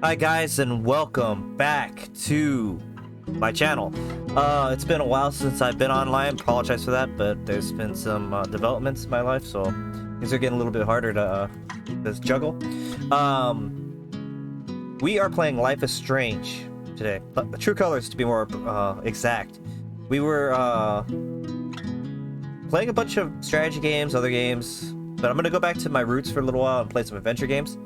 Hi guys, and welcome back to my channel. It's been a while since I've been online. Apologize for that, but there's been some developments in my life, so things are getting a little bit harder to juggle. We are playing Life is Strange today. True Colors, to be more exact. We were playing a bunch of strategy games, other games, but I'm gonna go back to my roots for a little while and play some adventure games.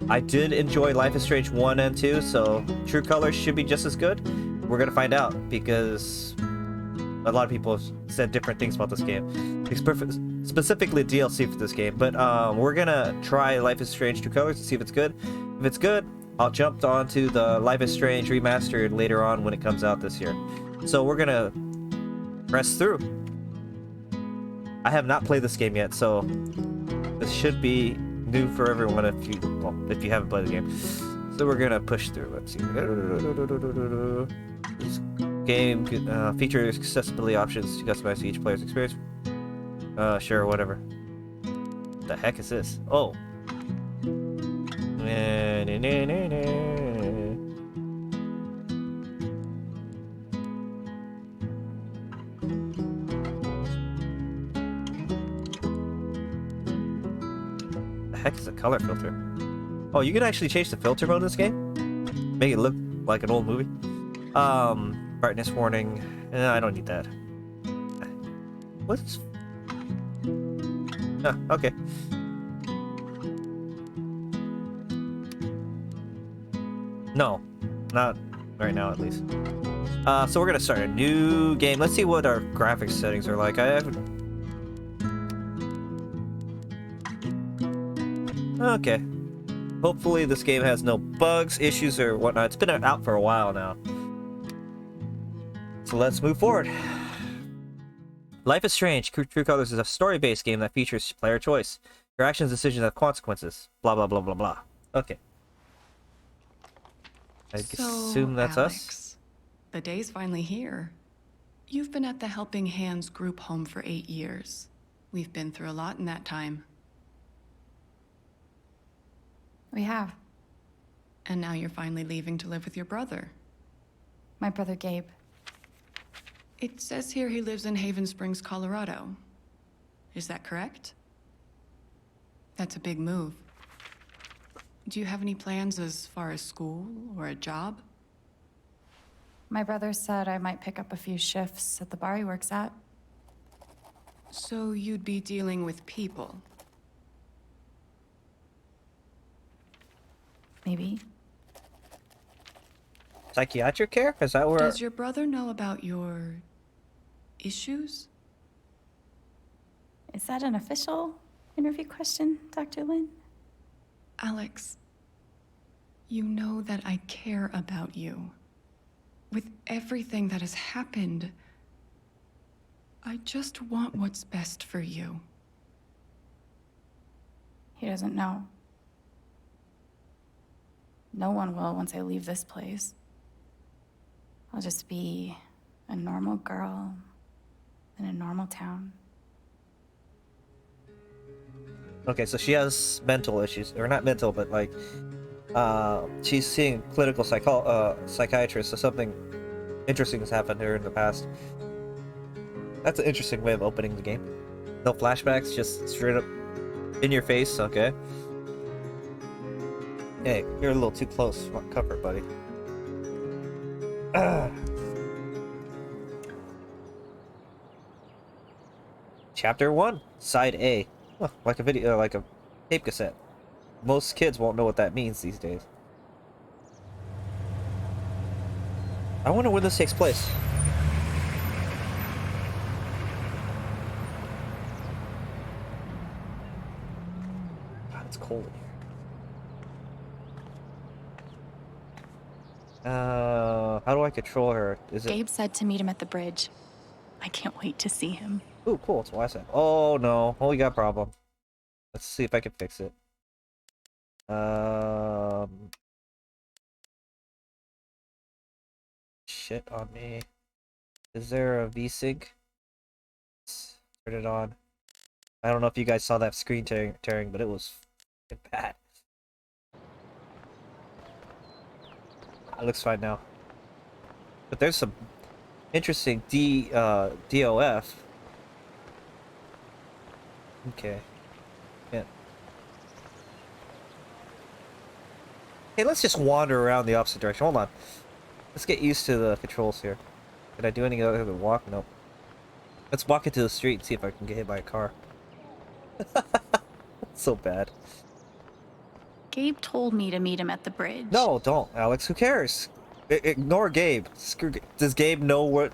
I did enjoy Life is Strange 1 and 2, so True Colors should be just as good. We're gonna find out, because a lot of people have said different things about this game. Specifically DLC for this game, but we're gonna try Life is Strange True Colors to see if it's good. If it's good, I'll jump onto the Life is Strange Remastered later on when it comes out this year. So we're gonna press through. I have not played this game yet, so this should be new for everyone if you haven't played the game. So we're gonna push through. Let's see. This game features accessibility options to customize each player's experience. Sure, whatever. What the heck is this? Oh. The heck is a color filter? Oh, you can actually change the filter mode in this game? Make it look like an old movie? Brightness warning. I don't need that. What's... okay. No. Not right now, at least. So we're gonna start a new game. Let's see what our graphics settings are like. I haven't... Okay. Hopefully this game has no bugs, issues, or whatnot. It's been out for a while now. So let's move forward. Life is Strange True Colors is a story-based game that features player choice. Your actions and decisions have consequences. Blah, blah, blah, blah, blah. Okay. I assume that's Alex, us. the day's finally here. You've been at the Helping Hands group home for 8 years. We've been through a lot in that time. We have. And now you're finally leaving to live with your brother. My brother Gabe. It says here he lives in Haven Springs, Colorado. Is that correct? That's a big move. Do you have any plans as far as school or a job? My brother said I might pick up a few shifts at the bar he works at. So you'd be dealing with people. Maybe. Psychiatric care? Is that where... Does your brother know about your issues? Is that an official interview question, Dr. Lin? Alex, you know that I care about you. With everything that has happened, I just want what's best for you. He doesn't know. No one will once I leave this place. I'll just be a normal girl in a normal town. Okay, so she has mental issues, or not mental, but like, she's seeing clinical psychiatrist, so something interesting has happened to her in the past. That's an interesting way of opening the game. No flashbacks, just straight up in your face. Okay. Hey, you're a little too close. Cover, buddy. Chapter 1, Side A. Oh, like a video, like a tape cassette. Most kids won't know what that means these days. I wonder when this takes place. God, it's cold in here. How do I control her? Is it... Gabe said to meet him at the bridge. I can't wait to see him. Ooh, cool, it's WhatsApp. Oh no, oh, we got a problem. Let's see if I can fix it. Shit on me. Is there a VSync? Let's turn it on. I don't know if you guys saw that screen tearing, but it was bad. It looks fine now. But there's some interesting DOF. Okay. Yeah. Hey, let's just wander around the opposite direction. Hold on. Let's get used to the controls here. Did I do anything other than walk? Nope. Let's walk into the street and see if I can get hit by a car. So bad. Gabe told me to meet him at the bridge. No, don't, Alex. Who cares? Ignore Gabe. Screw. Does Gabe know what's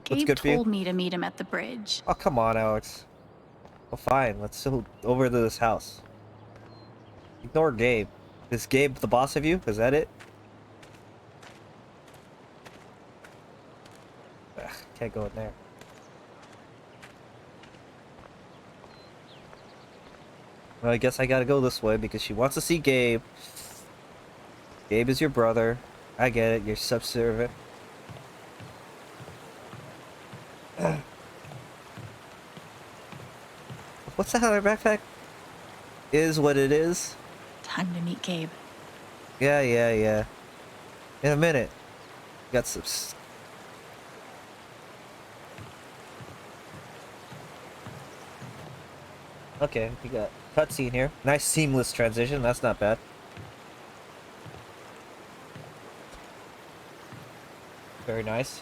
Gabe good for you? told me to meet him at the bridge. Oh, come on, Alex. Well, fine. Let's still over to this house. Ignore Gabe. Is Gabe the boss of you? Is that it? Ugh, can't go in there. Well, I guess I gotta go this way because she wants to see Gabe. Gabe is your brother. I get it. You're subservient. What's that on her backpack? Is what it is. Time to meet Gabe. Yeah. In a minute. Got some. Okay, we got cutscene here. Nice seamless transition. That's not bad. Very nice.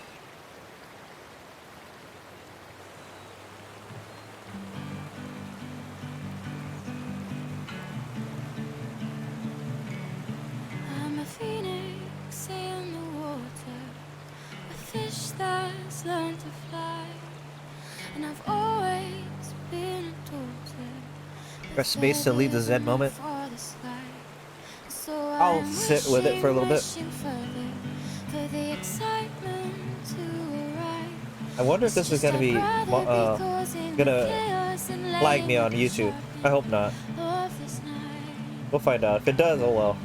I'm a phoenix in the water, a fish that's learned to fly, and I've always been a daughter. Press space to leave the Zen moment. So I'll sit with it for a little bit. For the excitement to arrive. I wonder if this is gonna be gonna flag me on YouTube. I hope not. We'll find out. If it does, oh well.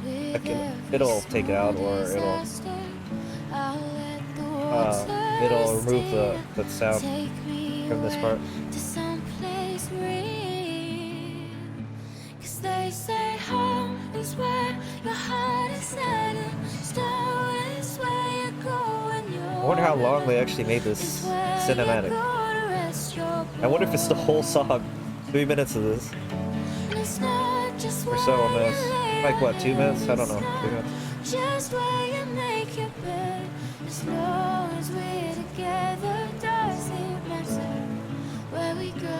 It'll take it out, or it'll remove the sound from this part. To someplace real. 'Cause they say home is where your heart is set, and stone is where you go when you're I wonder how long they actually made this cinematic. I wonder if it's the whole song. 3 minutes of this. Or several minutes. Like what, 2 minutes? I don't know. 3 minutes. Just where you make your bed, as long as we're together, does it matter where we go?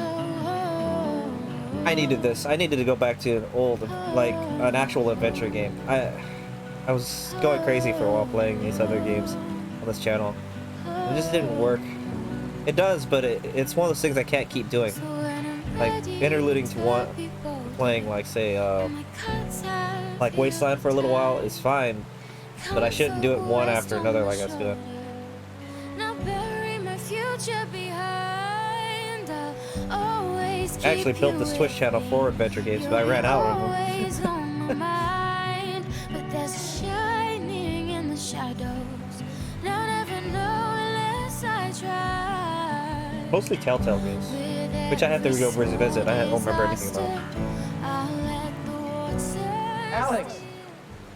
I needed this. I needed to go back to an old, like, an actual adventure game. I was going crazy for a while playing these other games on this channel. It just didn't work. It does, but it's one of those things I can't keep doing. Like, interluding to one, playing, like, say, like Wasteland for a little while is fine, but I shouldn't do it one after another like I was doing. I actually built this Twitch channel for adventure games, but I ran out of them. Mostly Telltale games, which I have to go revisit. I don't remember anything about. Alex!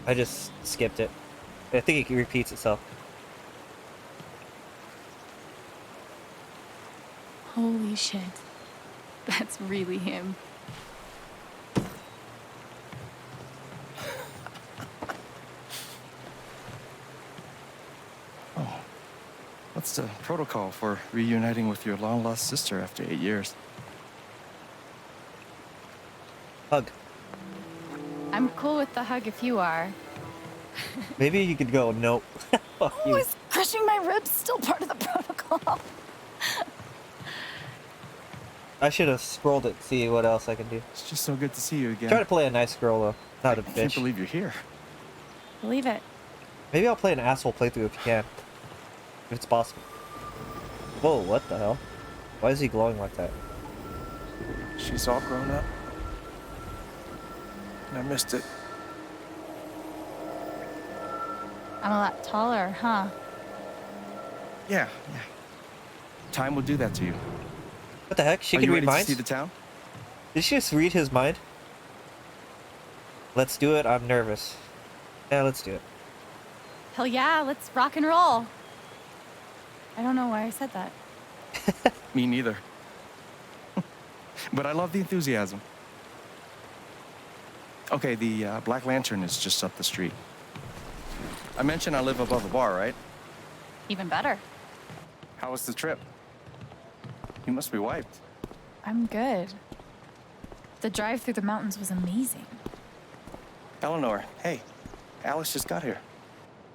I just skipped it. I think it repeats itself. Holy shit. That's really him. What's the protocol for reuniting with your long-lost sister after 8 years? Hug. I'm cool with the hug if you are. Maybe you could go, nope. Fuck Oh, you. is crushing my ribs still part of the protocol? I should have scrolled it, see what else I can do. It's just so good to see you again. Try to play a nice girl though, not a I can't bitch. believe you're here. Believe it. Maybe I'll play an asshole playthrough if you can. If it's possible. Whoa, what the hell? Why is he glowing like that? She's all grown up. And I missed it. I'm a lot taller, huh? Yeah. Time will do that to you. What the heck? She Are can you read ready to minds? see the town? Did she just read his mind? Let's do it. I'm nervous. Yeah, let's do it. Hell yeah, let's rock and roll. I don't know why I said that. Me neither. But I love the enthusiasm. Okay, the Black Lantern is just up the street. I mentioned I live above a bar, right? Even better. How was the trip? You must be wiped. I'm good. The drive through the mountains was amazing. Eleanor, hey, Alex just got here.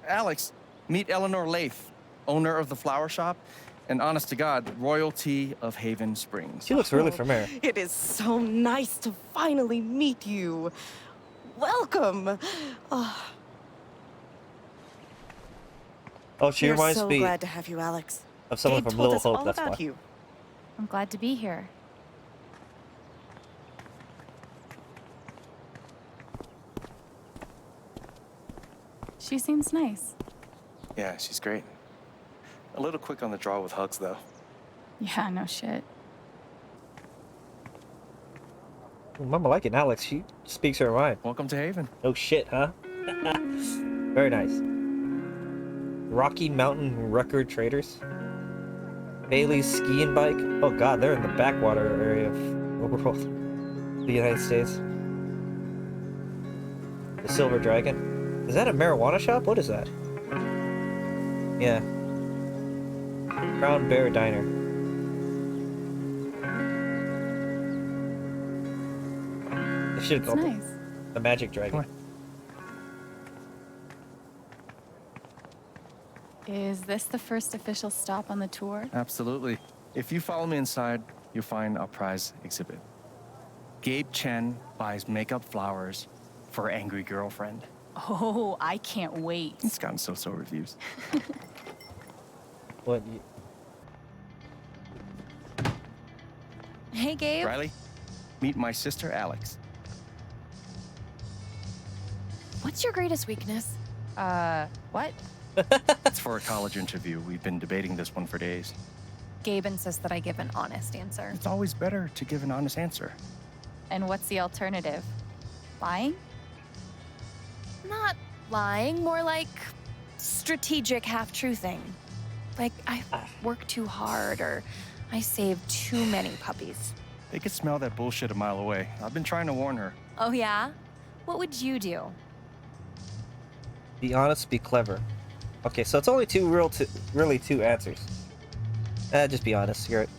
Alex, meet Eleanor Lath, owner of the flower shop, and honest to God, royalty of Haven Springs. She looks really familiar. It is so nice to finally meet you. Welcome. Oh, Oh, she we're reminds so me glad to have you, Alex. of someone Gabe from told Little us Hope, all that's about why. you. I'm glad to be here. She seems nice. Yeah, she's great. A little quick on the draw with hugs, though. Yeah, no shit. Mama liking Alex. She speaks her mind. Welcome to Haven. No shit, huh? Very nice. Rocky Mountain Record Traders. Bailey's Ski and Bike. Oh god, they're in the backwater area of the world. The United States. The Silver Dragon. Is that a marijuana shop? What is that? Yeah. Brown Bear Diner. They should have It's called nice. the Magic Dragon. Come Is this the first official stop on the tour? Absolutely. If you follow me inside, you'll find our prize exhibit. Gabe Chen buys makeup flowers for her angry girlfriend. Oh, I can't wait. It's gotten so-so reviews. What? Hey, Gabe. Riley, meet my sister Alex. What's your greatest weakness? What? It's for a college interview. We've been debating this one for days. Gabe insists that I give an honest answer. It's always better to give an honest answer. And what's the alternative? Lying? Not lying, more like strategic half-truthing. Like, I work too hard or I save too many puppies. They could smell that bullshit a mile away. I've been trying to warn her. Oh, yeah? What would you do? Be honest, be clever. Okay, so it's only really two answers. Just be honest. You're right.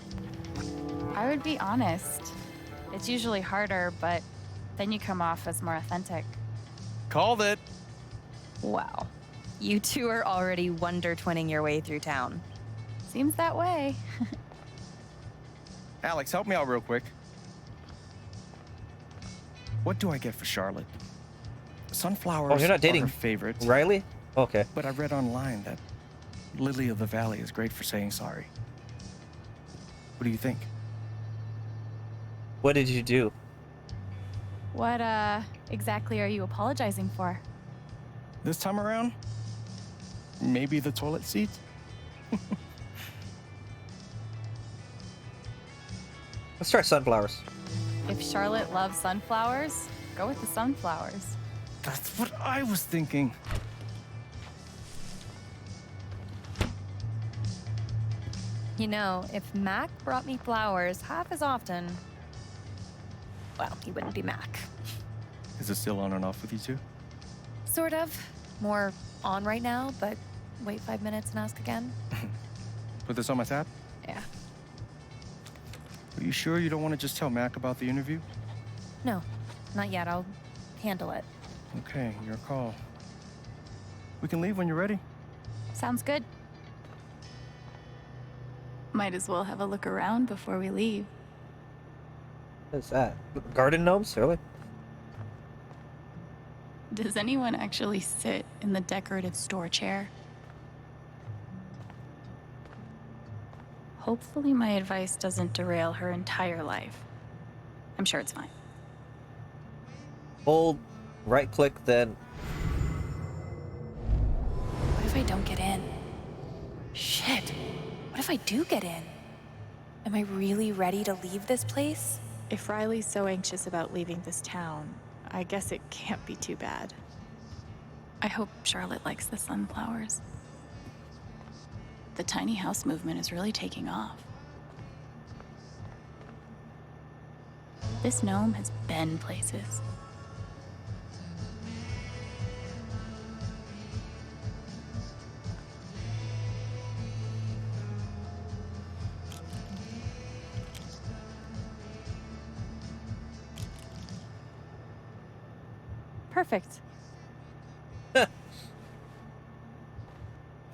I would be honest. It's usually harder, but then you come off as more authentic. Called it. Wow. You two are already wonder-twinning your way through town. Seems that way. Alex, help me out real quick. What do I get for Charlotte? Sunflowers Oh, you're not dating are her favorite. Riley? Okay. But I read online that Lily of the Valley is great for saying sorry. What do you think? What did you do? What, exactly are you apologizing for? This time around? Maybe the toilet seat? Let's try sunflowers. If Charlotte loves sunflowers, go with the sunflowers. That's what I was thinking. You know, if Mac brought me flowers half as often, well, he wouldn't be Mac. Is it still on and off with you two? Sort of. More on right now, but wait 5 minutes and ask again. Put this on my tab? Yeah. Are you sure you don't want to just tell Mac about the interview? No, not yet. I'll handle it. Okay, your call. We can leave when you're ready. Sounds good. Might as well have a look around before we leave. What is that? Garden gnomes? Really? Does anyone actually sit in the decorative store chair? Hopefully my advice doesn't derail her entire life. I'm sure it's fine. Hold, right click, then. What if I don't get in? Shit. What if I do get in? Am I really ready to leave this place? If Riley's so anxious about leaving this town, I guess it can't be too bad. I hope Charlotte likes the sunflowers. The tiny house movement is really taking off. This gnome has been places. Perfect. That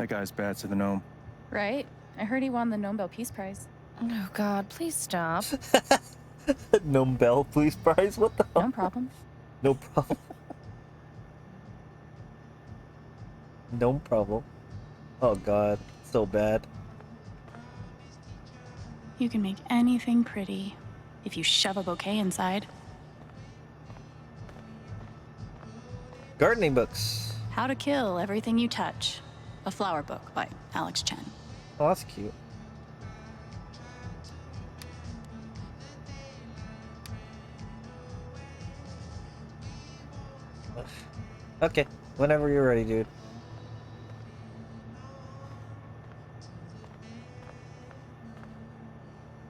guy's bad to the gnome. Right? I heard he won the Nobel Peace Prize. Oh, God, please stop. Nobel Peace Prize? What the hell? No problem. No problem. No problem. Oh god, so bad. You can make anything pretty if you shove a bouquet inside. Gardening books. How to Kill Everything You Touch. A flower book by Alex Chen. Oh, that's cute. Okay, whenever you're ready, dude.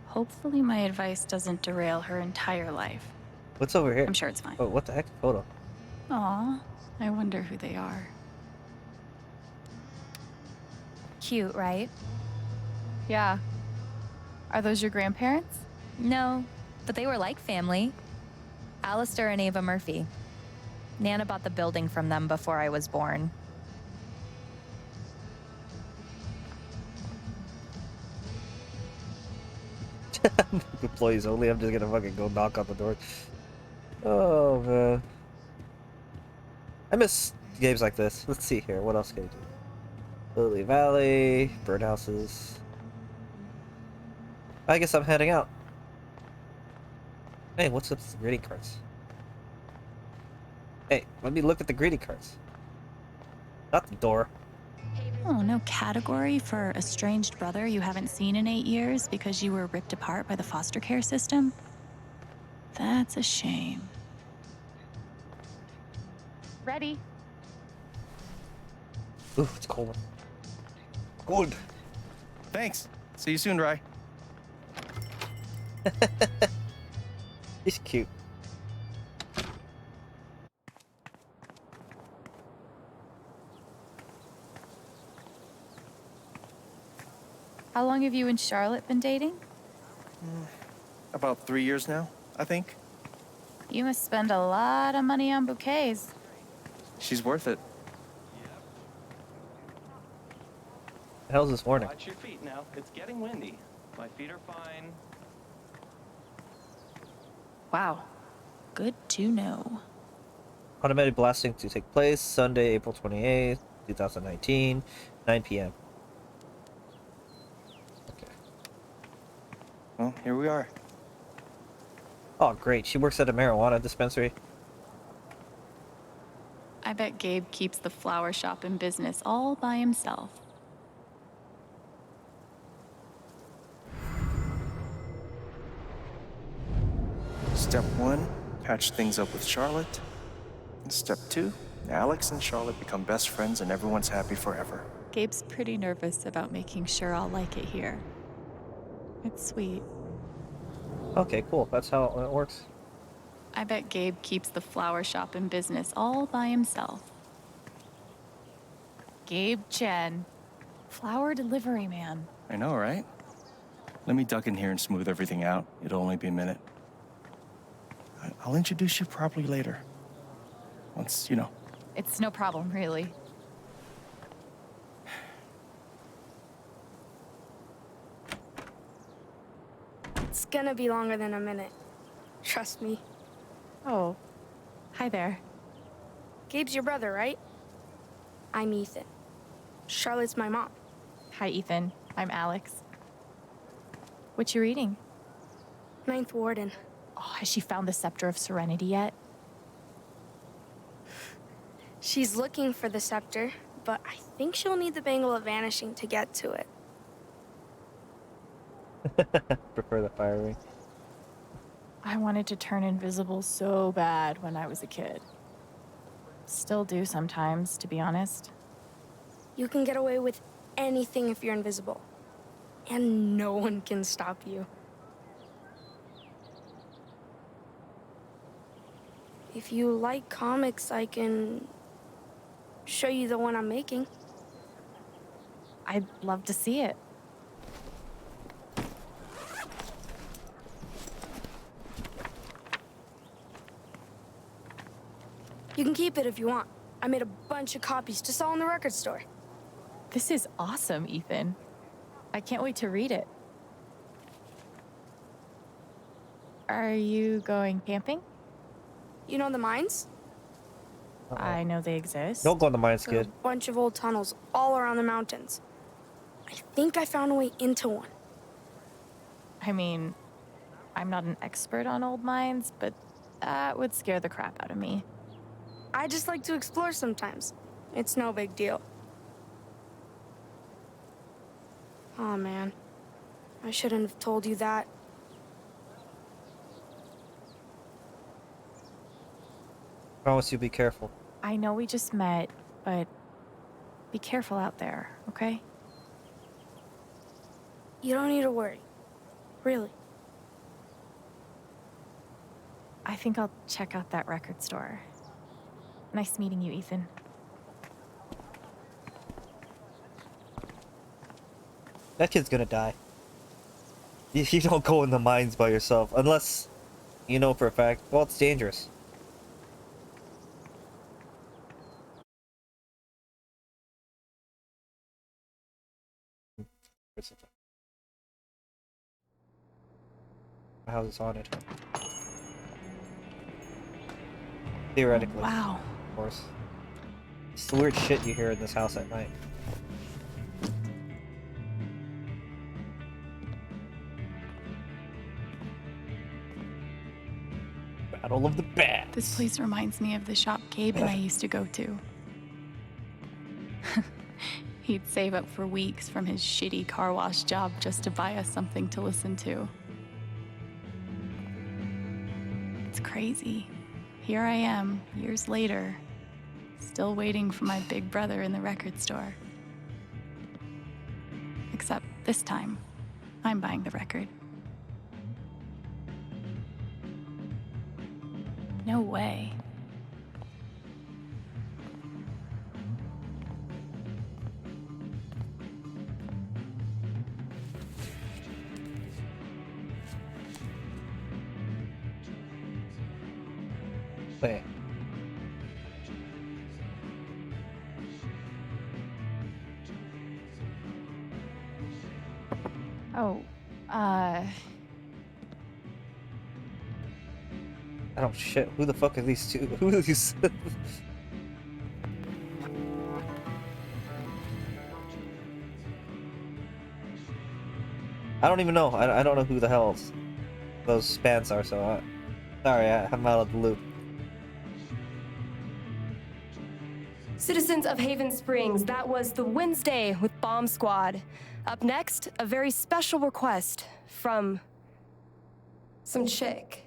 Hopefully my advice doesn't derail her entire life. What's over here? I'm sure it's fine. Oh, what the heck? Photo. Aw, I wonder who they are. Cute, right? Yeah. Are those your grandparents? No, but they were like family. Alistair and Ava Murphy. Nana bought the building from them before I was born. Employees only. I'm just gonna fucking go knock on the door. Oh man. I miss games like this. Let's see here. What else can I do? Lily Valley, birdhouses. I guess I'm heading out. Hey, what's up with the greeting cards? Hey, let me look at the greeting cards. Not the door. Oh, no category for estranged brother you haven't seen in 8 years because you were ripped apart by the foster care system? That's a shame. Ready. Ooh, it's cold. Cold. Thanks. See you soon, Rye. He's cute. How long have you and Charlotte been dating? About 3 years now, I think. You must spend a lot of money on bouquets. She's worth it. The hell's this warning? Watch your feet now. It's getting windy. My feet are fine. Wow. Good to know. Automatic blasting to take place Sunday, April 28th, 2019, 9 p.m. Okay. Well, here we are. Oh, great. She works at a marijuana dispensary. I bet Gabe keeps the flower shop in business all by himself. Step 1, patch things up with Charlotte. Step 2, Alex and Charlotte become best friends and everyone's happy forever. Gabe's pretty nervous about making sure I'll like it here. It's sweet. Okay, cool. That's how it works. I bet Gabe keeps the flower shop in business all by himself. Gabe Chen. Flower delivery man. I know, right? Let me duck in here and smooth everything out. It'll only be a minute. I'll introduce you properly later. Once, you know. It's no problem, really. It's gonna be longer than a minute. Trust me. Oh, hi there. Gabe's your brother, right? I'm Ethan. Charlotte's my mom. Hi, Ethan. I'm Alex. What you reading? Ninth Warden. Oh, has she found the Scepter of Serenity yet? She's looking for the scepter, but I think she'll need the Bangle of Vanishing to get to it. Prefer the fire ring. I wanted to turn invisible so bad when I was a kid. Still do sometimes, to be honest. You can get away with anything if you're invisible. And no one can stop you. If you like comics, I can show you the one I'm making. I'd love to see it. You can keep it if you want. I made a bunch of copies to sell in the record store. This is awesome, Ethan. I can't wait to read it. Are you going camping? You know the mines? I know they exist. Don't go in the mines, There are kid. a bunch of old tunnels all around the mountains. I think I found a way into one. I mean, I'm not an expert on old mines, but that would scare the crap out of me. I just like to explore sometimes. It's no big deal. Oh man, I shouldn't have told you that. Promise you be careful. I know we just met, but be careful out there, okay? You don't need to worry. Really. I think I'll check out that record store. Nice meeting you, Ethan. That kid's gonna die. You don't go in the mines by yourself, unless you know for a fact, well, it's dangerous. My house is haunted. Theoretically, Wow. of course. It's the weird shit you hear in this house at night. Battle of the Bats. This place reminds me of the shop Gabe and I used to go to. He'd save up for weeks from his shitty car wash job just to buy us something to listen to. It's crazy. Here I am, years later, still waiting for my big brother in the record store. Except this time, I'm buying the record. No way. Wait. Oh, I don't shit. Who the fuck are these two? Who are these? I don't even know. I don't know who the hell those spans are, so sorry, I'm out of the loop. Citizens of Haven Springs, that was the Wednesday with Bomb Squad. Up next, a very special request from some chick.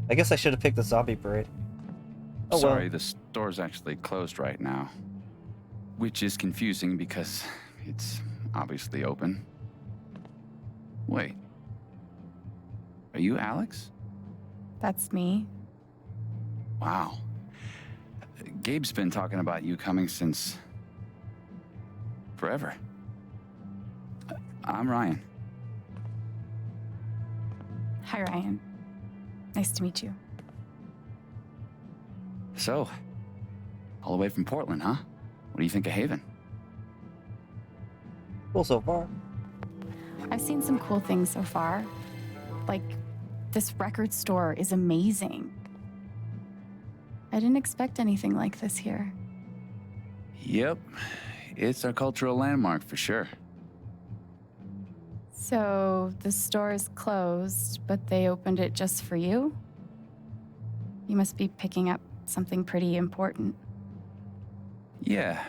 I guess I should have picked the zombie parade. Oh, Sorry, well. the store's actually closed right now. Which is confusing because it's obviously open. Wait. Are you Alex? that's me. Wow. Gabe's been talking about you coming since forever. I'm Ryan. Hi, Ryan. Nice to meet you. So, all the way from Portland, huh? What do you think of Haven? Cool so far. I've seen some cool things so far. Like, this record store is amazing. I didn't expect anything like this here. Yep. It's our cultural landmark for sure. So, the store is closed, but they opened it just for you? You must be picking up something pretty important. Yeah.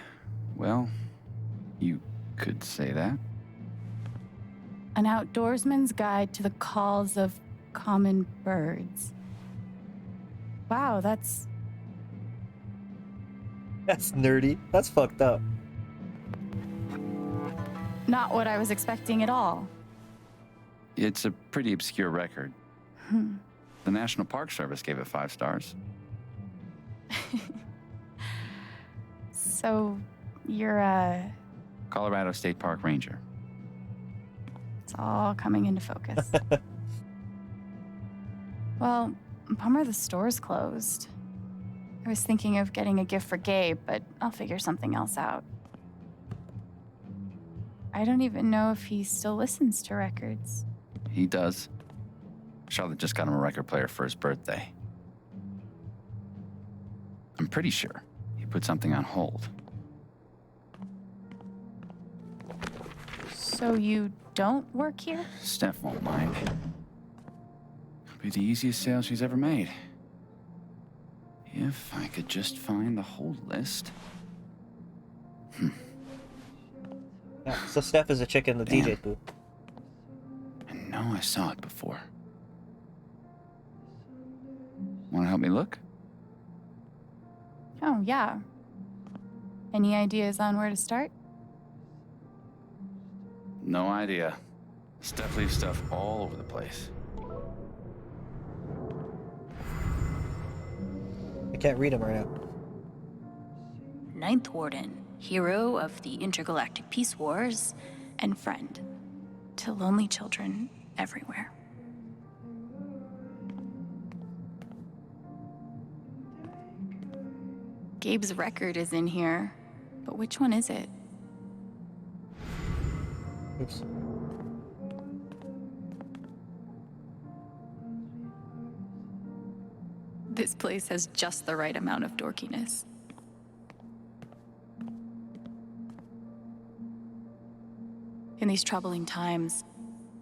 Well, you Could say that. An outdoorsman's guide to the calls of common birds. Wow, that's nerdy. That's fucked up. not what I was expecting at all. It's a pretty obscure record. The National Park Service gave it 5 stars. So, you're a... Colorado State Park Ranger. It's all coming into focus. Well, bummer the store's closed. I was thinking of getting a gift for Gabe, but I'll figure something else out. I don't even know if he still listens to records. He does. Charlotte just got him a record player for his birthday. I'm pretty sure he put something on hold. So you don't work here? Steph won't mind. It'll be the easiest sale she's ever made. If I could just find the hold list. Yeah, so Steph is a chick in the Damn. DJ booth. I know I saw it before. Want to help me look? Oh, yeah. Any ideas on where to start? No idea. Steph leaves stuff all over the place. I can't read him right now. Ninth Warden, hero of the intergalactic peace wars, and friend to lonely children everywhere. Gabe's record is in here, but which one is it? Oops. This place has just the right amount of dorkiness. In these troubling times,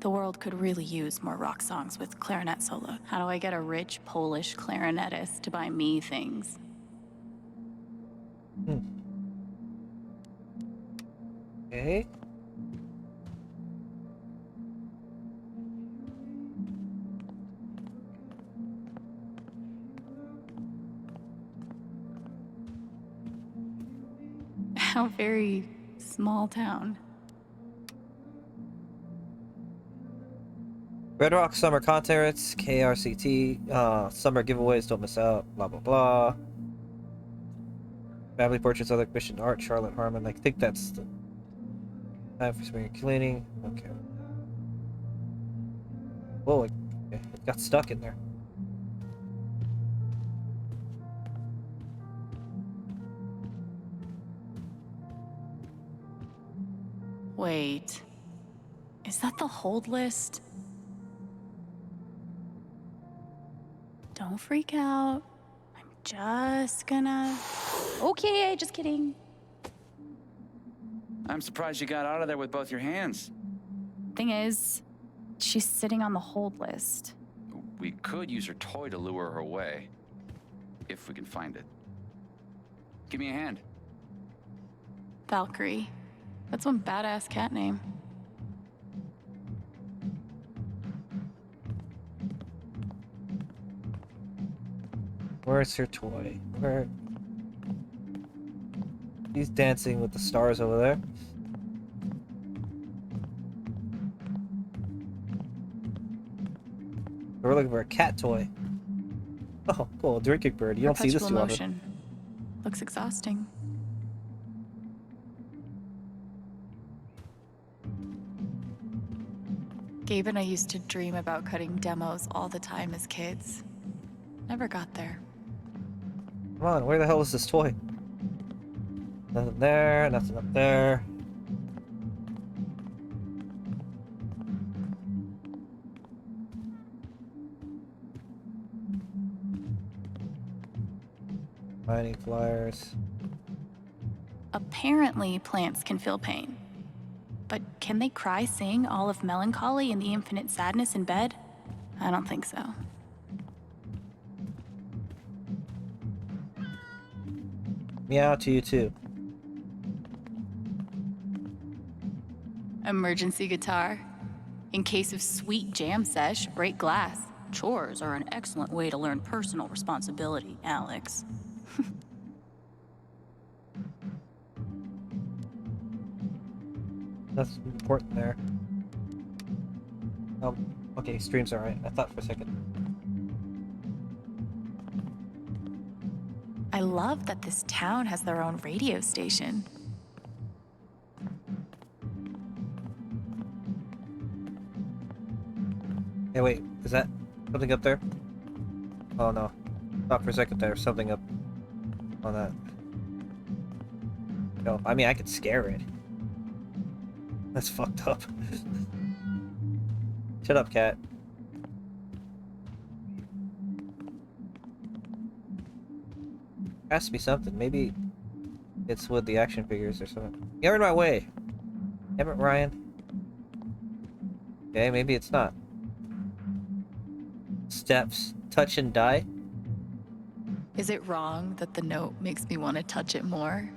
the world could really use more rock songs with clarinet solo. How do I get a rich Polish clarinetist to buy me things? Okay. How very small town. Red Rock Summer Concerts, KRCT, summer giveaways, don't miss out, blah blah blah. Family portraits, other commissioned art, Charlotte Harmon. I think that's the time for spring cleaning. Okay. Whoa, it got stuck in there. Wait, is that the hold list? Don't freak out. I'm just gonna... Okay, just kidding. I'm surprised you got out of there with both your hands. Thing is, she's sitting on the hold list. We could use her toy to lure her away. If we can find it. Give me a hand. Valkyrie. That's one badass cat name. Where's her toy? Where? He's dancing with the stars over there. We're looking for a cat toy. Oh, cool. A drinking bird. You don't see this too Perpetual often. motion. Looks exhausting. Gabe and I used to dream about cutting demos all the time as kids. Never got there. Come on, where the hell is this toy? Nothing there, nothing up there. Mining flyers. Apparently, plants can feel pain. But can they cry, sing all of melancholy and the infinite sadness in bed? I don't think so. Meow to you too. Emergency guitar. In case of sweet jam sesh, break glass. Chores are an excellent way to learn personal responsibility, Alex. That's important there. Oh, okay, stream's alright. I thought for a second. I love that this town has their own radio station. Hey, wait, is that something up there? Oh no. Thought for a second there was something up on that. No, I mean, I could scare it. That's fucked up. Shut up, cat. Has to be something. Maybe it's with the action figures or something. You're in my way. Damn it, Ryan. Okay, maybe it's not. Steps, touch and die. Is it wrong that the note makes me want to touch it more?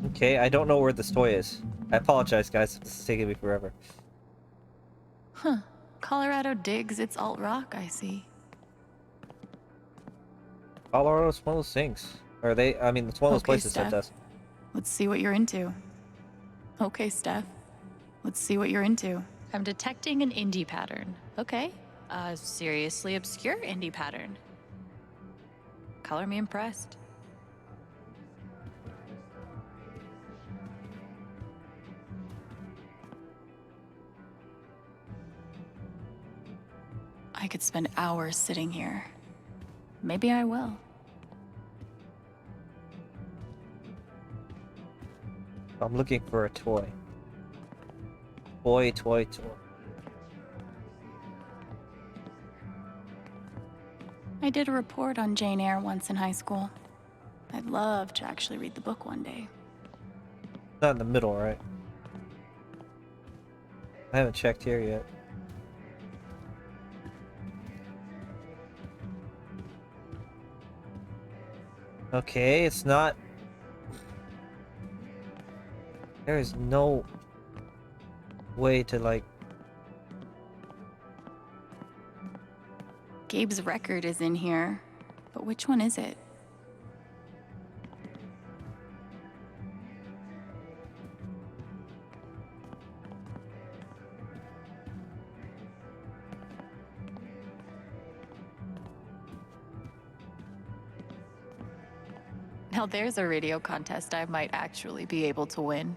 Okay, I don't know where this toy is. I apologize, guys, if this is taking me forever. Huh. Colorado digs its alt rock, I see. Colorado's one of those things. Or I mean, it's one of those Okay, places that Steph. does. Let's see what you're into. Okay, Steph. Let's see what you're into. I'm detecting an indie pattern. Okay. A seriously obscure indie pattern. Color me impressed. I could spend hours sitting here. Maybe I will. I'm looking for a toy. Toy. I did a report on Jane Eyre once in high school. I'd love to actually read the book one day. Not in the middle, right? I haven't checked here yet. Okay, it's not... There is no way to, like... Gabe's record is in here, but which one is it? Now there's a radio contest I might actually be able to win.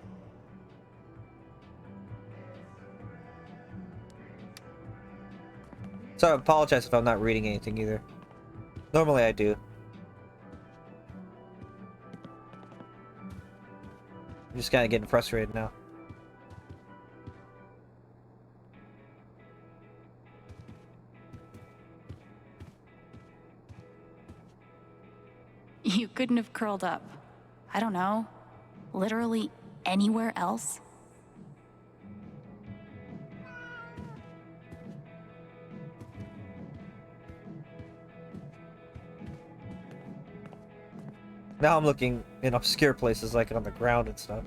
So I apologize if I'm not reading anything either. Normally I do. I'm just kind of getting frustrated now. You couldn't have curled up, I don't know, literally anywhere else? Now I'm looking in obscure places like on the ground and stuff.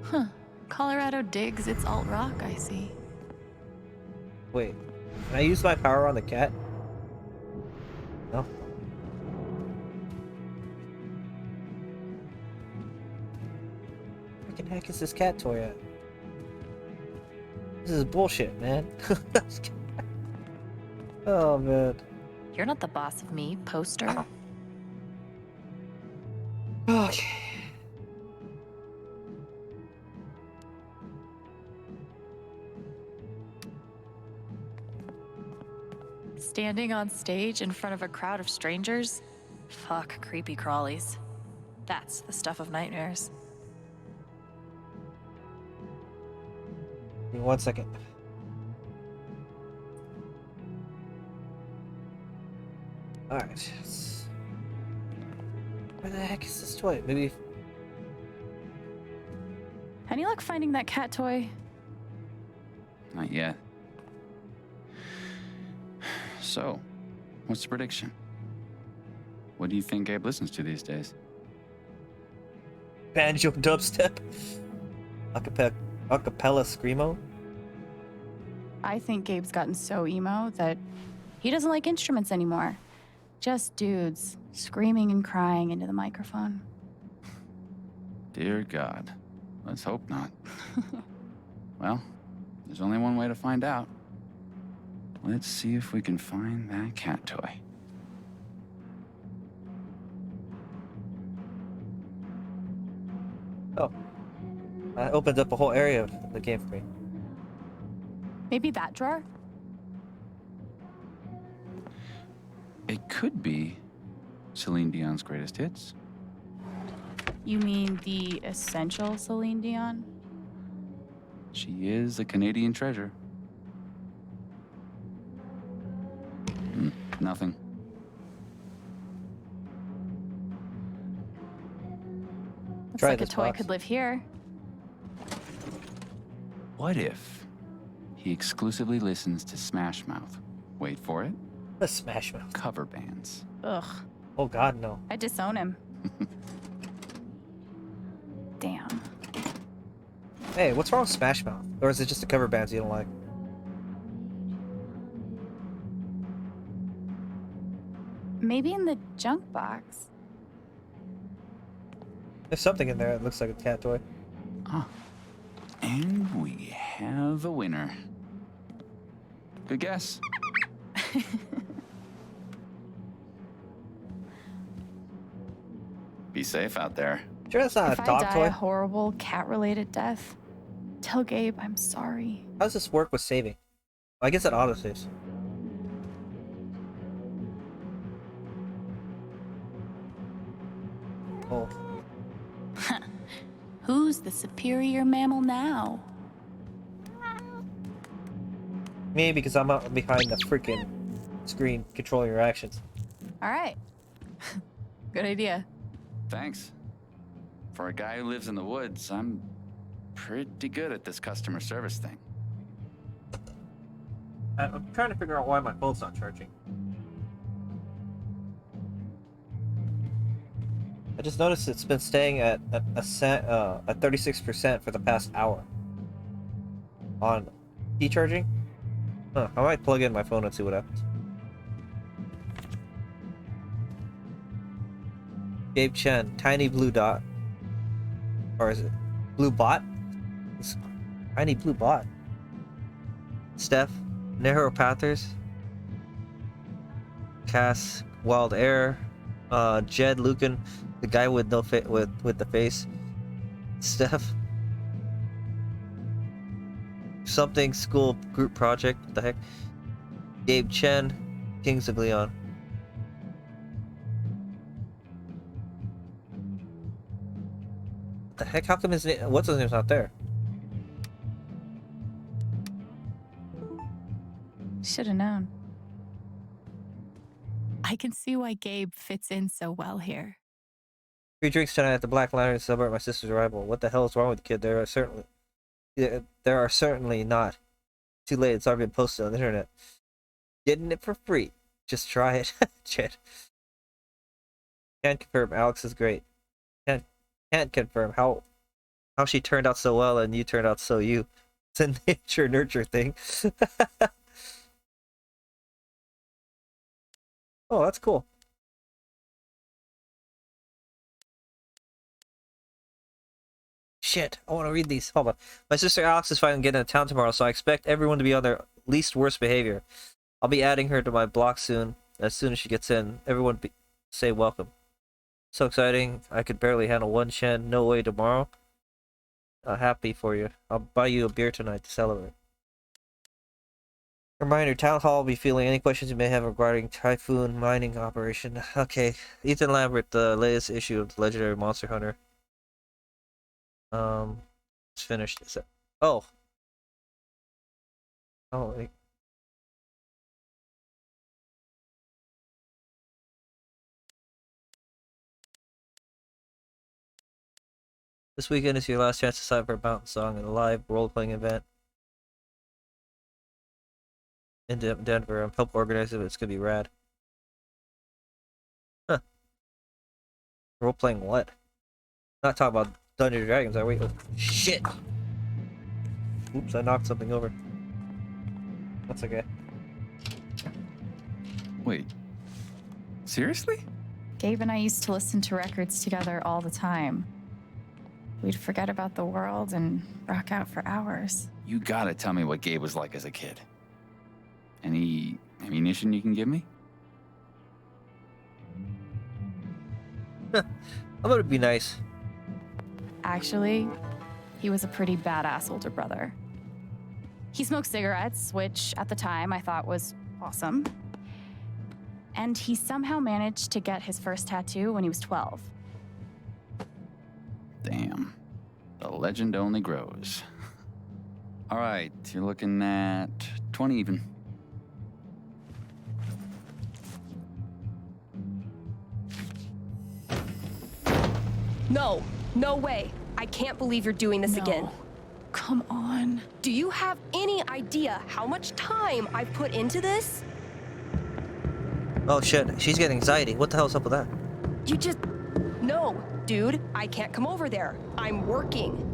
Huh. Colorado digs its alt rock, I see. Wait, can I use my power on the cat? No. Where the heck is this cat toy at? This is bullshit, man. Oh man. You're not the boss of me, poster. Okay. Standing on stage in front of a crowd of strangers? Fuck creepy crawlies. That's the stuff of nightmares. Give me 1 second. Alright. Where the heck is this toy? Maybe... Any luck finding that cat toy? not yet. So, what's the prediction? What do you think Gabe listens to these days? Banjo dubstep. Acapella screamo. I think Gabe's gotten so emo that he doesn't like instruments anymore. Just dudes screaming and crying into the microphone. Dear God. Let's hope not. Well, there's only one way to find out. Let's see if we can find that cat toy. Oh. That opened up a whole area of the game for me. Maybe that drawer? It could be Celine Dion's greatest hits. You mean the essential Celine Dion? She is a Canadian treasure. Nothing. Looks Try like a this toy box. could live here. What if he exclusively listens to Smash Mouth? Wait for it. A Smash Mouth. Cover bands. Ugh, Oh God, no. I disown him. Damn. Hey, what's wrong with Smash Mouth? Or is it just the cover bands you don't like? Maybe in the junk box. There's something in there that looks like a cat toy. Ah. And we have a winner. Good guess. Be safe out there. Sure that's not If a I dog die toy? a horrible cat-related death, tell Gabe I'm sorry. How does this work with saving? I guess it auto-saves. Oh. Who's the superior mammal now? Me, because I'm out behind the freaking screen controlling your actions. All right. Good idea. Thanks. For a guy who lives in the woods, I'm pretty good at this customer service thing. I'm trying to figure out why my phone's not charging. I just noticed it's been staying at 36% for the past hour. On e-charging? Huh, I might plug in my phone and see what happens. Gabe Chen, tiny blue dot. Or is it blue bot? It's tiny blue bot. Steph, Neuropathers, Cass, Wild Air, Jed Lucan, the guy with no with the face. Steph. Something school group project. What the heck? Gabe Chen, Kings of Leon. What the heck? How come his name? What's his name's not there? Should have known. I can see why Gabe fits in so well here. Free drinks tonight at the Black Lantern to celebrate my sister's arrival. What the hell is wrong with the kid? There are certainly not. Too late. It's already been posted on the internet. Getting it for free. Just try it. Chat. Can't confirm. Alex is great. Can't confirm how she turned out so well and you turned out so you. It's a nature nurture thing. Oh, that's cool. Shit, I want to read these. Hold on. My sister Alex is finally getting into town tomorrow, so I expect everyone to be on their least worst behavior. I'll be adding her to my block soon. As soon as she gets in, everyone say welcome. So exciting. I could barely handle one Shen. No way tomorrow. Happy for you. I'll buy you a beer tonight to celebrate. Reminder, Town Hall will be fielding any questions you may have regarding Typhoon mining operation. Okay, Ethan Lambert, the latest issue of the Legendary Monster Hunter. It's finished. Is it? Oh. Oh, wait. This weekend is your last chance to sign up for a mountain song and a live role-playing event. in Denver. I'm help organizing it. It's gonna be rad. Huh. Role playing what? Not talking about Dungeons and Dragons, are we? Oh, shit! Oops, I knocked something over. That's okay. Wait. Seriously? Gabe and I used to listen to records together all the time. We'd forget about the world and rock out for hours. You gotta tell me what Gabe was like as a kid. Any ammunition you can give me? I'm gonna be nice. Actually, he was a pretty badass older brother. He smoked cigarettes, which at the time I thought was awesome. And he somehow managed to get his first tattoo when he was 12. Damn. The legend only grows. All right, you're looking at 20 even. No, no way. I can't believe you're doing this again. Come on. Do you have any idea how much time I've put into this? Oh shit, she's getting anxiety. What the hell's up with that? You just... No, dude, I can't come over there. I'm working.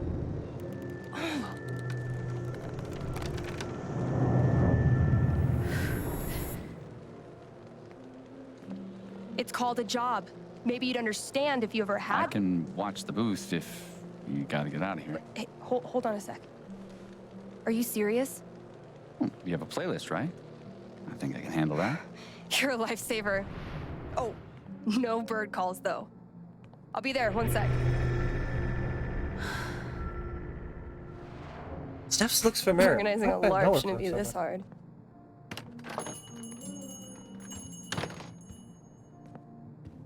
It's called a job. Maybe you'd understand if you ever had... I can watch the booth if you gotta get out of here. Hey, hold on a sec. Are you serious? You have a playlist, right? I think I can handle that. You're a lifesaver. Oh, no bird calls, though. I'll be there, 1 sec. Steph's looks familiar. Organizing a I know LARP her shouldn't from be this somewhere. hard.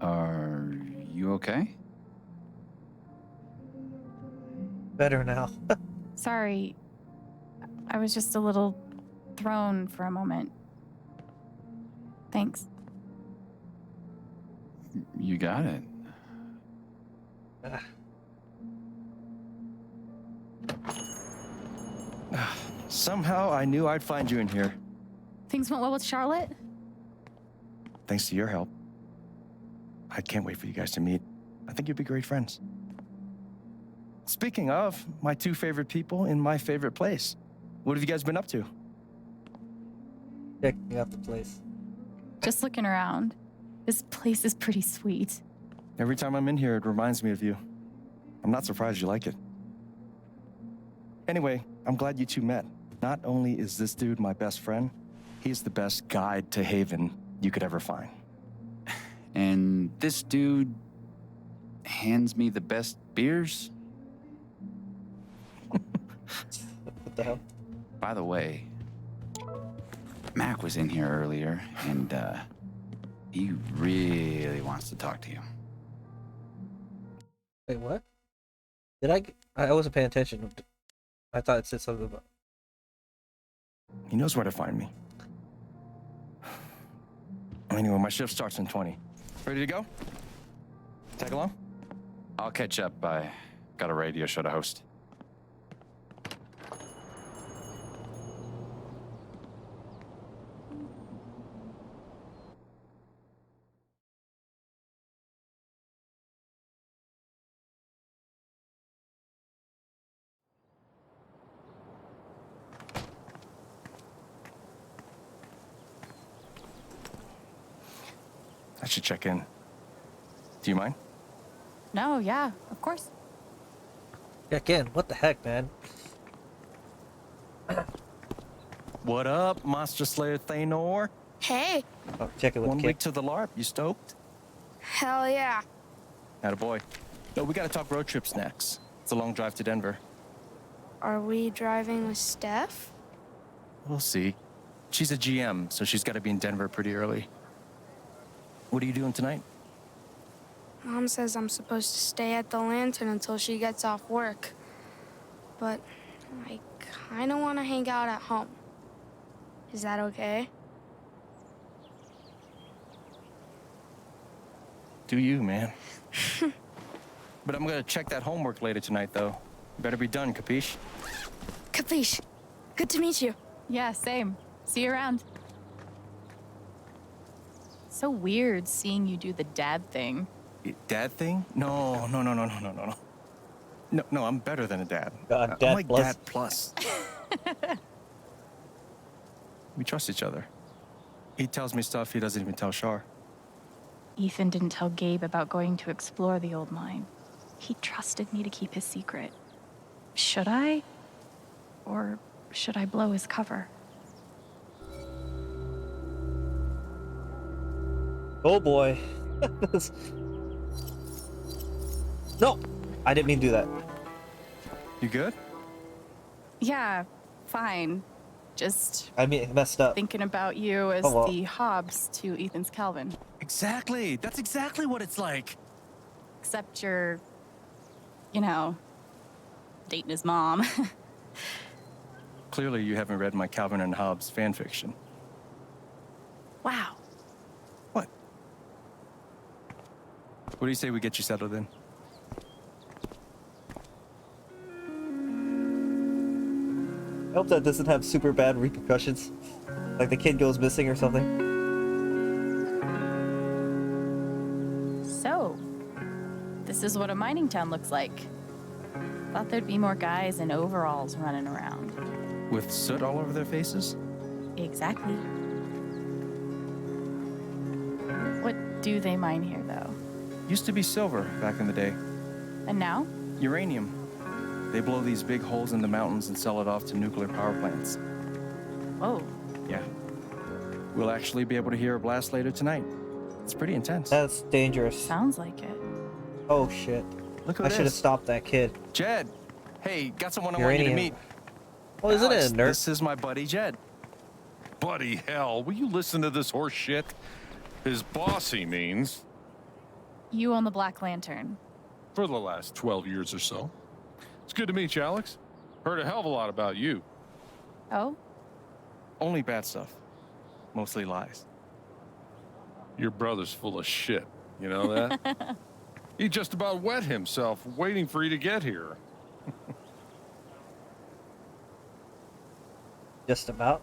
Are you okay? Better now. Sorry. I was just a little thrown for a moment. Thanks. You got it. Somehow I knew I'd find you in here. Things went well with Charlotte? Thanks to your help. I can't wait for you guys to meet. I think you'd be great friends. Speaking of, my two favorite people in my favorite place. What have you guys been up to? Checking out the place. Just looking around. This place is pretty sweet. Every time I'm in here, it reminds me of you. I'm not surprised you like it. Anyway, I'm glad you two met. Not only is this dude my best friend, he's the best guide to Haven you could ever find. And this dude hands me the best beers? What the hell? By the way, Mac was in here earlier, and he really wants to talk to you. Wait, what? Did I wasn't paying attention. I thought it said something about... He knows where to find me. Anyway, my shift starts in 20. Ready to go? Tag along? I'll catch up. I got a radio show to host. I should check in. Do you mind? No, yeah, of course. Check in. What the heck, man? What up, Monster Slayer Thanor? Hey, Oh, check it with 1 Kit. week to the LARP. You stoked? hell yeah. Attaboy. No, we gotta talk road trips next. It's a long drive to Denver. Are we driving with Steph? We'll see. She's a GM, so she's gotta be in Denver pretty early. What are you doing tonight? Mom says I'm supposed to stay at the Lantern until she gets off work. But I kinda wanna hang out at home. Is that okay? Do you, man? But I'm gonna check that homework later tonight, though. Better be done, capiche? Capiche. Good to meet you. Yeah, same. See you around. So weird seeing you do the dad thing. Dad thing? No. No, I'm better than a dad. God, I'm like Dad Dad plus. We trust each other. He tells me stuff he doesn't even tell Shar. Ethan didn't tell Gabe about going to explore the old mine. He trusted me to keep his secret. Should I? Or should I blow his cover? Oh boy. No, I didn't mean to do that. You good? Yeah, fine. Just I mean, messed up. thinking about you as Oh, well. the Hobbs to Ethan's Calvin. Exactly. That's exactly what it's like. Except you're, you know, dating his mom. Clearly, you haven't read my Calvin and Hobbes fan fiction. Wow. What? What do you say we get you settled in? I hope that doesn't have super bad repercussions. Like the kid goes missing or something. So, this is what a mining town looks like. Thought there'd be more guys in overalls running around. With soot all over their faces? Exactly. What do they mine here, though? Used to be silver back in the day. And now? Uranium. They blow these big holes in the mountains and sell it off to nuclear power plants. Whoa. Yeah. We'll actually be able to hear a blast later tonight. It's pretty intense. That's dangerous. Sounds like it. Oh shit. Look at I this. should have stopped that kid. Jed! Hey, got someone I want you to Uranium. meet. Oh, isn't Alex, it a nerd? This is my buddy Jed. Buddy hell, will you listen to this horse shit? His boss, he means. You own the Black Lantern. For the last 12 years or so. It's good to meet you, Alex. Heard a hell of a lot about you. Oh? Only bad stuff. Mostly lies. Your brother's full of shit. You know that? He just about wet himself waiting for you to get here. Just about.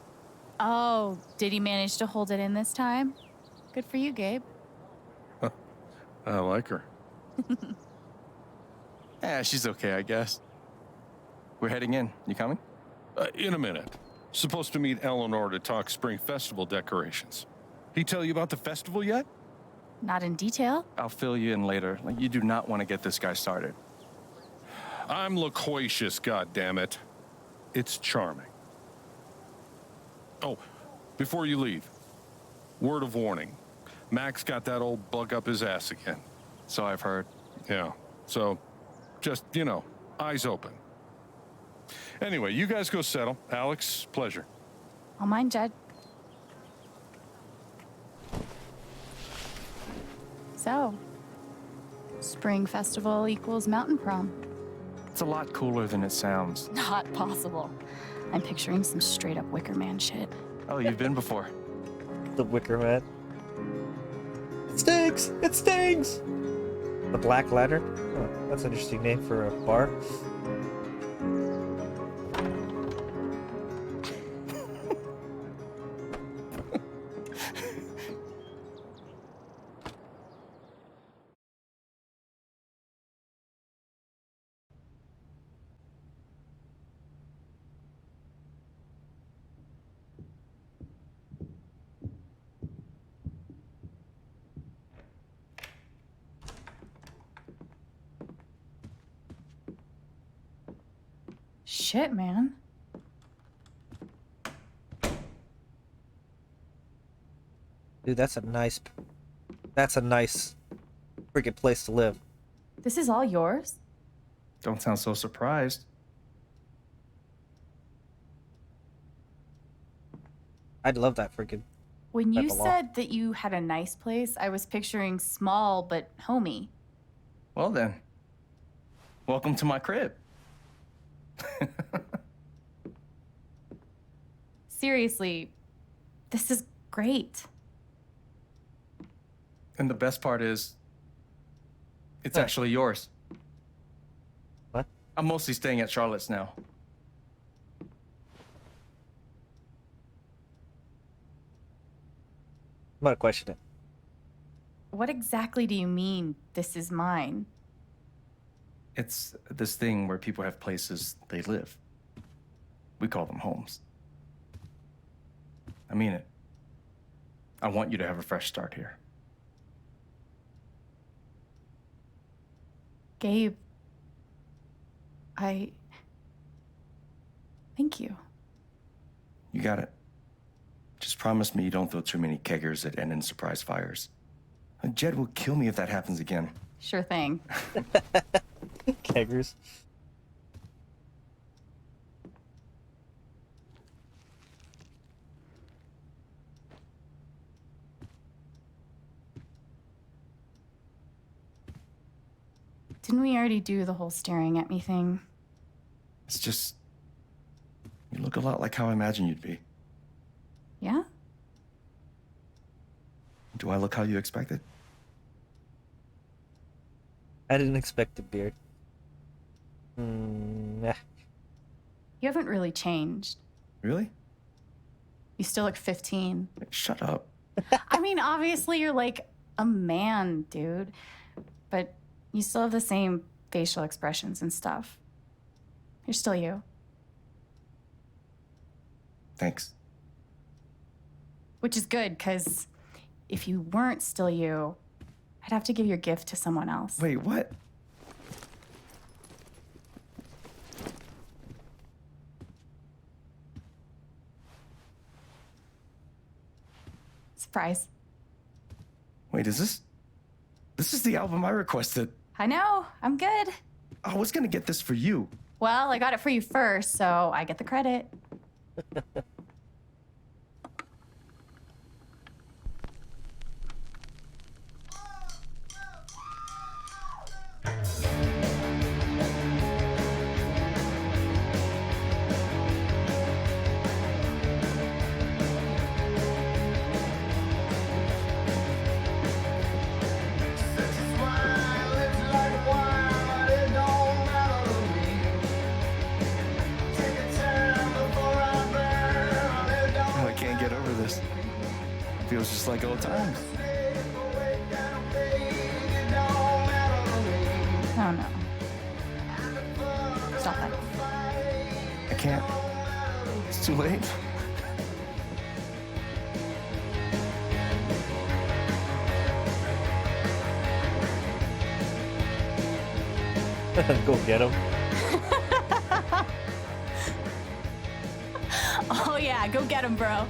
Oh, did he manage to hold it in this time? Good for you, Gabe. I like her. Yeah, she's okay, I guess. We're heading in. You coming? In a minute. Supposed to meet Eleanor to talk Spring Festival decorations. He tell you about the festival yet? Not in detail. I'll fill you in later. Like, you do not want to get this guy started. I'm loquacious, goddammit. It's charming. Oh, before you leave, word of warning. Max got that old bug up his ass again. So I've heard. Yeah, so just, you know, eyes open. Anyway, you guys go settle. Alex, pleasure. I'll mind Jed. So, Spring Festival equals Mountain Prom. It's a lot cooler than it sounds. Not possible. I'm picturing some straight up Wicker Man shit. Oh, you've been before. The Wicker Man. It stings! It stings! The Black Lantern? Oh, that's an interesting name for a bar. Shit, man. Dude, that's a nice freaking place to live. This is all yours? Don't sound so surprised. I'd love that freaking. When you type of law. said that you had a nice place, I was picturing small but homey. Well then, welcome to my crib. Seriously, this is great. And the best part is, it's actually yours. What? I'm mostly staying at Charlotte's now. gonna question it. What exactly do you mean, this is mine? It's this thing where people have places they live. We call them homes. I mean it. I want you to have a fresh start here. Gabe, thank you. You got it. Just promise me you don't throw too many keggers that end in surprise fires. Jed will kill me if that happens again. Sure thing. Keggers. Didn't we already do the whole staring at me thing? It's just... You look a lot like how I imagined you'd be. Yeah? Do I look how you expected? I didn't expect a beard. Nah. You haven't really changed. Really? You still look 15. Shut up. I mean, obviously you're like a man, dude. But you still have the same facial expressions and stuff. You're still you. Thanks. Which is good, because if you weren't still you, I'd have to give your gift to someone else. Wait, what? Surprise. Wait, is this... This is the album I requested. I know, I'm good. I was gonna get this for you. Well, I got it for you first, so I get the credit. I can't get over this. Feels just like old times. Oh no. Stop that. I can't. It's too late. Go get him. Oh yeah, go get him, bro.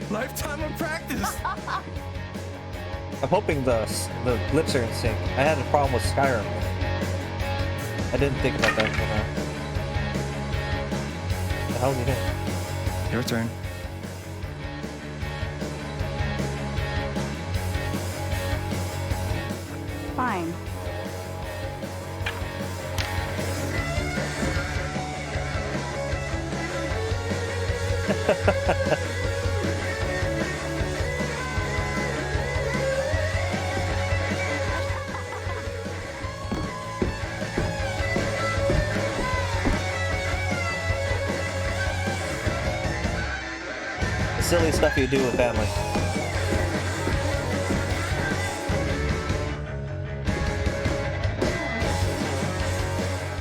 Lifetime of practice. I'm hoping the lips are in sync. I had a problem with Skyrim. I didn't think about that until now. The hell did it? Your turn. Fine. The silly stuff you do with family.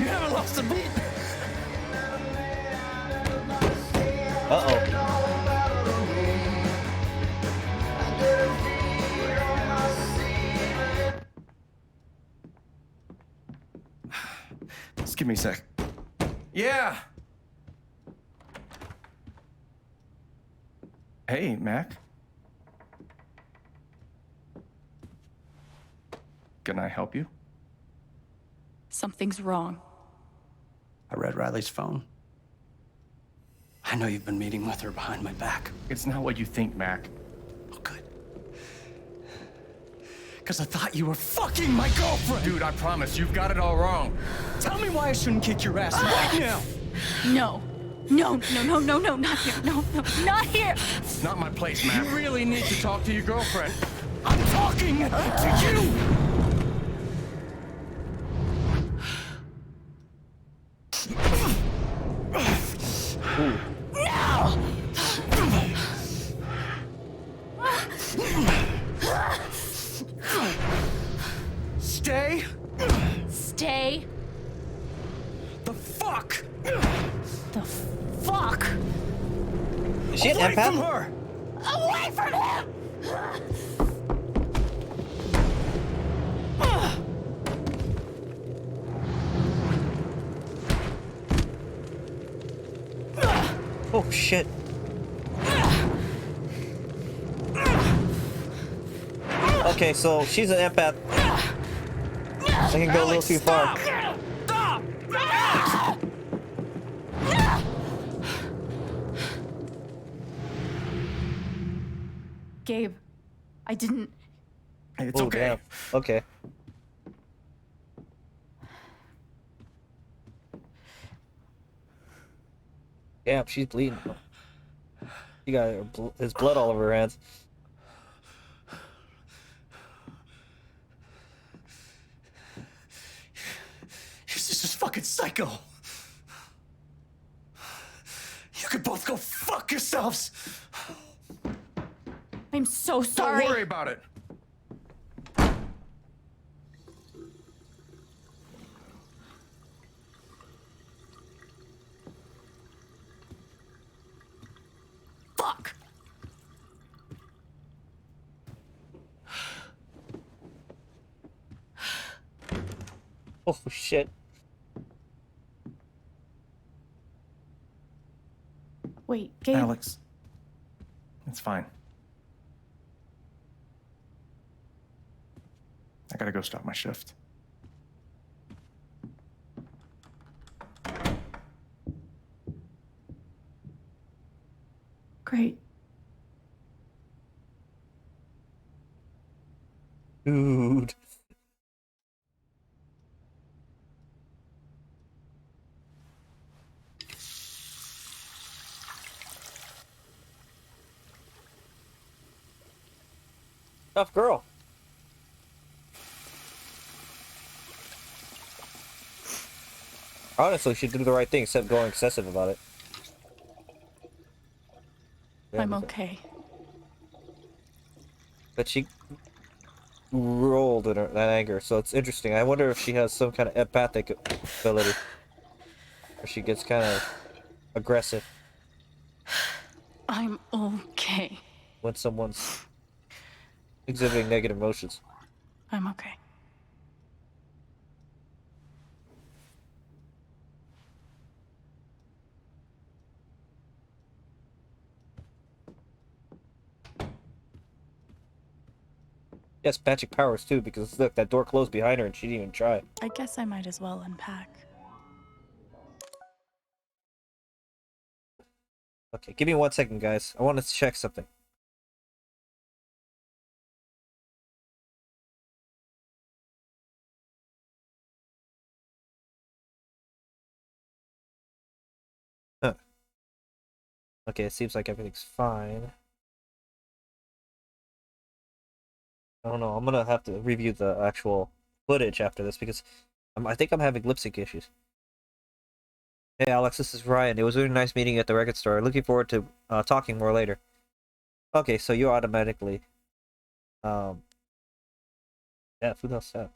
You haven't lost a beat. Uh-oh. Just give me a sec. Yeah. Hey, Mac. Can I help you? Something's wrong. I read Riley's phone. I know you've been meeting with her behind my back. It's not what you think, Mac. Oh, good. Because I thought you were fucking my girlfriend! Dude, I promise, you've got it all wrong. Tell me why I shouldn't kick your ass right now! No. No, no, no, no, no, not here. No, no, not here. It's not my place, Mac. You really need to talk to your girlfriend. I'm talking to you! stay? Stay? The fuck? The fuck? Is she an Away empath? from her! Away from him! Oh shit. Okay, so she's an empath. I can go a little too far. Gabe, I didn't. Hey, it's Oh, okay. damn. Okay. Damn, she's bleeding. She got his blood all over her hands. Your sister's fucking psycho. You could both go fuck yourselves. I'm so sorry. Don't worry about it. Fuck. Oh shit. Wait, Gabe. Alex, it's fine. I gotta go stop my shift. Great. Dude. Tough girl. Honestly, she did the right thing, except going excessive about it. I'm okay. But she rolled in her that anger, so it's interesting. I wonder if she has some kind of empathic ability, or she gets kind of aggressive I'm okay. when someone's exhibiting negative emotions. I'm okay. Yes, magic powers too, because look, that door closed behind her and she didn't even try. I guess I might as well unpack. Okay, give me 1 second, guys. I want to check something. Huh. Okay, it seems like everything's fine. I don't know. I'm gonna have to review the actual footage after this because I think I'm having lip sync issues. Hey Alex, this is Ryan. It was really nice meeting you at the record store. Looking forward to talking more later. Okay, so you automatically yeah, who else that?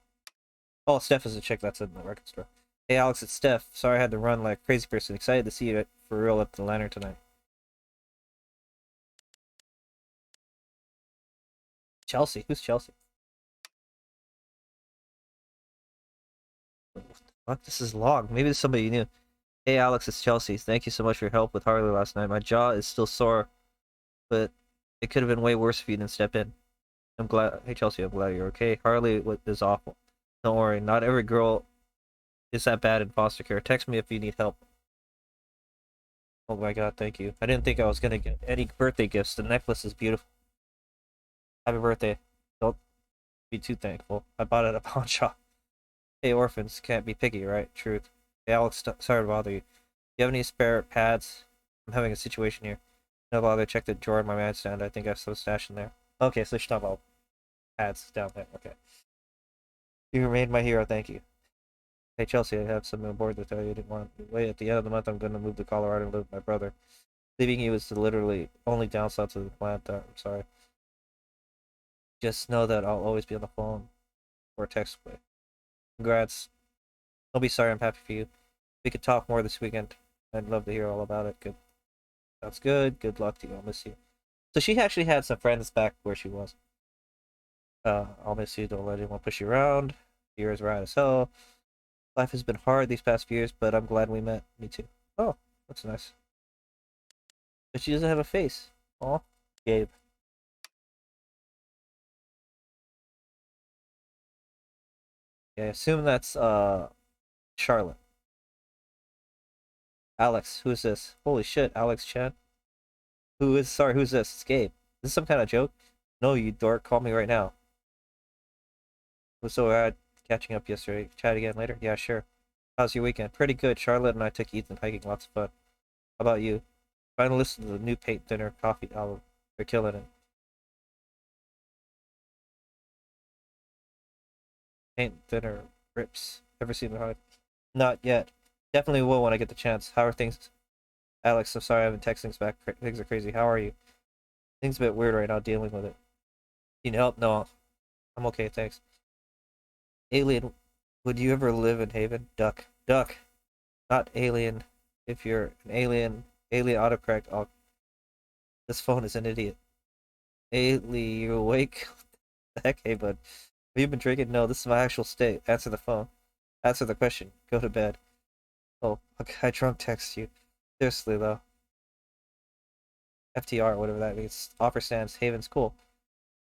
Oh, Steph is a chick that's in the record store. Hey Alex, it's Steph. Sorry I had to run like a crazy person. Excited to see you for real at the Lantern tonight. Chelsea? Who's Chelsea? What the fuck? This is long. Maybe it's somebody you knew. Hey Alex, it's Chelsea. Thank you so much for your help with Harley last night. My jaw is still sore, but it could have been way worse if you didn't step in. I'm glad. Hey Chelsea, I'm glad you're okay. Harley is awful. Don't worry, not every girl is that bad in foster care. Text me if you need help. Oh my god, thank you. I didn't think I was gonna get any birthday gifts. The necklace is beautiful. Happy birthday. Don't be too thankful. I bought it at a pawn shop. Hey orphans, can't be picky, right? Truth. Hey Alex, sorry to bother you. Do you have any spare pads? I'm having a situation here. No bother, check the drawer in my nightstand. I think I have some stash in there. Okay, so she's talking about pads down there. Okay. You remained my hero, thank you. Hey Chelsea, I have something on board to tell you. I didn't want to wait. At the end of the month, I'm going to move to Colorado and live with my brother. Leaving you is the literally only downside to the plan. I'm sorry. Just know that I'll always be on the phone or text away. Congrats. Don't be sorry, I'm happy for you. We could talk more this weekend. I'd love to hear all about it. Good. Sounds good. Good luck to you. I'll miss you. So she actually had some friends back where she was. I'll miss you. Don't let anyone push you around. Years right as hell. Life has been hard these past few years, but I'm glad we met. Me too. Oh, that's nice. But she doesn't have a face. Aw, Gabe. Yeah, I assume that's Charlotte. Alex, who's this? Holy shit, Alex Chan. Who's this? It's Gabe. Is this some kind of joke? No, you dork, call me right now. It was so rad catching up yesterday. Chat again later? Yeah, sure. How's your weekend? Pretty good. Charlotte and I took Ethan hiking, lots of fun. How about you? Finally listened to the new Paint Dinner Coffee album. They're killing it. Paint Dinner rips. Ever seen behind? Not yet. Definitely will when I get the chance. How are things? Alex, I'm sorry I haven't texted things back. Things are crazy. How are you? Things a bit weird right now dealing with it. Need help? No. I'm okay, thanks. Alien, would you ever live in Haven? Duck. Duck. Not alien. If you're an alien autocorrect, I'll... This phone is an idiot. Ailey, you awake? What the heck? Hey, bud. Have you been drinking? No, this is my actual state. Answer the phone. Answer the question. Go to bed. Oh, okay, I drunk text you. Seriously, though. FTR, whatever that means. Offer stands. Haven's cool.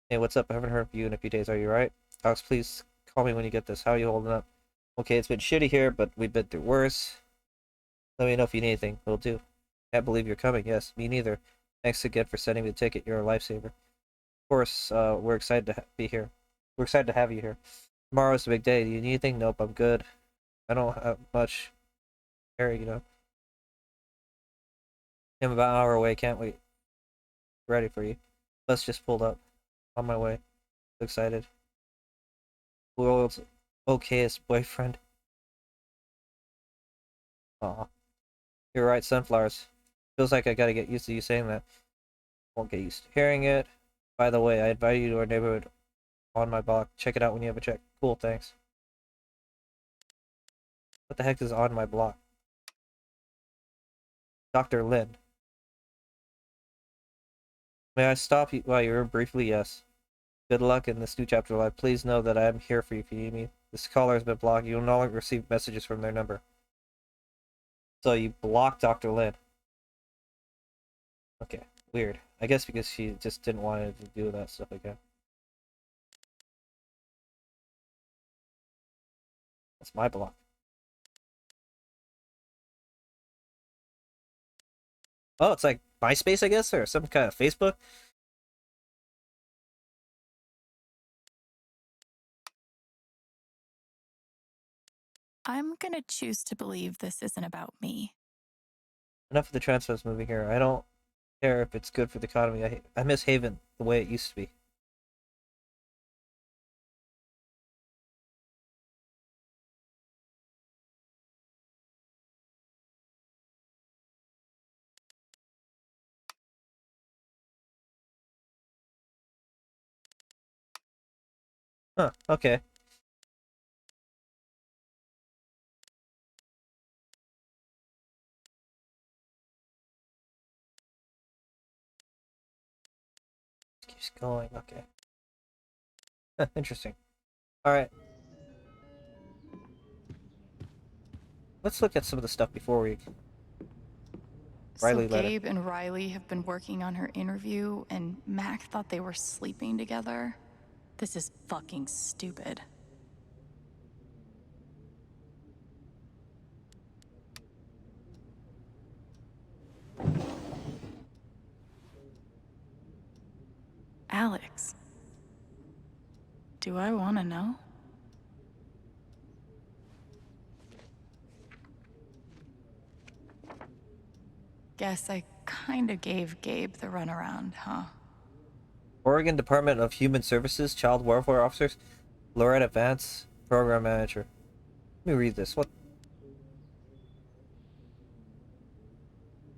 Hey, what's up? I haven't heard from you in a few days. Are you right? Alex, please call me when you get this. How are you holding up? Okay, it's been shitty here, but we've been through worse. Let me know if you need anything. Will do. Can't believe you're coming. Yes, me neither. Thanks again for sending me the ticket. You're a lifesaver. Of course, we're excited to be here. We're excited to have you here. Tomorrow's a big day. Do you need anything? Nope, I'm good. I don't have much. Harry, you know. I'm about an hour away. Can't wait. Ready for you. Bus just pulled up. On my way. So excited. World's okayest boyfriend. Aw. You're right, sunflowers. Feels like I gotta get used to you saying that. Won't get used to hearing it. By the way, I invited you to our neighborhood on my block. Check it out when you have a check. Cool, thanks. What the heck is on my block? Dr. Lin. May I stop you while you're briefly? Yes. Good luck in this new chapter of life. Please know that I am here for you if you need me. This caller has been blocked. You will no longer receive messages from their number. So you blocked Dr. Lin. Okay, weird. I guess because she just didn't want to do that stuff again. That's my block. Oh, it's like MySpace, I guess, or some kind of Facebook. I'm gonna choose to believe this isn't about me. Enough of the transfers moving here. I don't care if it's good for the economy. I miss Haven the way it used to be. Huh, okay. Keeps going, okay. Interesting. Alright. Let's look at some of the stuff before we... Riley So letter. Gabe and Riley have been working on her interview, and Mac thought they were sleeping together. This is fucking stupid. Alex. Do I want to know? Guess I kinda gave Gabe the runaround, huh? Oregon Department of Human Services, Child Welfare Officers, Loretta Vance, Program Manager. Let me read this. What?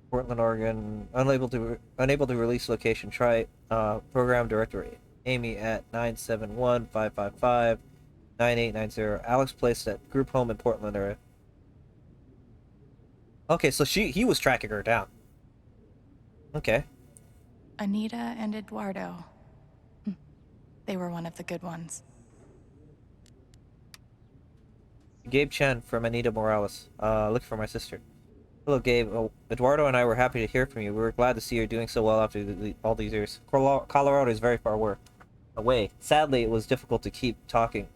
Portland, Oregon. Unable to release location. Try Program Director Amy at 971-555-94 9890. Alex placed at group home in Portland area. Okay, so he was tracking her down. Okay. Anita and Eduardo. They were one of the good ones. Gabe Chen from Anita Morales. Looking for my sister. Hello, Gabe. Oh, Eduardo and I were happy to hear from you. We were glad to see you doing so well after all these years. Colorado is very far away. Sadly, it was difficult to keep talking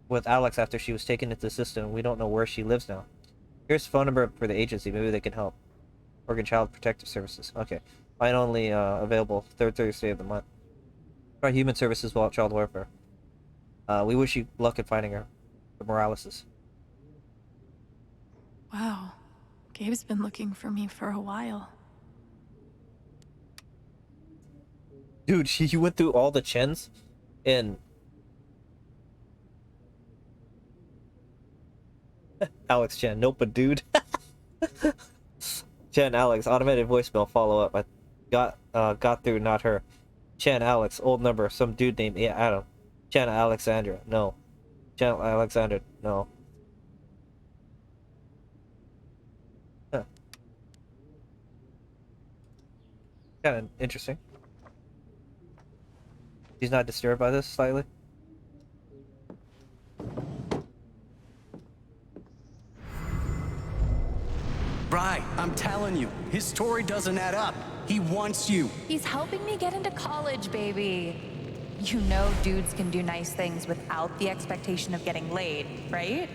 with Alex after she was taken into the system. We don't know where she lives now. Here's the phone number for the agency. Maybe they can help. Oregon Child Protective Services. Okay. Mine only available third Thursday of the month. Try Human Services while Child Welfare. We wish you luck in finding her. The Moraleses. Wow. Gabe's been looking for me for a while. Dude, he went through all the Chens and Alex Chen. Nope, but dude. Chen, Alex, automated voicemail follow-up. I got through, not her. Chen, Alex, old number, some dude named Adam. Chen, Alexandra, no. Chen, Alexandra, no. Huh. Kind of interesting. He's not disturbed by this slightly? Right, I'm telling you, his story doesn't add up. He wants you. He's helping me get into college, baby. You know dudes can do nice things without the expectation of getting laid, right?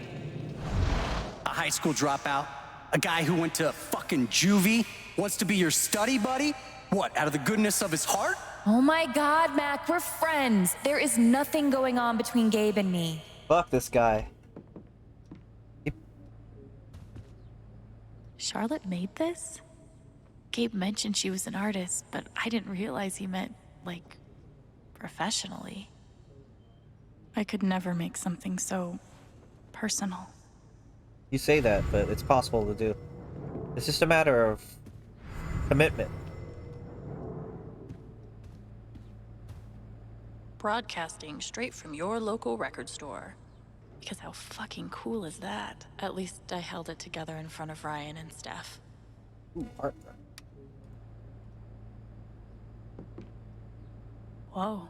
A high school dropout? A guy who went to fucking juvie? Wants to be your study buddy? What, out of the goodness of his heart? Oh my god, Mac, we're friends. There is nothing going on between Gabe and me. Fuck this guy. Charlotte made this? Gabe mentioned she was an artist, but I didn't realize he meant, like, professionally. I could never make something so personal. You say that, but it's possible to do. It's just a matter of commitment. Broadcasting straight from your local record store. Because how fucking cool is that? At least I held it together in front of Ryan and Steph. Ooh, art. Whoa.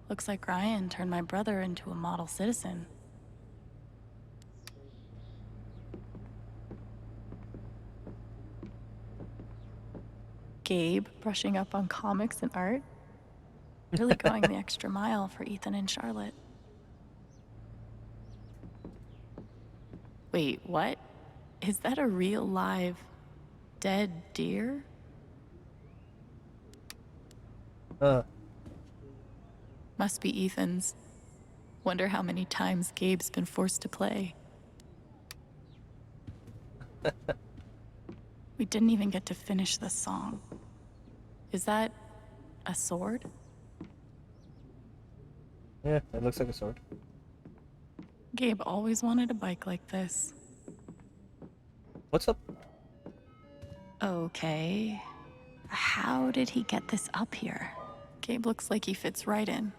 Looks like Ryan turned my brother into a model citizen. Gabe brushing up on comics and art. Really going the extra mile for Ethan and Charlotte. Wait, what? Is that a real live dead deer? Must be Ethan's. Wonder how many times Gabe's been forced to play. We didn't even get to finish the song. Is that a sword? Yeah, it looks like a sword. Gabe always wanted a bike like this. What's up? Okay. How did he get this up here? Gabe looks like he fits right in.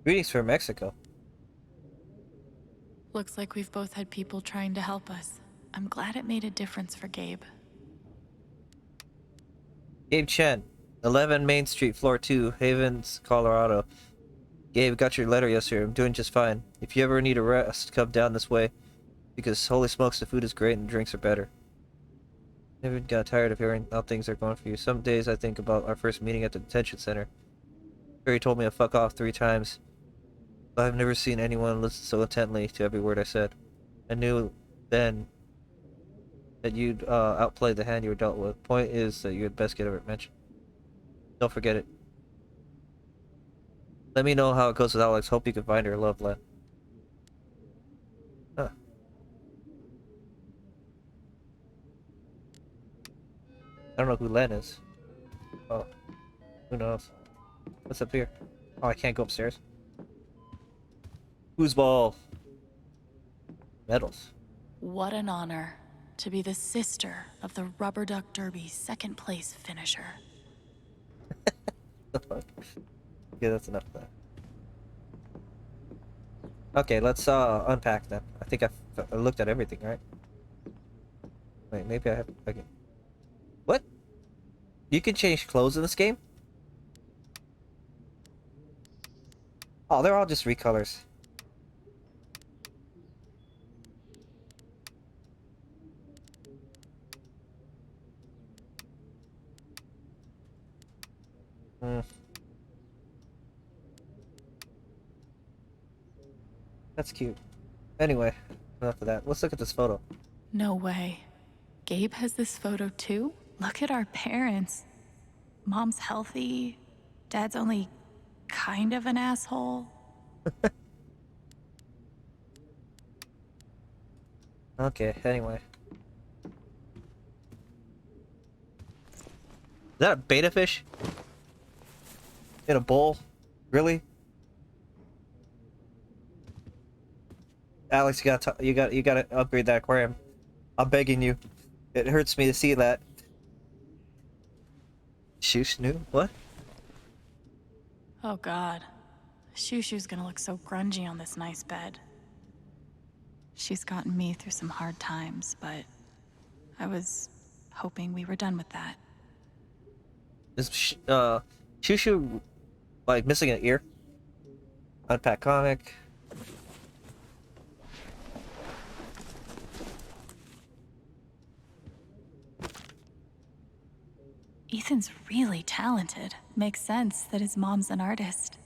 Greetings from Mexico. Looks like we've both had people trying to help us. I'm glad it made a difference for Gabe. Gabe Chen, 11 Main Street, floor 2, Havens, Colorado. Gabe, got your letter yesterday. I'm doing just fine. If you ever need a rest, come down this way. Because holy smokes, the food is great and the drinks are better. Never got tired of hearing how things are going for you. Some days I think about our first meeting at the detention center. Barry told me to fuck off 3 times. But I've never seen anyone listen so intently to every word I said. I knew then that you'd outplay the hand you were dealt with. Point is that you're the best kid ever mentioned. Don't forget it. Let me know how it goes with Alex. Hope you can find her. Love, Len. Huh. I don't know who Len is. Oh. Who knows? What's up here? Oh, I can't go upstairs. Foosball. Medals. What an honor to be the sister of the Rubber Duck Derby second place finisher. The fuck? Okay, that's enough of that. Okay, let's unpack then. I think I looked at everything, right? Wait, maybe I have. Okay. What? You can change clothes in this game? Oh, they're all just recolors. That's cute. Anyway, enough of that. Let's look at this photo. No way. Gabe has this photo too? Look at our parents. Mom's healthy. Dad's only kind of an asshole. Okay, anyway. Is that a beta fish? In a bowl? Really? Alex, you gotta upgrade that aquarium. I'm begging you. It hurts me to see that. Shoosh new? What? Oh god. Shushu's gonna look so grungy on this nice bed. She's gotten me through some hard times, but I was hoping we were done with that. Is Shushu like missing an ear? Unpack comic. Ethan's really talented. Makes sense that his mom's an artist.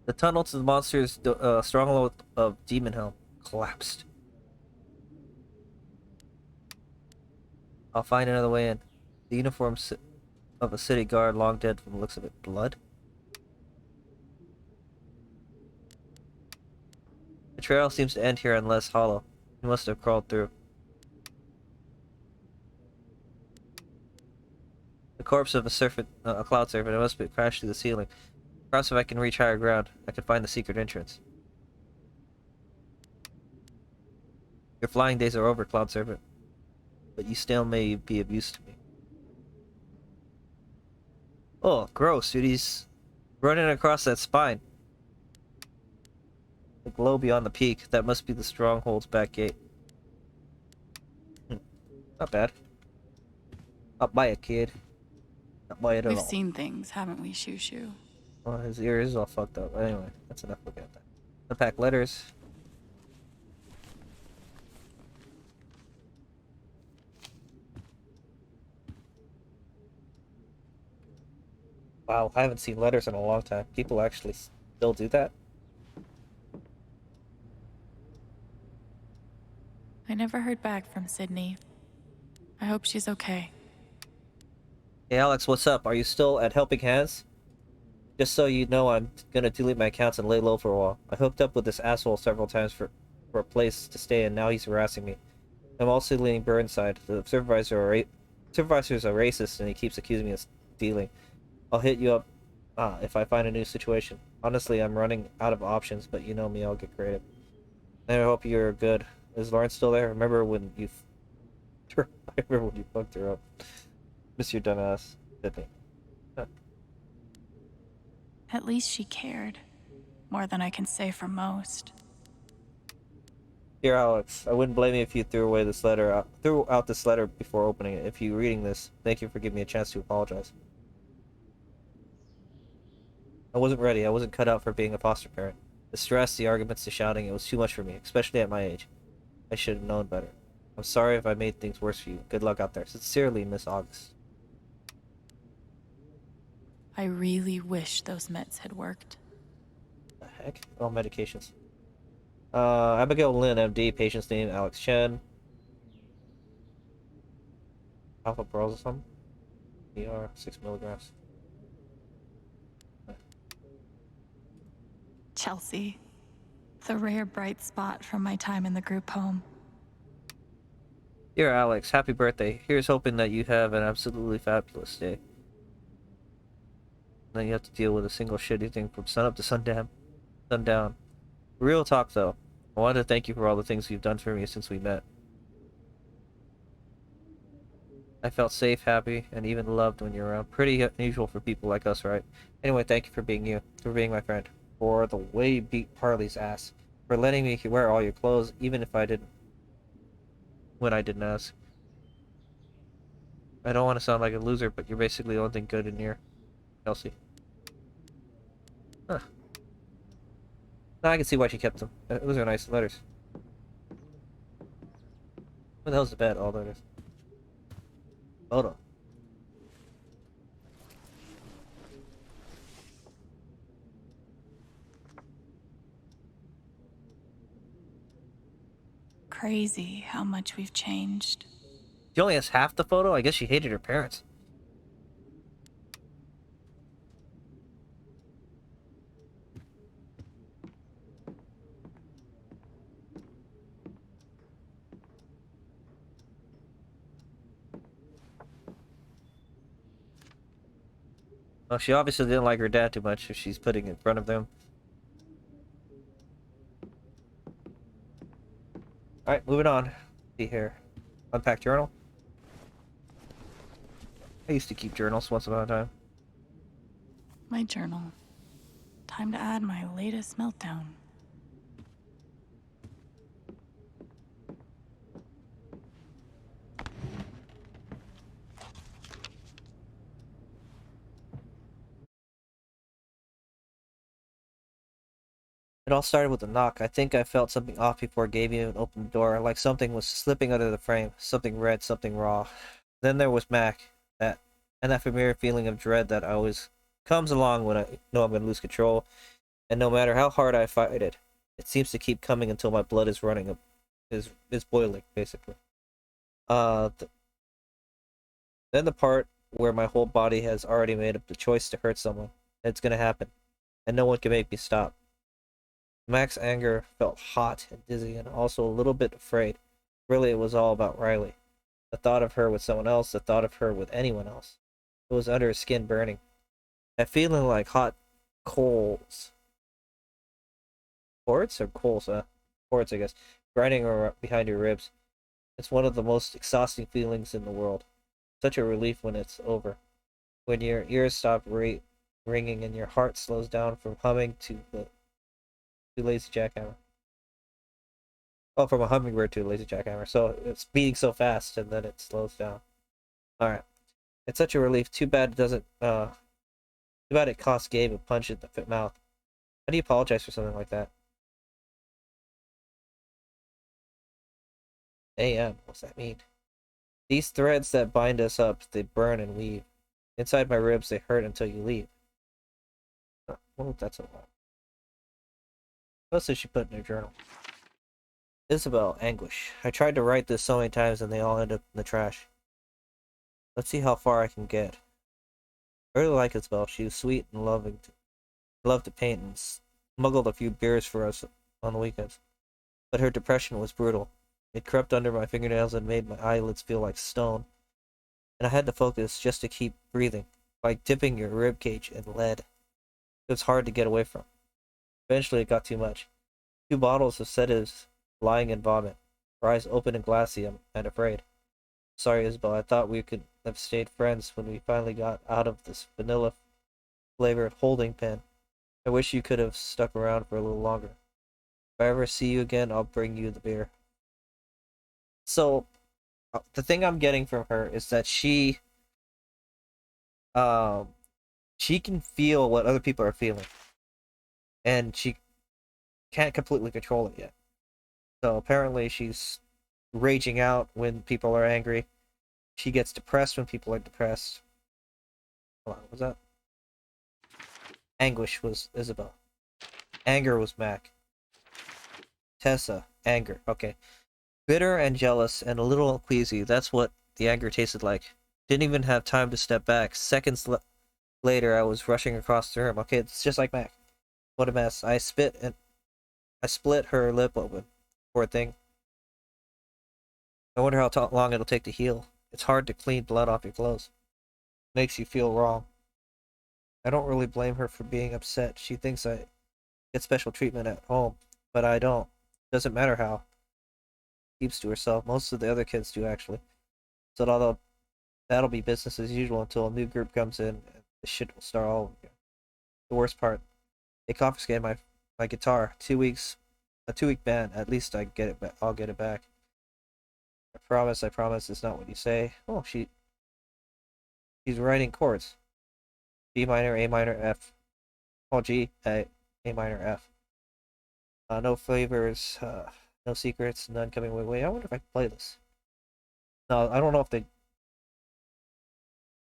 The tunnel to the monster's stronghold of Demon Helm collapsed. I'll find another way in. The uniform of a city guard, long dead from the looks of it. Blood? The trail seems to end here unless hollow. He must have crawled through. The corpse of a cloud serpent. It must be crashed through the ceiling. Perhaps if I can reach higher ground, I can find the secret entrance. Your flying days are over, Cloud Serpent. But you still may be of use to me. Oh, gross, dude. He's running across that spine. The glow beyond the peak. That must be the stronghold's back gate. Not bad. Not by a kid. Not by it at We've all. seen things, haven't we, Shushu? Well, his ear is all fucked up. Anyway, that's enough looking at that. Unpack letters. Wow, I haven't seen letters in a long time. People actually still do that? I never heard back from Sydney. I hope she's okay. Hey Alex, what's up? Are you still at Helping Hands? Just so you know, I'm gonna delete my accounts and lay low for a while. I hooked up with this asshole several times for a place to stay, and now he's harassing me. I'm also leaning Burnside. The supervisor's a racist, and he keeps accusing me of stealing. I'll hit you up if I find a new situation. Honestly, I'm running out of options, but you know me, I'll get creative. And I hope you're good. Is Lauren still there? Remember when you... I remember when you fucked her up. Miss your dumbass, Sydney. At least she cared. More than I can say for most. Dear Alex, I wouldn't blame you if you threw out this letter before opening it. If you're reading this, thank you for giving me a chance to apologize. I wasn't ready. I wasn't cut out for being a foster parent. The stress, the arguments, the shouting, it was too much for me, especially at my age. I should have known better. I'm sorry if I made things worse for you. Good luck out there. Sincerely, Miss August. I really wish those meds had worked. The heck? All medications. Abigail Lynn, MD, patient's name, Alex Chen. Alpha pearls or something? ER, 6 milligrams. Chelsea. The rare bright spot from my time in the group home. Dear Alex, happy birthday. Here's hoping that you have an absolutely fabulous day. Then you have to deal with a single shitty thing from sunup to sundown. Real talk though, I wanted to thank you for all the things you've done for me since we met. I felt safe, happy, and even loved when you're around. Pretty unusual for people like us, right? Anyway, thank you for being you, for being my friend, for the way you beat Parley's ass, for letting me wear all your clothes, even if I didn't, when I didn't ask. I don't want to sound like a loser, but you're basically the only thing good in here, Kelsey. Huh. Now I can see why she kept them. Those are nice letters. What the hell's the bed? Oh, there it is. Hold on. Crazy how much we've changed. She only has half the photo? I guess she hated her parents. Well, she obviously didn't like her dad too much if she's putting it in front of them. Alright, moving on. See here. Unpack journal. I used to keep journals once upon a time. My journal. Time to add my latest meltdown. It all started with a knock. I think I felt something off before it gave you and opened the door, like something was slipping under the frame. Something red, something raw. Then there was Mac. That familiar feeling of dread that always comes along when I know I'm going to lose control. And no matter how hard I fight it, it seems to keep coming until my blood is running up, is boiling, basically. Then the part where my whole body has already made up the choice to hurt someone. It's going to happen. And no one can make me stop. Mac's anger felt hot and dizzy and also a little bit afraid. Really, it was all about Riley. The thought of her with someone else, the thought of her with anyone else. It was under his skin burning. That feeling like hot coals. Cords or coals? Cords, I guess. Grinding behind your ribs. It's one of the most exhausting feelings in the world. Such a relief when it's over. When your ears stop ringing and your heart slows down from humming to lazy jackhammer. Oh, from a hummingbird to a lazy jackhammer. So it's beating so fast and then it slows down. Alright. It's such a relief. Too bad it doesn't, too bad it cost Gabe a punch in the mouth. How do you apologize for something like that? AM, what's that mean? These threads that bind us up, they burn and weave. Inside my ribs, they hurt until you leave. Oh, that's a lot. What else did she put in her journal? Isabel, anguish. I tried to write this so many times and they all end up in the trash. Let's see how far I can get. I really like Isabel. She was sweet and loving. Loved to paint and smuggled a few beers for us on the weekends. But her depression was brutal. It crept under my fingernails and made my eyelids feel like stone. And I had to focus just to keep breathing, like dipping your ribcage in lead. It was hard to get away from. Eventually it got too much. 2 bottles of sedatives, lying in vomit. Her eyes open and glassy and afraid. Sorry, Isabel, I thought we could have stayed friends when we finally got out of this vanilla flavored holding pen. I wish you could have stuck around for a little longer. If I ever see you again, I'll bring you the beer. So, the thing I'm getting from her is that she can feel what other people are feeling. And she can't completely control it yet. So apparently she's raging out when people are angry. She gets depressed when people are depressed. Hold on, what was that? Anguish was Isabel. Anger was Mac. Tessa, anger. Okay. Bitter and jealous and a little queasy. That's what the anger tasted like. Didn't even have time to step back. Seconds later, I was rushing across the room. Okay, it's just like Mac. What a mess. I split her lip open. Poor thing. I wonder how long it'll take to heal. It's hard to clean blood off your clothes. Makes you feel wrong. I don't really blame her for being upset. She thinks I get special treatment at home, but I don't. Doesn't matter how. Keeps to herself. Most of the other kids do, actually. So That'll be business as usual until a new group comes in and the shit will start all over again. The worst part, they confiscated my guitar. 2 weeks, a 2-week ban. At least I get it. I'll get it back. I promise. It's not what you say. Oh, she's writing chords. G minor, A minor, F. Oh, G, A minor, F. No flavors, no secrets, none coming my way. I wonder if I can play this. No, I don't know if they.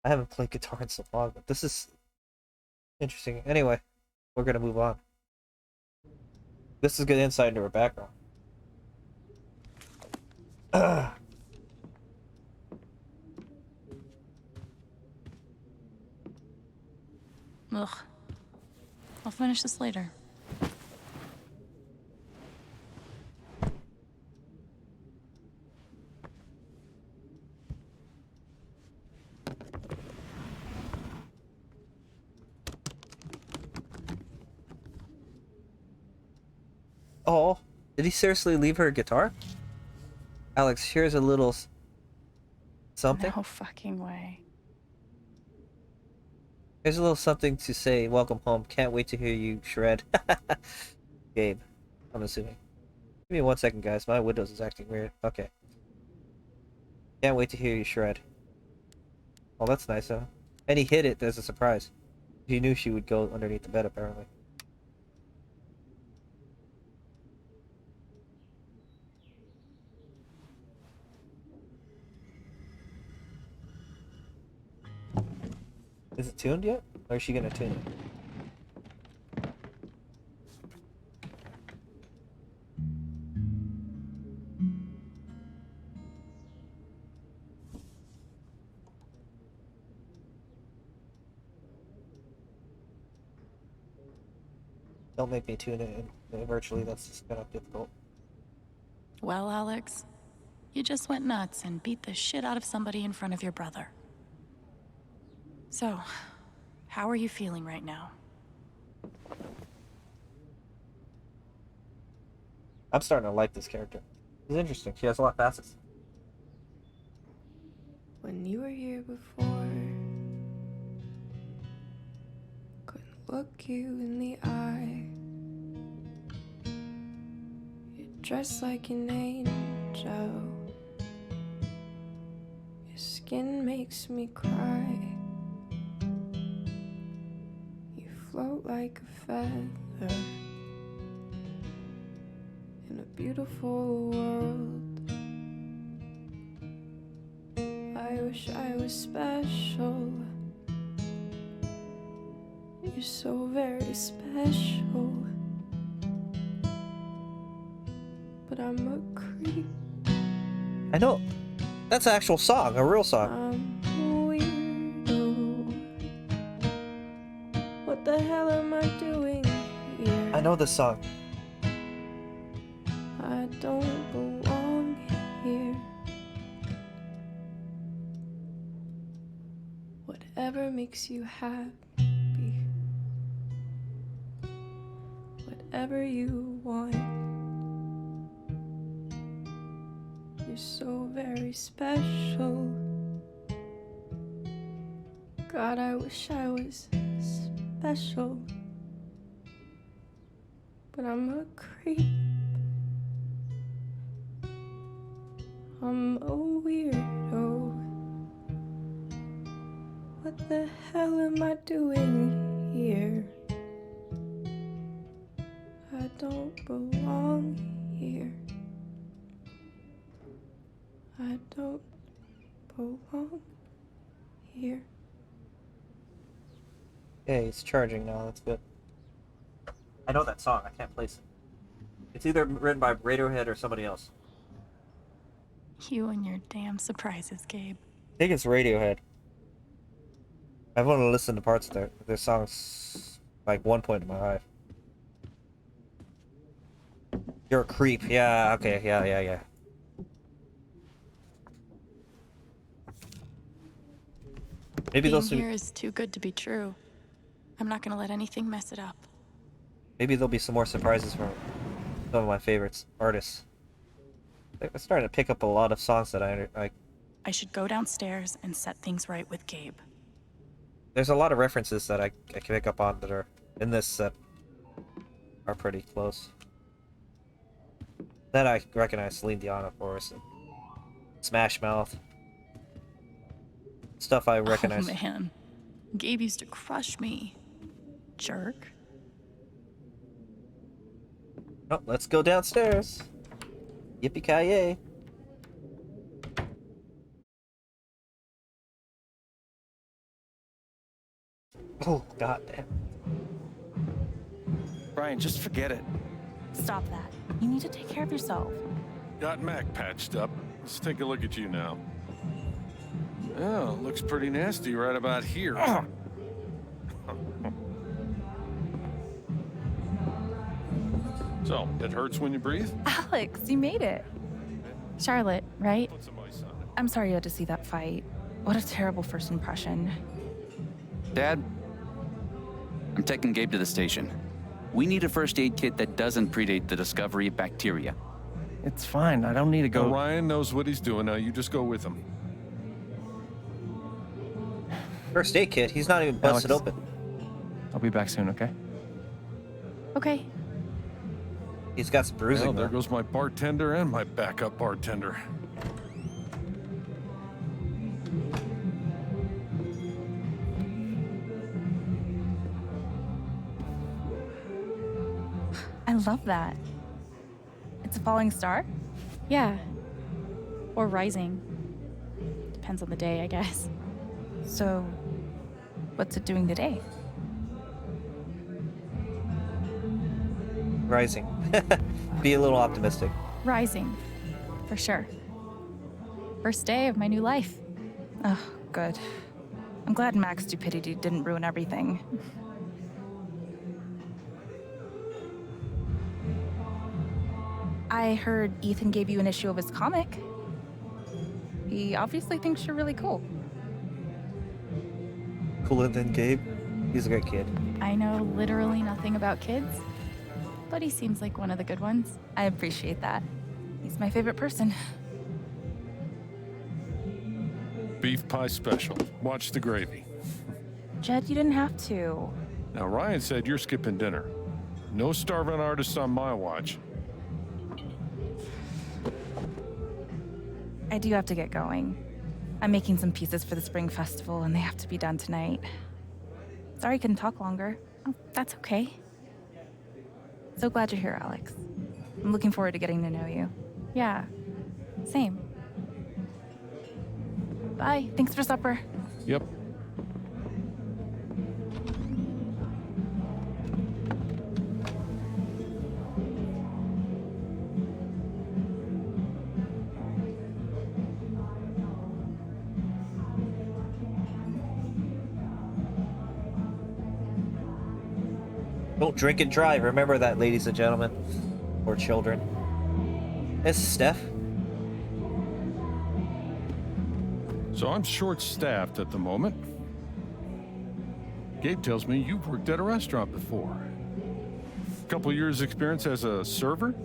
I haven't played guitar in so long, but this is interesting. Anyway, we're gonna move on. This is good insight into her background. Ugh. I'll finish this later. Oh, did he seriously leave her a guitar? Alex, here's a little something. No fucking way. Here's a little something to say. Welcome home. Can't wait to hear you shred. Gabe, I'm assuming. Give me 1 second, guys. My Windows is acting weird. Okay. Can't wait to hear you shred. Oh, that's nice, huh? And he hid it as a surprise. He knew she would go underneath the bed, apparently. Is it tuned yet? Or is she gonna tune it? Don't make me tune it in virtually, that's just kind of difficult. Well, Alex, you just went nuts and beat the shit out of somebody in front of your brother. So, how are you feeling right now? I'm starting to like this character. She's interesting. She has a lot of facets. When you were here before, couldn't look you in the eye. You're dressed like an angel. Your skin makes me cry. Float like a feather in a beautiful world. I wish I was special. You're so very special. But I'm a creep. I know. That's an actual song, a real song. What the hell am I doing here? I know this song. I don't belong here. Whatever makes you happy. Whatever you want. You're so very special. God, I wish I was special, but I'm a creep. I'm a weirdo. What the hell am I doing here? I don't belong here. I don't belong here. Yeah, it's charging now, that's good. I know that song, I can't place it. It's either written by Radiohead or somebody else. You and your damn surprises, Gabe. I think it's Radiohead. I've only listened to parts of their songs like one point in my life. You're a creep. Yeah, okay, yeah. Maybe Being those here is too good to be true. I'm not gonna let anything mess it up. Maybe there'll be some more surprises from some of my favorites artists. I'm starting to pick up a lot of songs that I I should go downstairs and set things right with Gabe. There's a lot of references that I can pick up on that are in this set are pretty close. That I recognize Celine Dion, of course, and Smash Mouth. Stuff I recognize. Oh man, Gabe used to crush me. Jerk. Oh, let's go downstairs. Yippee-ki-yay. Oh, goddamn. Brian, just forget it. Stop that. You need to take care of yourself. Got Mac patched up. Let's take a look at you now. Oh, looks pretty nasty right about here. So, it hurts when you breathe? Alex, you made it. Charlotte, right? Put some ice on it. I'm sorry you had to see that fight. What a terrible first impression. Dad, I'm taking Gabe to the station. We need a first aid kit that doesn't predate the discovery of bacteria. It's fine. I don't need to go. Ryan knows what he's doing now. You just go with him. First aid kit? He's not even busted Alex, open. I'll be back soon, okay? Okay. He's got some bruising. Well, there though. goes my bartender and my backup bartender. I love that. It's a falling star? Yeah. Or rising. Depends on the day, I guess. So, what's it doing today? Rising. Be a little optimistic. Rising. For sure. First day of my new life. Oh, good. I'm glad Mac's stupidity didn't ruin everything. I heard Ethan gave you an issue of his comic. He obviously thinks you're really cool. Cooler than Gabe. He's a good kid. I know literally nothing about kids, but he seems like one of the good ones. I appreciate that. He's my favorite person. Beef pie special. Watch the gravy. Jed, you didn't have to. Now, Ryan said you're skipping dinner. No starving artists on my watch. I do have to get going. I'm making some pieces for the Spring Festival, and they have to be done tonight. Sorry I couldn't talk longer. Oh, that's okay. So glad you're here, Alex. I'm looking forward to getting to know you. Yeah, same. Bye. Thanks for supper. Yep. Don't drink and drive. Remember that, ladies and gentlemen. Or children. This is Steph. So I'm short-staffed at the moment. Gabe tells me you've worked at a restaurant before. Couple years experience as a server?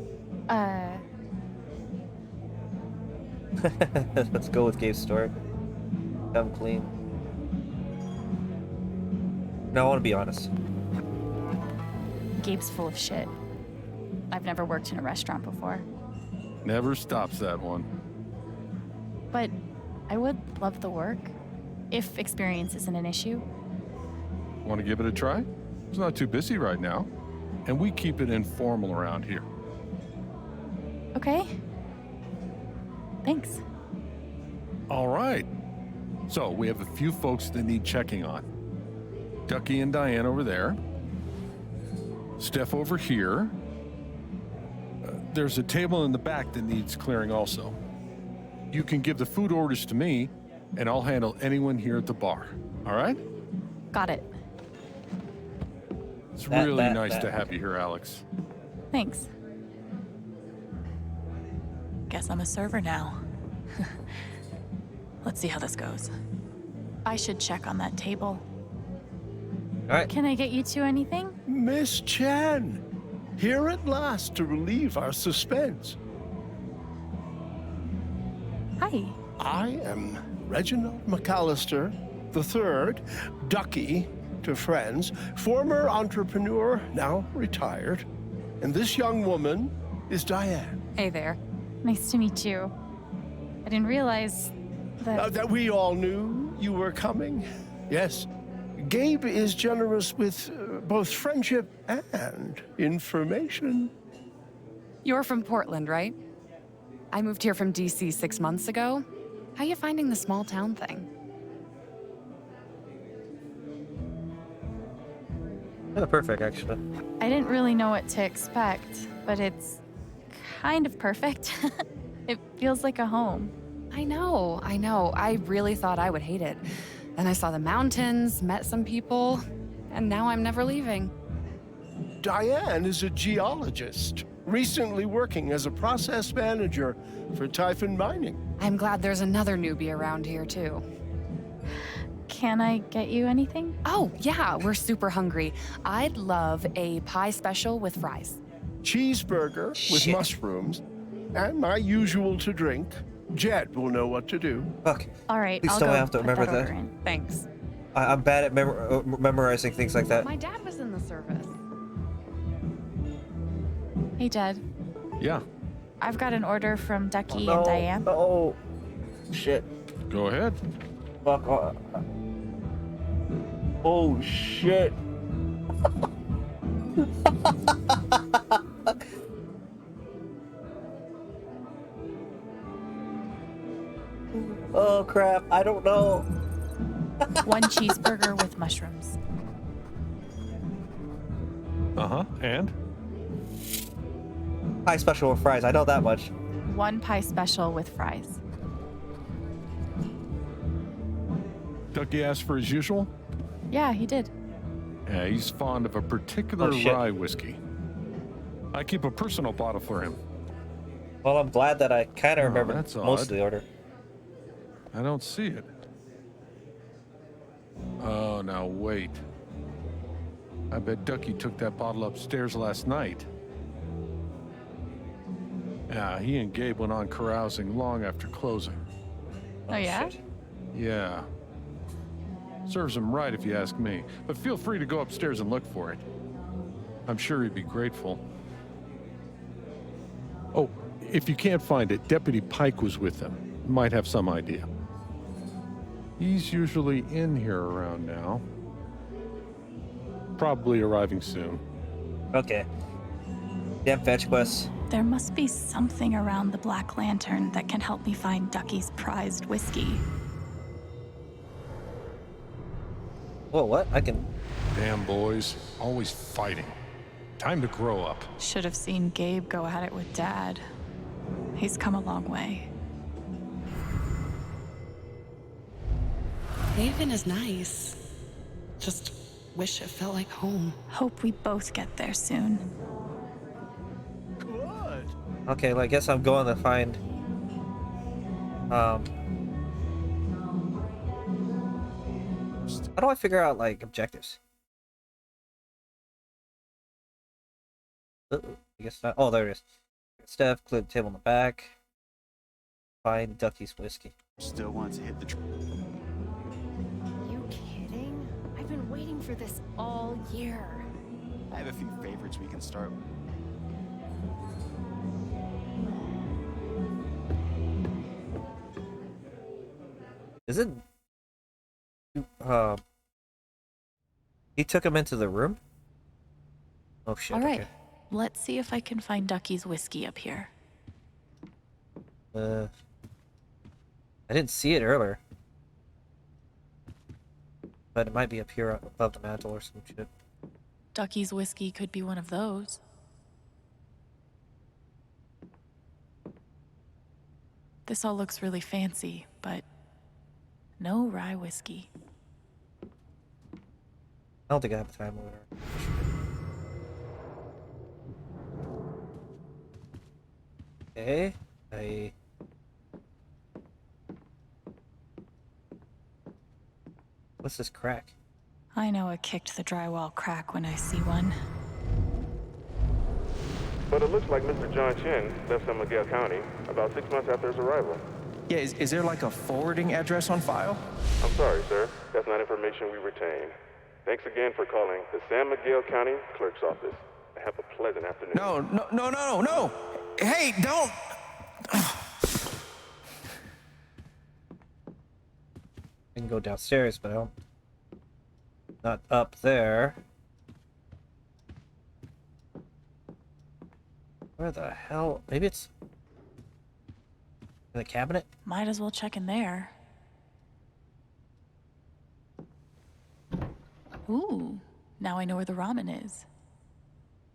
Let's go with Gabe's story. Come clean. No, I want to be honest. Gabe's full of shit. I've never worked in a restaurant before. Never stops that one. But I would love the work, if experience isn't an issue. Want to give it a try? It's not too busy right now. And we keep it informal around here. Okay. Thanks. All right. So we have a few folks that need checking on. Ducky and Diane over there. Steph over here. There's a table in the back that needs clearing also. You can give the food orders to me, and I'll handle anyone here at the bar. All right? Got it. It's really nice to have you here, Alex. Thanks. Guess I'm a server now. Let's see how this goes. I should check on that table. All right. Can I get you two anything? Miss Chan, here at last to relieve our suspense. Hi. I am Reginald McAllister III, Ducky to friends, former entrepreneur, now retired. And this young woman is Diane. Hey there. Nice to meet you. I didn't realize that... That we all knew you were coming. Yes. Gabe is generous with both friendship and information. You're from Portland, right? I moved here from DC 6 months ago. How you finding the small town thing? Perfect, actually. I didn't really know what to expect, but it's kind of perfect. It feels like a home. I know. I really thought I would hate it. Then I saw the mountains, met some people, and now I'm never leaving. Diane is a geologist, recently working as a process manager for Typhon Mining. I'm glad there's another newbie around here, too. Can I get you anything? Oh, yeah, we're super hungry. I'd love a pie special with fries. Cheeseburger with mushrooms, and my usual to drink. Jed will know what to do. Fuck. All right, Please I'll don't go have to put remember that that. order in. Thanks. I'm bad at memorizing things like that. My dad was in the service. Hey, Jed. Yeah. I've got an order from Ducky No, and Diane. Oh, shit. Go ahead. Fuck off. Oh, shit. Oh, crap. I don't know. One cheeseburger with mushrooms. Uh-huh, and? Pie special with fries. I know that much. One pie special with fries. Ducky asked for his usual? Yeah, he did. Yeah, he's fond of a particular Oh, shit. rye whiskey. I keep a personal bottle for him. Well, I'm glad that I kind of remember that's most odd. of the order. I don't see it. Oh, now wait. I bet Ducky took that bottle upstairs last night. Yeah, he and Gabe went on carousing long after closing. Oh, yeah? shit. Yeah. Serves him right if you ask me, but feel free to go upstairs and look for it. I'm sure he'd be grateful. Oh, if you can't find it, Deputy Pike was with them. Might have some idea. He's usually in here around now. Probably arriving soon. Okay. Yep, fetch quests. There must be something around the Black Lantern that can help me find Ducky's prized whiskey. Whoa, what? I can... Damn boys, always fighting. Time to grow up. Should have seen Gabe go at it with Dad. He's come a long way. Haven is nice. Just wish it felt like home. Hope we both get there soon. Good. Okay, well, I guess I'm going to find... How do I figure out, like, objectives? Uh-oh, I guess not. Oh, there it is. Steph, clear the table in the back. Find Ducky's whiskey. Still want to hit the... You kidding? I've been waiting for this all year. I have a few favorites we can start with. Is it... He took him into the room? Oh, shit. All right, okay. let's see if I can find Ducky's whiskey up here. I didn't see it earlier. But it might be up here above the mantle or some shit. Ducky's whiskey could be one of those. This all looks really fancy, but no rye whiskey. I don't think I have time over there. Okay, what's this crack? I know it kicked the drywall crack when I see one. But it looks like Mr. John Chen left San Miguel County about 6 months after his arrival. Yeah, is there like a forwarding address on file? I'm sorry, sir. That's not information we retain. Thanks again for calling the San Miguel County Clerk's Office. Have a pleasant afternoon. No. Hey, don't. I can go downstairs, but I don't. Not up there. Where the hell? Maybe it's in the cabinet? Might as well check in there. Ooh, now I know where the ramen is.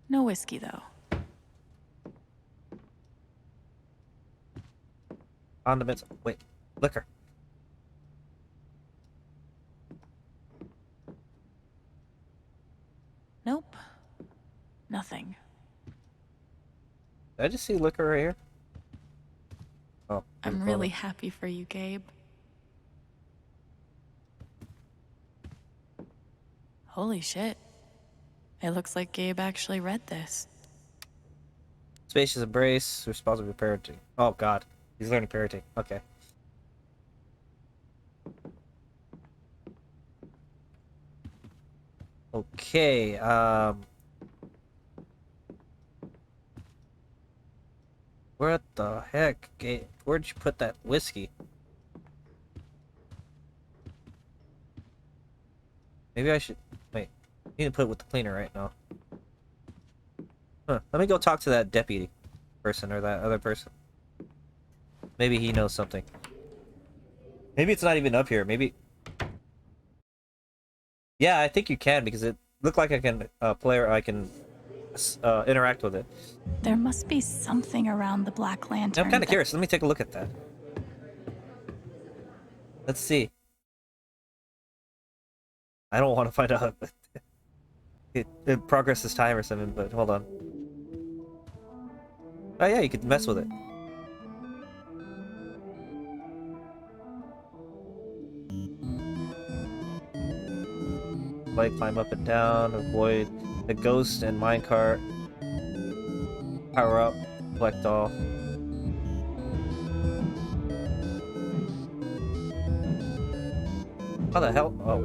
No whiskey, though. Condiments. Wait, liquor. Nope. Nothing. Did I just see liquor right here? Oh, I'm really happy for you, Gabe. Holy shit. It looks like Gabe actually read this. Spacious embrace, responsible parenting. Oh god, he's learning parenting. Okay. Okay, what the heck, Gabe? Where'd you put that whiskey? Maybe I should... Wait. I need to put it with the cleaner right now. Huh. Let me go talk to that deputy person or that other person. Maybe he knows something. Maybe it's not even up here. Maybe... Yeah, I think you can because it looked like I can I can interact with it. There must be something around the Black Lantern. I'm kind of curious. Let me take a look at that. Let's see. I don't want to find out. It progresses time or something, but hold on. Oh yeah, you could mess with it. Like climb up and down, avoid the ghost and minecart. Power up, collect all. How the hell? Oh.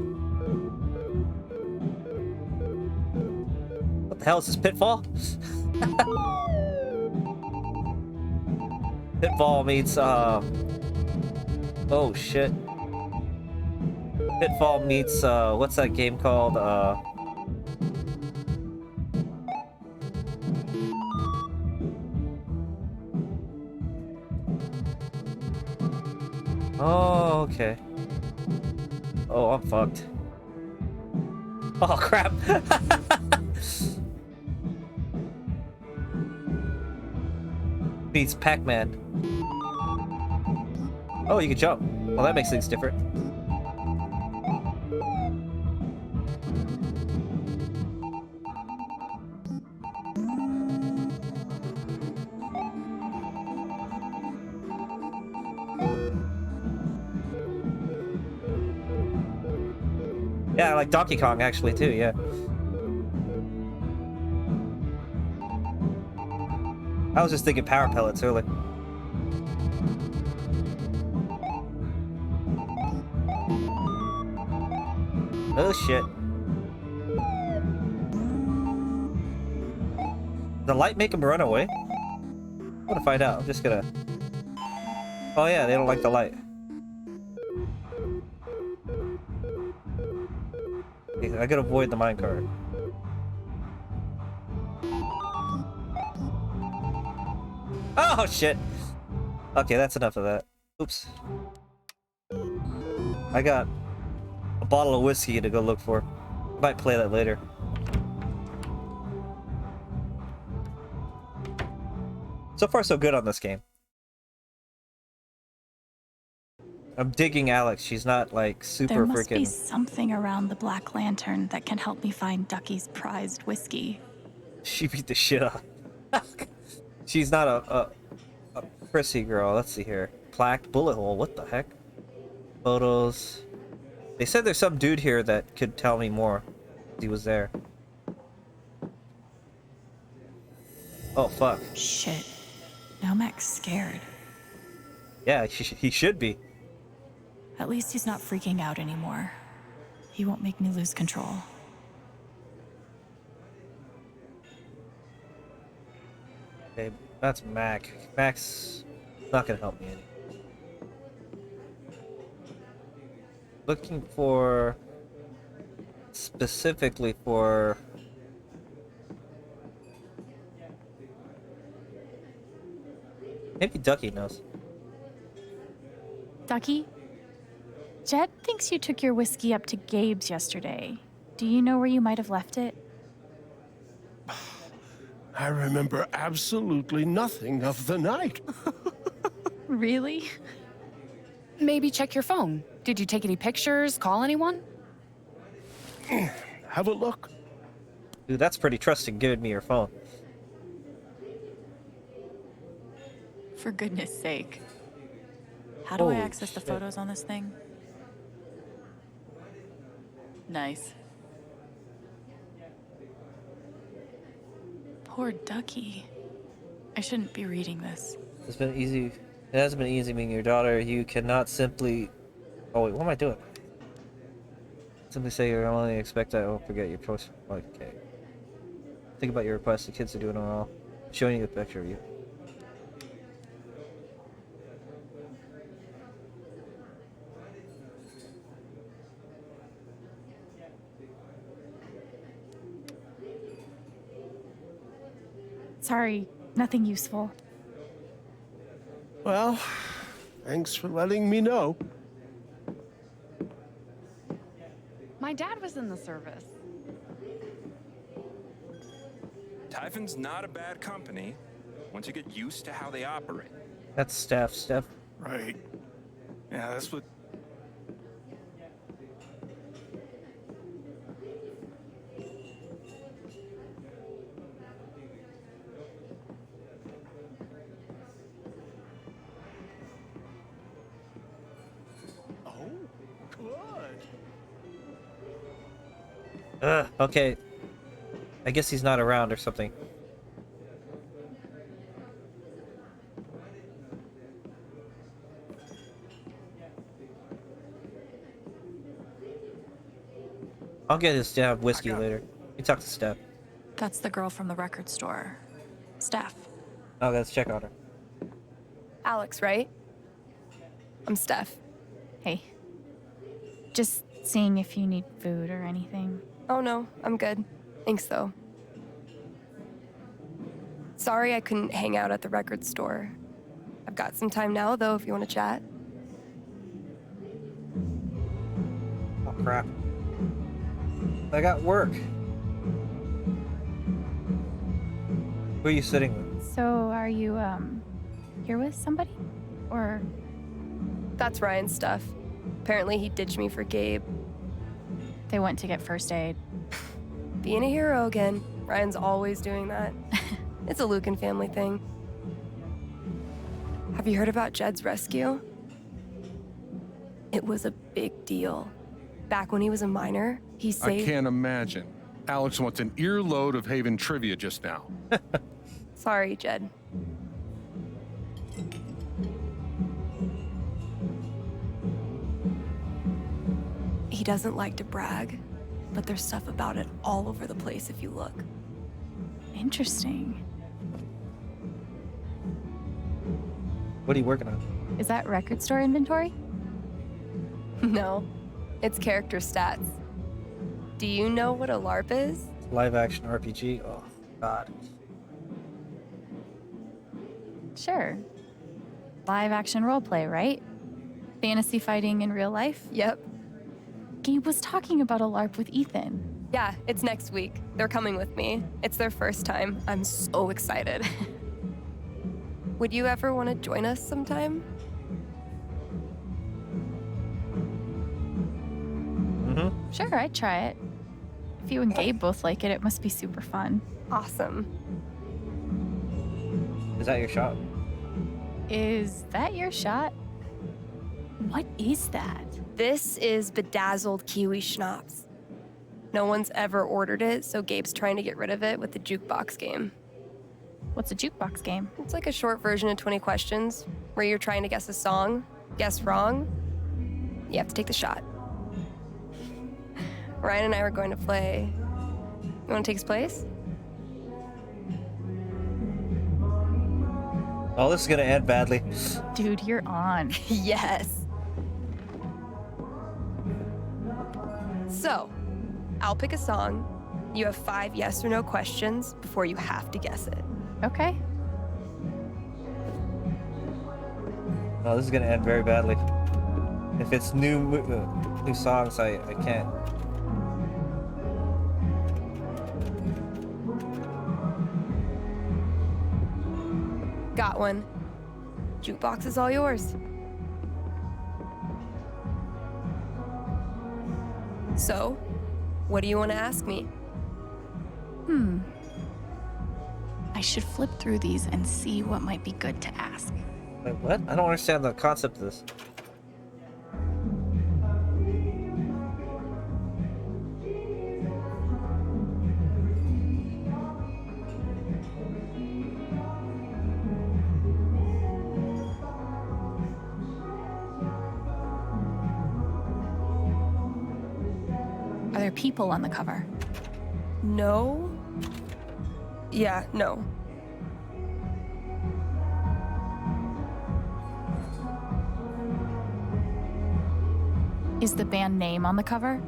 What the hell is this, Pitfall? Pitfall meets, oh shit. Pitfall meets, what's that game called? Oh, okay. Oh, I'm fucked. Oh, crap. Beats Pac-Man. Oh, you can jump. Well, that makes things different. Yeah, I like Donkey Kong actually too, yeah. I was just thinking power pellets earlier. Oh shit. The light make them run away? I want to find out. I'm just gonna... Oh yeah, they don't like the light. Okay, I gotta avoid the minecart. Oh shit! Okay, that's enough of that. Oops. I got a bottle of whiskey to go look for. Might play that later. So far, so good on this game. I'm digging Alex. She's not like super There must freaking. be something around the Black Lantern that can help me find Ducky's prized whiskey. She beat the shit out. She's not a prissy girl. Let's see here. Plaque, bullet hole. What the heck? Photos. They said there's some dude here that could tell me more. He was there. Oh fuck. Shit. Now Mac's scared. Yeah, he should be. At least he's not freaking out anymore. He won't make me lose control. Okay, that's Mac. Mac's not gonna help me any. Looking for specifically for maybe Ducky knows. Ducky? Jed thinks you took your whiskey up to Gabe's yesterday. Do you know where you might have left it? I remember absolutely nothing of the night. Really? Maybe check your phone. Did you take any pictures? Call anyone? Have a look. Dude, that's pretty trusting giving me your phone. For goodness sake. How do I Holy access the shit. photos on this thing? Nice. Poor Ducky. I shouldn't be reading this. It's been easy. It hasn't been easy being your daughter. You cannot simply. Oh wait, what am I doing? Simply say you're only expect I won't forget your choice. Okay. Think about your request. The kids are doing well. I'm showing you a picture of you. Sorry, nothing useful. Well, thanks for letting me know. My dad was in the service. Typhon's not a bad company once you get used to how they operate. That's Steph. Right. Yeah, that's what. Oh, good. Okay. I guess he's not around or something. I'll get his damn whiskey later. You talk to Steph. That's the girl from the record store. Steph. Oh, let's check on her. Alex, right? I'm Steph. Hey. Just seeing if you need food or anything. Oh no, I'm good. Thanks though. Sorry I couldn't hang out at the record store. I've got some time now though if you want to chat. Oh crap. I got work. Who are you sitting with? So, are you, here with somebody? Or... That's Ryan's stuff. Apparently he ditched me for Gabe. They went to get first aid. Being a hero again. Ryan's always doing that. It's a Lucan family thing. Have you heard about Jed's rescue? It was a big deal. Back when he was a minor, he I saved... can't imagine. Alex wants an earload of Haven trivia just now. Sorry, Jed. He doesn't like to brag, but there's stuff about it all over the place if you look. Interesting. What are you working on? Is that record store inventory? No, it's character stats. Do you know what a LARP is? Live action RPG? Oh, God. Sure. Live action roleplay, right? Fantasy fighting in real life? Yep. Gabe was talking about a LARP with Ethan. Yeah, it's next week. They're coming with me. It's their first time. I'm so excited. Would you ever want to join us sometime? Mm-hmm. Sure, I'd try it. If you and Gabe both like it, it must be super fun. Awesome. Is that your shot? Is that your shot? What is that? This is bedazzled kiwi schnapps. No one's ever ordered it, so Gabe's trying to get rid of it with the jukebox game. What's a jukebox game? It's like a short version of 20 questions where you're trying to guess a song. Guess wrong, you have to take the shot. Ryan and I were going to play. You want to take his place? Oh, this is gonna end badly. Dude, you're on. Yes. So, I'll pick a song. You have 5 yes or no questions before you have to guess it. Okay. Oh, this is gonna end very badly. If it's new songs, I can't. Got one. Jukebox is all yours. So, what do you want to ask me? I should flip through these and see what might be good to ask. Wait, what? I don't understand the concept of this. Are there people on the cover? No. Yeah, no. Is the band name on the cover?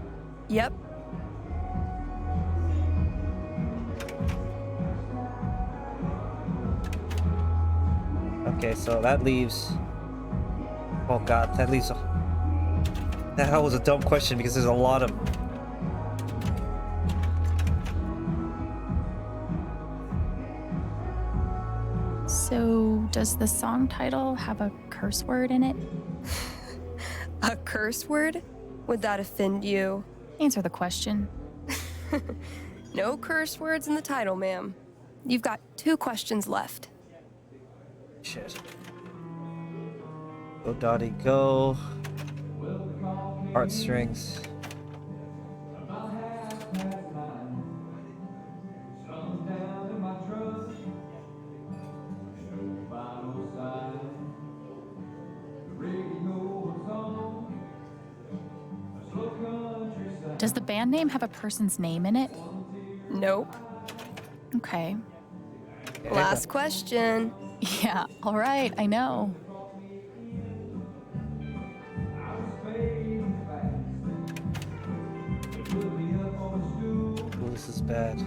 Yep. Okay, so that leaves. Oh god, that leaves. That was a dumb question because there's a lot of. So, does the song title have a curse word in it? A curse word? Would that offend you? Answer the question. No curse words in the title, ma'am. You've got 2 questions left. Shit. Go Dottie go. Heartstrings. Does the band name have a person's name in it? Nope. Okay. Last question. Yeah, all right, I know. Oh, this is bad.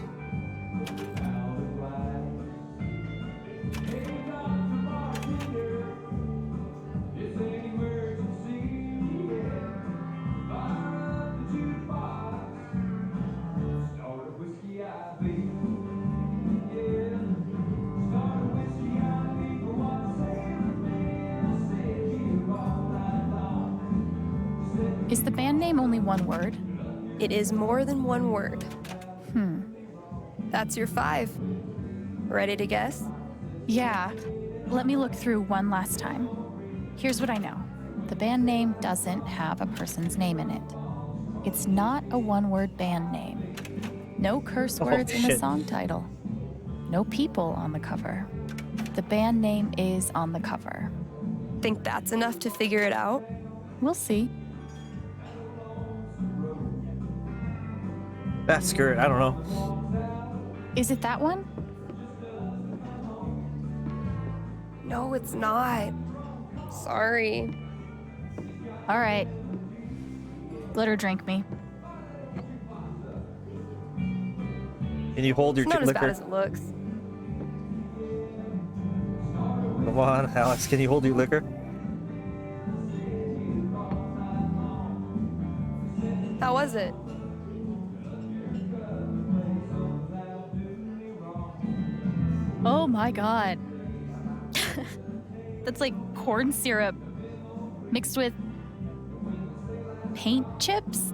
Is the band name only one word? It is more than one word. That's your 5. Ready to guess? Yeah. Let me look through one last time. Here's what I know. The band name doesn't have a person's name in it. It's not a one-word band name. No curse words in the song title. No people on the cover. The band name is on the cover. Think that's enough to figure it out? We'll see. That's screwed. I don't know. Is it that one? No, it's not. Sorry. All right. Let her drink me. Can you hold your It's not as liquor? bad as it looks. Come on, Alex. Can you hold your liquor? How was it? Oh my god. That's like corn syrup mixed with paint chips?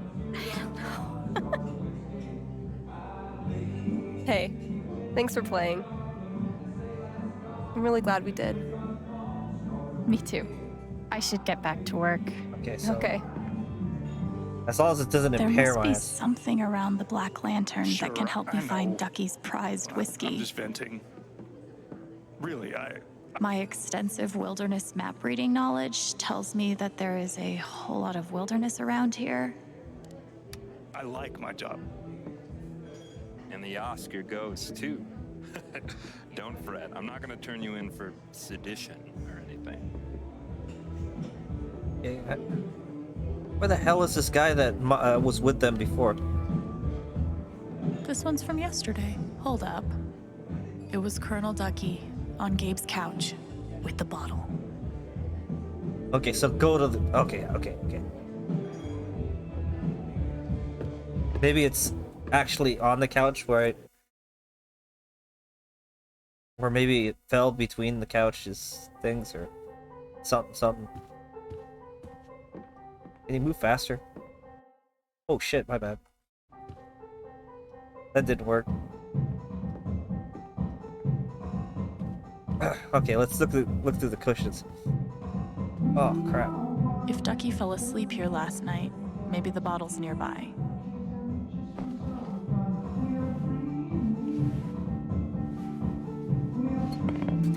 Hey, thanks for playing. I'm really glad we did. Me too. I should get back to work. Okay, so. Okay. As long as it doesn't There impair must my be eyes. something around the Black Lantern that can help me I know. find Ducky's prized whiskey. I'm just venting. Really, My extensive wilderness map reading knowledge tells me that there is a whole lot of wilderness around here. I like my job. And the Oscar goes too. Don't fret. I'm not gonna turn you in for sedition or anything. Yeah. Where the hell is this guy that was with them before? This one's from yesterday. Hold up. It was Colonel Ducky on Gabe's couch with the bottle. Okay, so go to the... Okay. Maybe it's actually on the couch where maybe it fell between the couch's things or something. Can you move faster? Oh shit, my bad. That didn't work. Okay, let's look through the cushions. Oh crap. If Ducky fell asleep here last night, maybe the bottle's nearby.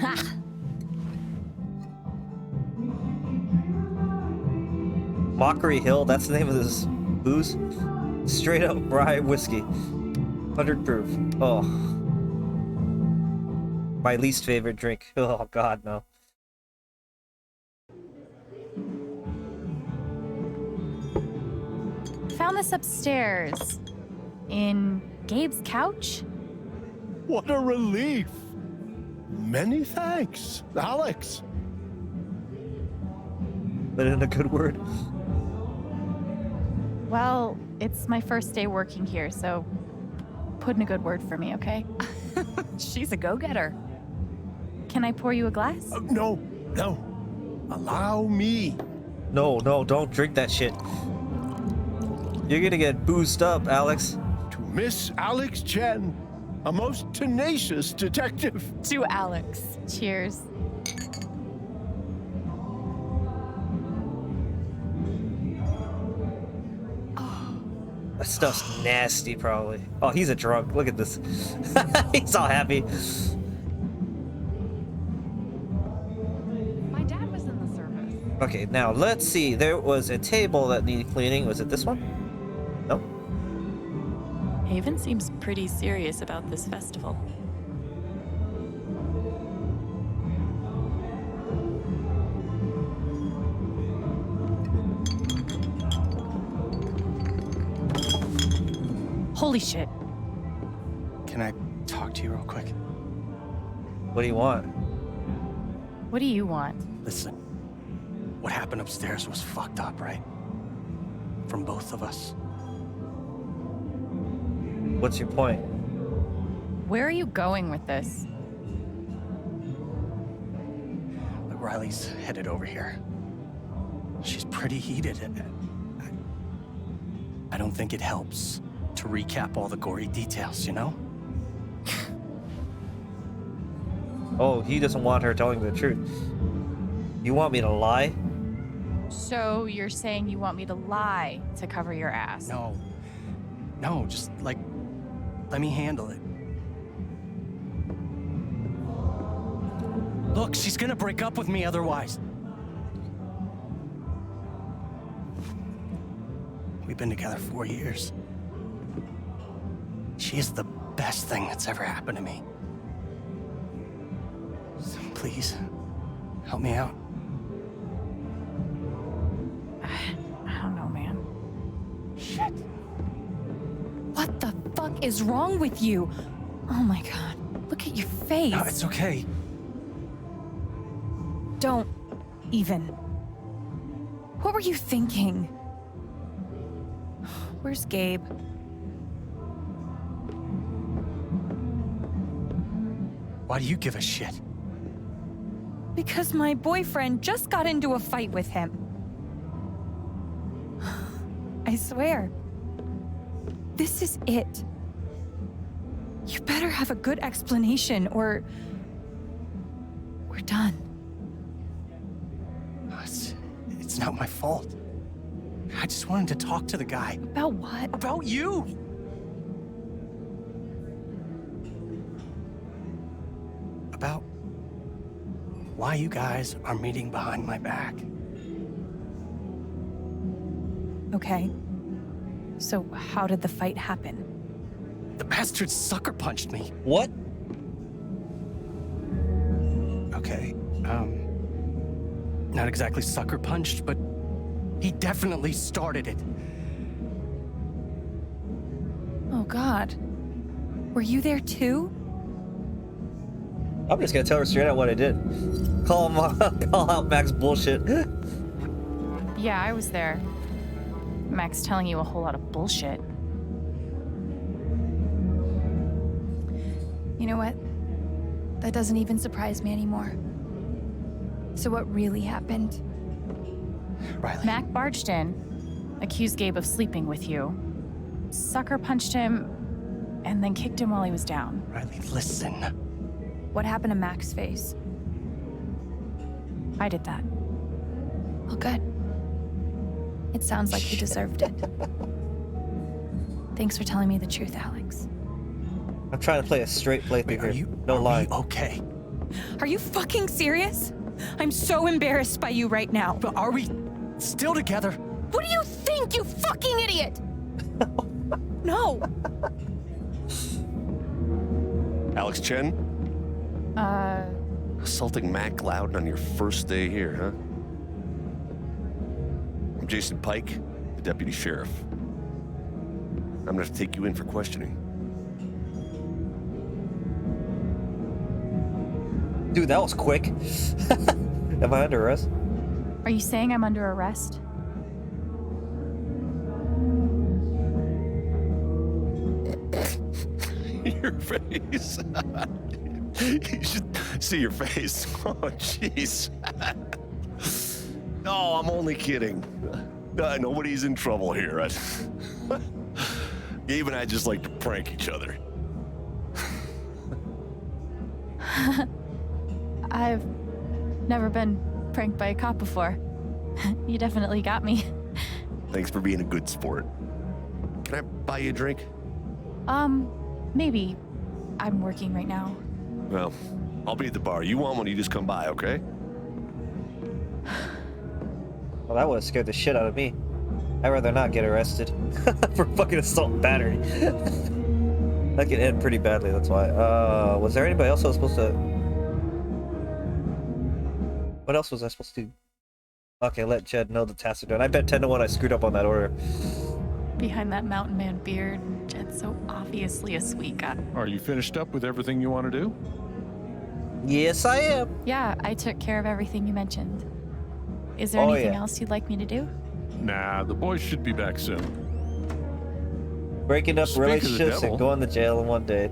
Ha! Mockery Hill, that's the name of this booze? Straight up rye whiskey. 100 proof. Oh. My least favorite drink. Oh god, no. Found this upstairs. In Gabe's couch? What a relief. Many thanks, Alex. But in a good word. Well, it's my first day working here, so put in a good word for me, okay? She's a go-getter. Can I pour you a glass? No. Allow me. No, don't drink that shit. You're gonna get boozed up, Alex. To Miss Alex Chen, a most tenacious detective. To Alex. Cheers. That stuff's nasty, probably. Oh, he's a drunk. Look at this. He's all happy. My dad was in the service. Okay, now let's see. There was a table that needed cleaning. Was it this one? No. Haven seems pretty serious about this festival. Holy shit. Can I talk to you real quick? What do you want? What do you want? Listen, what happened upstairs was fucked up, right? From both of us. What's your point? Where are you going with this? Riley's headed over here. She's pretty heated. I don't think it helps to recap all the gory details, you know? Oh, he doesn't want her telling the truth. You want me to lie? So you're saying you want me to lie to cover your ass? No, just like, let me handle it. Look, she's gonna break up with me otherwise. We've been together 4 years. She is the best thing that's ever happened to me. So please, help me out. I don't know, man. Shit. What the fuck is wrong with you? Oh my god. Look at your face. No, it's okay. Don't even. What were you thinking? Where's Gabe? Why do you give a shit? Because my boyfriend just got into a fight with him. I swear. This is it. You better have a good explanation or we're done. It's not my fault. I just wanted to talk to the guy. About what? About you! About why you guys are meeting behind my back. Okay. So, how did the fight happen? The bastard sucker punched me. What? Okay, not exactly sucker punched, but he definitely started it. Oh, God. Were you there too? I'm just gonna tell her straight out what I did. Call out Max bullshit. Yeah, I was there. Max telling you a whole lot of bullshit. You know what? That doesn't even surprise me anymore. So what really happened? Riley. Mac barged in, accused Gabe of sleeping with you, sucker punched him, and then kicked him while he was down. Riley, listen. What happened to Mac's face? I did that. Well, good. It sounds like he deserved it. Thanks for telling me the truth, Alex. I'm trying to play a straight playthrough here. No Are lying. we okay? Are you fucking serious? I'm so embarrassed by you right now. But are we still together? What do you think, you fucking idiot? No. Alex Chen? Assaulting Mac Loudon on your first day here, huh? I'm Jason Pike, the deputy sheriff. I'm gonna have to take you in for questioning. Dude, that was quick. Am I under arrest? Are you saying I'm under arrest? Your face. You should see your face. Oh, jeez. No, I'm only kidding. Nobody's in trouble here. Gabe and I just like to prank each other. I've never been pranked by a cop before. You definitely got me. Thanks for being a good sport. Can I buy you a drink? Maybe. I'm working right now. Well, I'll be at the bar. You want one, you just come by, okay? Well, that would have scared the shit out of me. I'd rather not get arrested for fucking assault and battery. That could end pretty badly, that's why. Was there anybody else I was supposed to... What else was I supposed to do? Okay, let Jed know the tasks are done. I bet 10-1 I screwed up on that order. Behind that mountain man beard, Jed's so obviously a sweet guy. Are you finished up with everything you want to do? Yes, I am. Yeah, I took care of everything you mentioned. Is there anything else you'd like me to do? Nah, the boys should be back soon. Breaking up Speak of the relationships devil. and going to jail in one day.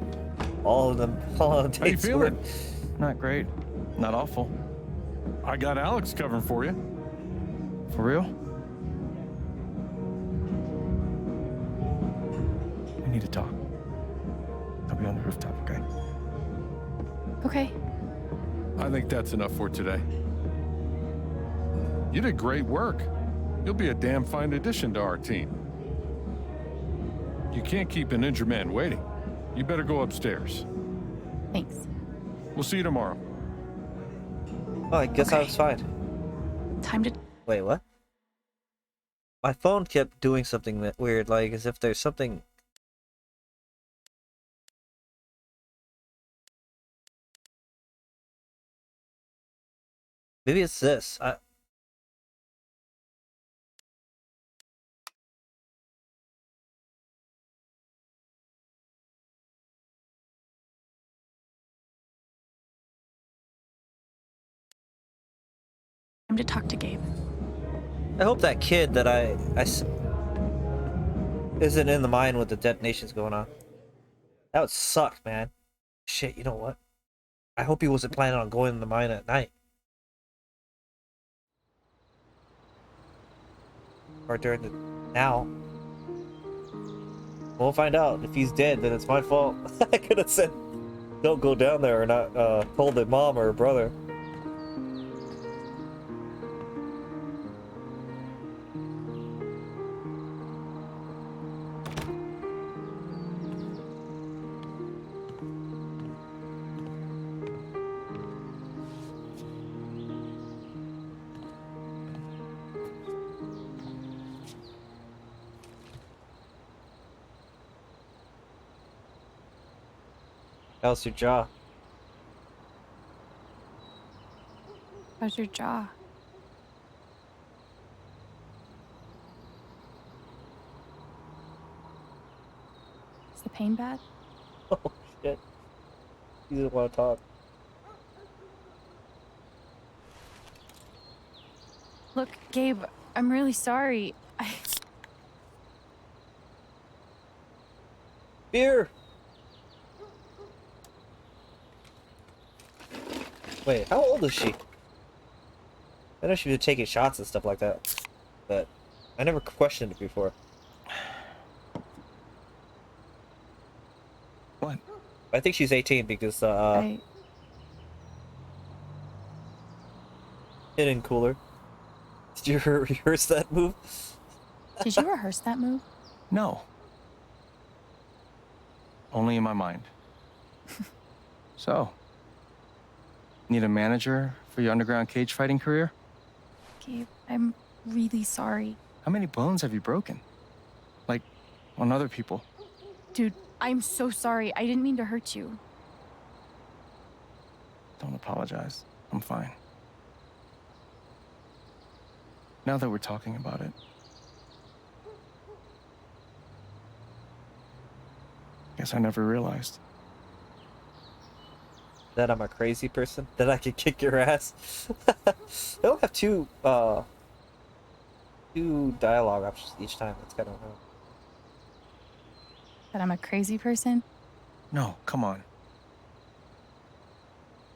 All of them. All of the How you dates feeling? were- Not great. Not awful. I got Alex covering for you. For real? We need to talk. I'll be on the rooftop, okay? Okay. I think that's enough for today. You did great work. You'll be a damn fine addition to our team. You can't keep an injured man waiting. You better go upstairs. Thanks. We'll see you tomorrow. Oh, I guess I was fine. Time to... Wait, what? My phone kept doing something that weird, like as if there's something... Maybe it's this. Time to talk to Gabe. I hope that kid that isn't in the mine with the detonations going on. That would suck, man. Shit, you know what? I hope he wasn't planning on going in the mine at night. Or during the... now. We'll find out. If he's dead, then it's my fault. I could have said, don't go down there, or not told their mom or her brother. How's your jaw? How's your jaw? Is the pain bad? Oh shit. You didn't want to talk. Look, Gabe, I'm really sorry. Beer! Wait, how old is she? I know she was taking shots and stuff like that, but I never questioned it before. What? I think she's 18 because, hidden cooler. Did you rehearse that move? Did you rehearse that move? No. Only in my mind. So, need a manager for your underground cage fighting career? Gabe, I'm really sorry. How many bones have you broken? Like, on other people? Dude, I'm so sorry. I didn't mean to hurt you. Don't apologize. I'm fine. Now that we're talking about it, guess I never realized. That I'm a crazy person? That I can kick your ass? I don't have two dialogue options each time. That's kind of hard. That I'm a crazy person? No, come on.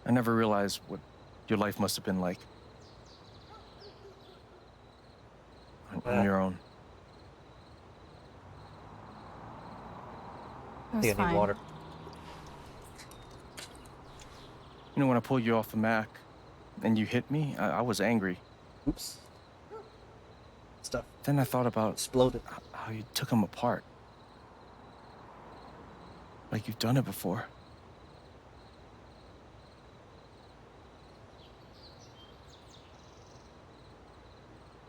I never realized what your life must have been like. On your own. It was I think I need fine. water. You know, when I pulled you off the Mac and you hit me, I was angry. Oops. Stuff. Then I thought about exploded. How you took him apart. Like you've done it before.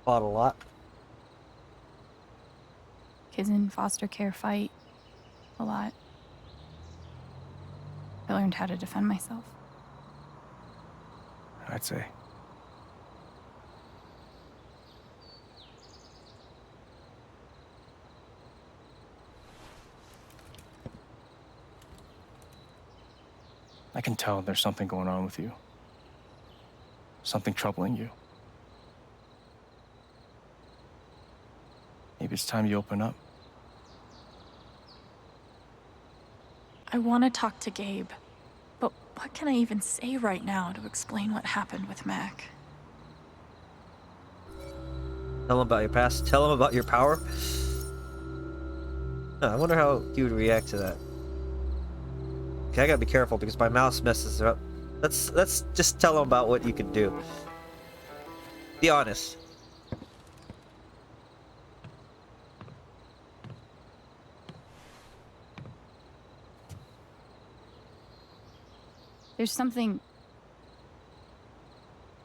Fought a lot. Kids in foster care fight a lot. I learned how to defend myself. I'd say. I can tell there's something going on with you. Something troubling you. Maybe it's time you open up. I want to talk to Gabe, but what can I even say right now to explain what happened with Mac? Tell him about your past. Tell him about your power. I wonder how he would react to that. Okay, I gotta be careful because my mouse messes up. Let's just tell him about what you can do. Be honest. There's something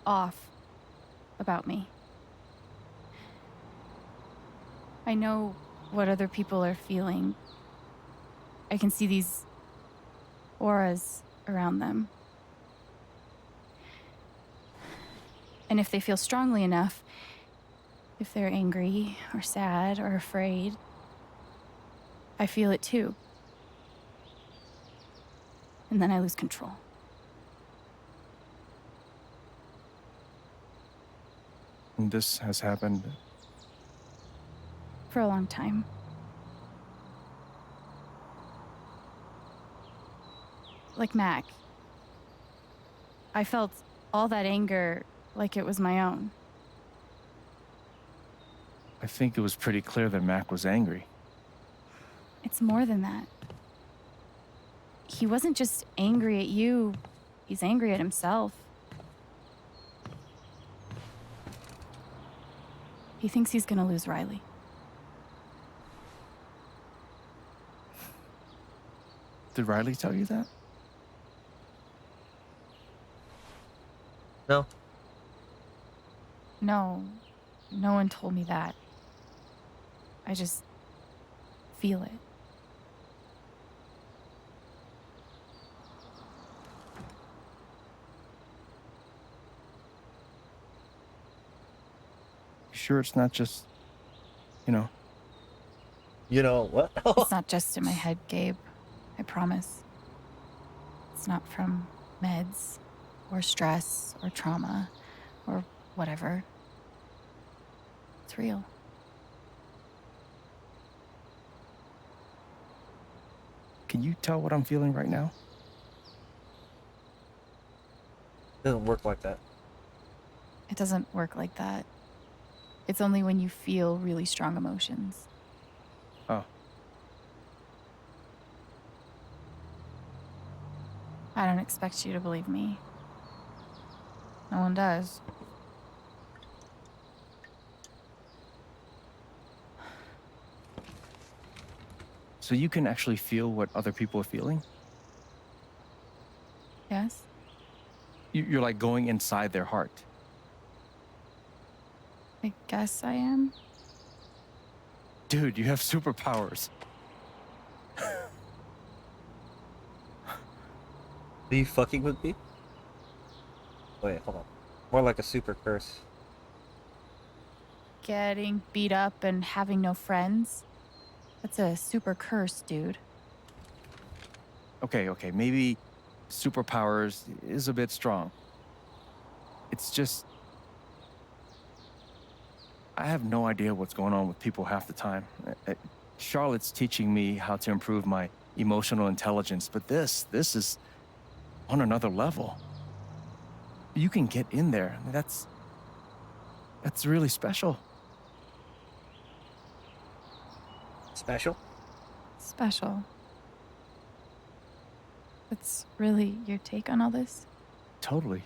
off about me. I know what other people are feeling. I can see these auras around them. And if they feel strongly enough, if they're angry or sad or afraid, I feel it too. And then I lose control. And this has happened. For a long time. Like Mac. I felt all that anger like it was my own. I think it was pretty clear that Mac was angry. It's more than that. He wasn't just angry at you, he's angry at himself. He thinks he's gonna lose Riley. Did Riley tell you that? No. No, no one told me that. I just feel it. sure it's not just, you know? You know what? It's not just in my head, Gabe. I promise. It's not from meds or stress or trauma or whatever. It's real. Can you tell what I'm feeling right now? Doesn't work like that. It doesn't work like that. It's only when you feel really strong emotions. Oh. I don't expect you to believe me. No one does. So you can actually feel what other people are feeling? Yes? You're like going inside their heart. I guess I am. Dude, you have superpowers. Are you fucking with me? Wait, hold on. More like a super curse. Getting beat up and having no friends. That's a super curse, dude. Okay, maybe superpowers is a bit strong. It's just... I have no idea what's going on with people half the time. Charlotte's teaching me how to improve my emotional intelligence, but this is on another level. You can get in there. That's really special. Special? Special. That's really your take on all this? Totally.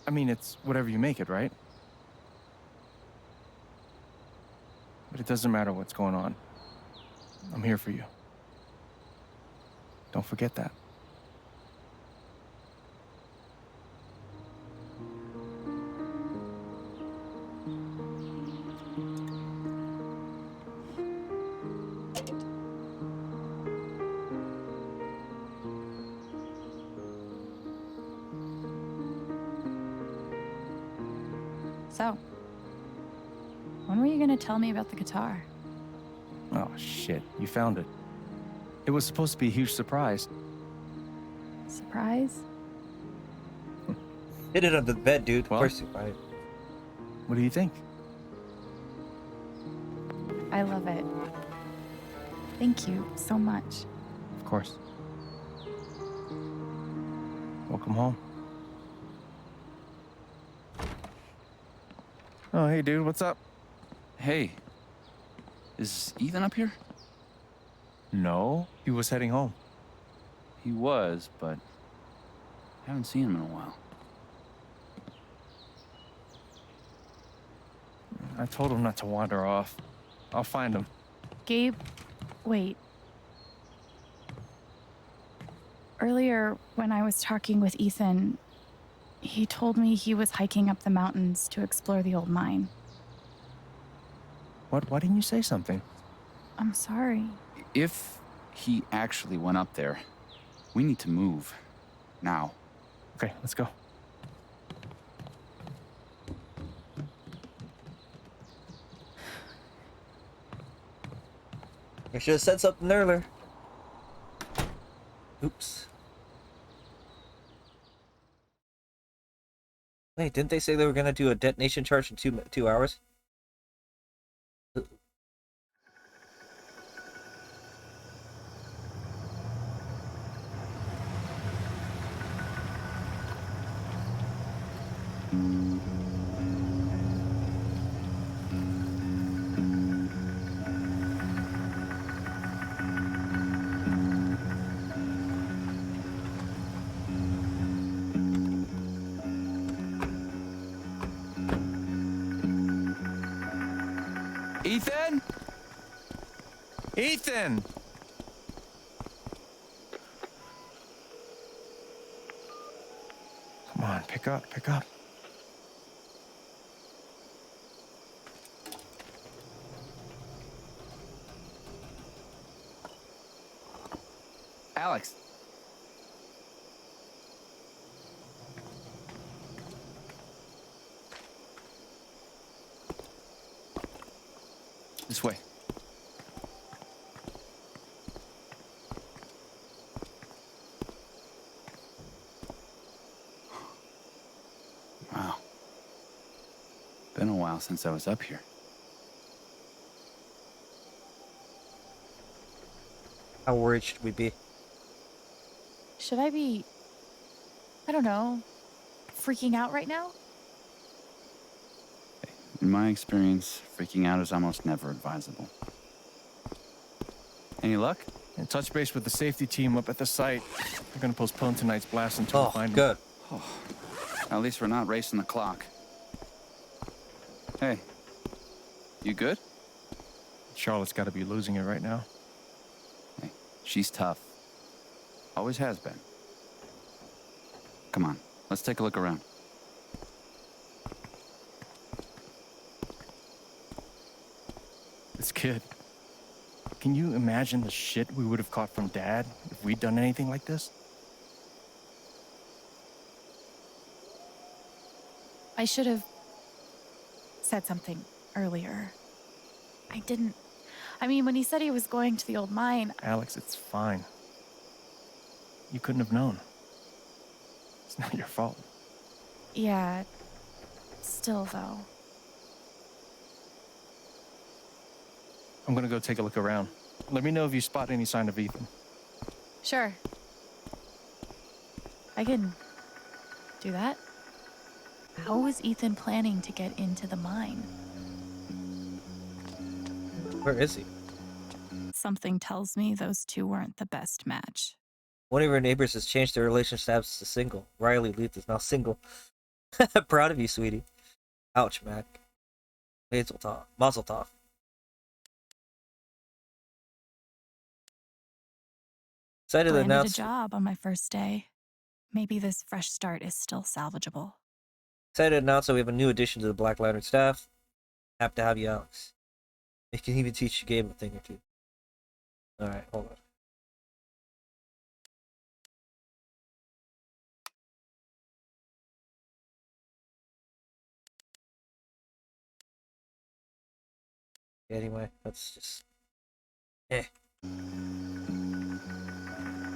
I mean, it's whatever you make it, right? But it doesn't matter what's going on. I'm here for you. Don't forget that. So, when were you gonna tell me about the guitar? Oh, shit. You found it. It was supposed to be a huge surprise. Surprise? Hit it on the bed, dude. Well, Of course you find it. What do you think? I love it. Thank you so much. Of course. Welcome home. Oh, hey, dude. What's up? Hey. Is Ethan up here? No. He was heading home. He was, but I haven't seen him in a while. I told him not to wander off. I'll find him. Gabe, wait. Earlier, when I was talking with Ethan, he told me he was hiking up the mountains to explore the old mine. What? Why didn't you say something? I'm sorry. If he actually went up there, we need to move. Now. Okay, let's go. I should have said something earlier. Oops. Wait, didn't they say they were gonna do a detonation charge in 2 hours? Ethan? Ethan! Come on, pick up, pick up. Alex. This way. Wow. Been a while since I was up here. How worried should we be? Should I be, I don't know, freaking out right now? In my experience, freaking out is almost never advisable. Any luck? And touch base with the safety team up at the site. They're gonna postpone tonight's blast until we find them. Good. At least we're not racing the clock. Hey, you good? Charlotte's gotta be losing it right now. Hey, she's tough. Always has been. Come on, let's take a look around. This kid. Can you imagine the shit we would have caught from Dad if we'd done anything like this? I should have said something earlier. I didn't. I mean, when he said he was going to the old mine, Alex, it's fine. You couldn't have known. It's not your fault. yeah, still though. I'm gonna go take a look around. Let me know if you spot any sign of Ethan. Sure. I can do that. How was Ethan planning to get into the mine? Where is he? Something tells me those two weren't the best match. One of your neighbors has changed their relationship status to single. Riley Leith is now single. Proud of you, sweetie. Ouch, Mac. Mazel tov. Excited to Landed a announce. job on my first day. Maybe this fresh start is still salvageable. Excited to announce that we have a new addition to the Black Lantern staff. Happy to have you, Alex. We can even teach you Gabe a thing or two. Alright, hold on. Anyway, let's just...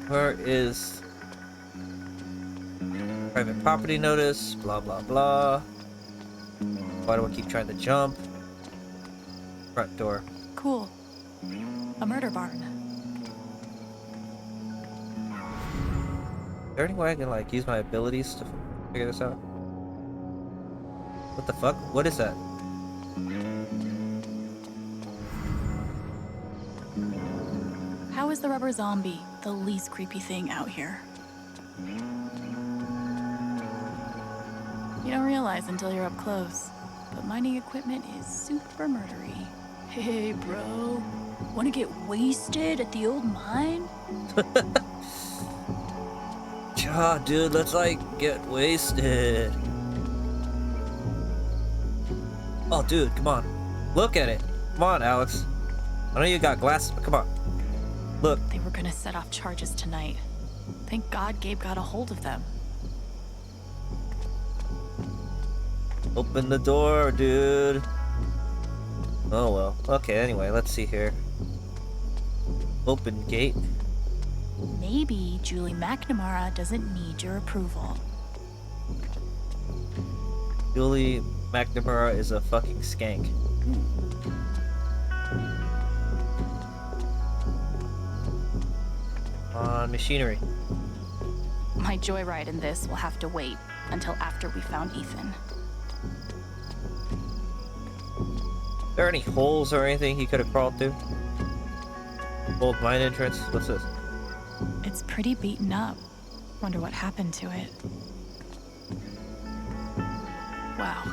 Where is... Private property notice, blah blah blah. Why do I keep trying to jump? Front door. Cool. A murder barn. Is there any way I can like use my abilities to figure this out? What the fuck? What is that? How is the rubber zombie the least creepy thing out here? You don't realize until you're up close, but mining equipment is super murdery. Hey, bro. Wanna get wasted at the old mine? Yeah, dude, let's like get wasted. Oh, dude, come on. Look at it. Come on, Alex. I know you got glasses, but come on. Look. They were gonna set off charges tonight. Thank God Gabe got a hold of them. Open the door, dude. Oh well. Okay, anyway, let's see here. Open gate. Maybe Julie McNamara doesn't need your approval. Julie McNamara is a fucking skank. On machinery. My joyride in this will have to wait until after we found Ethan. Are there any holes or anything he could have crawled through? Old mine entrance? What's this? It's pretty beaten up. Wonder what happened to it. Wow.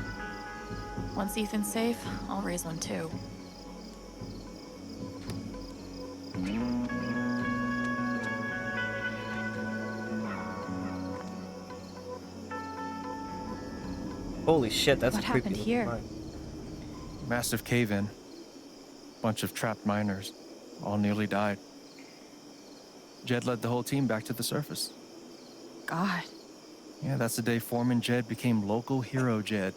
Once Ethan's safe, I'll raise one too. Holy shit, that's What a creepy happened looking here? mine. Massive cave-in. Bunch of trapped miners. All nearly died. Jed led the whole team back to the surface. God. Yeah, that's the day Foreman Jed became local hero Jed.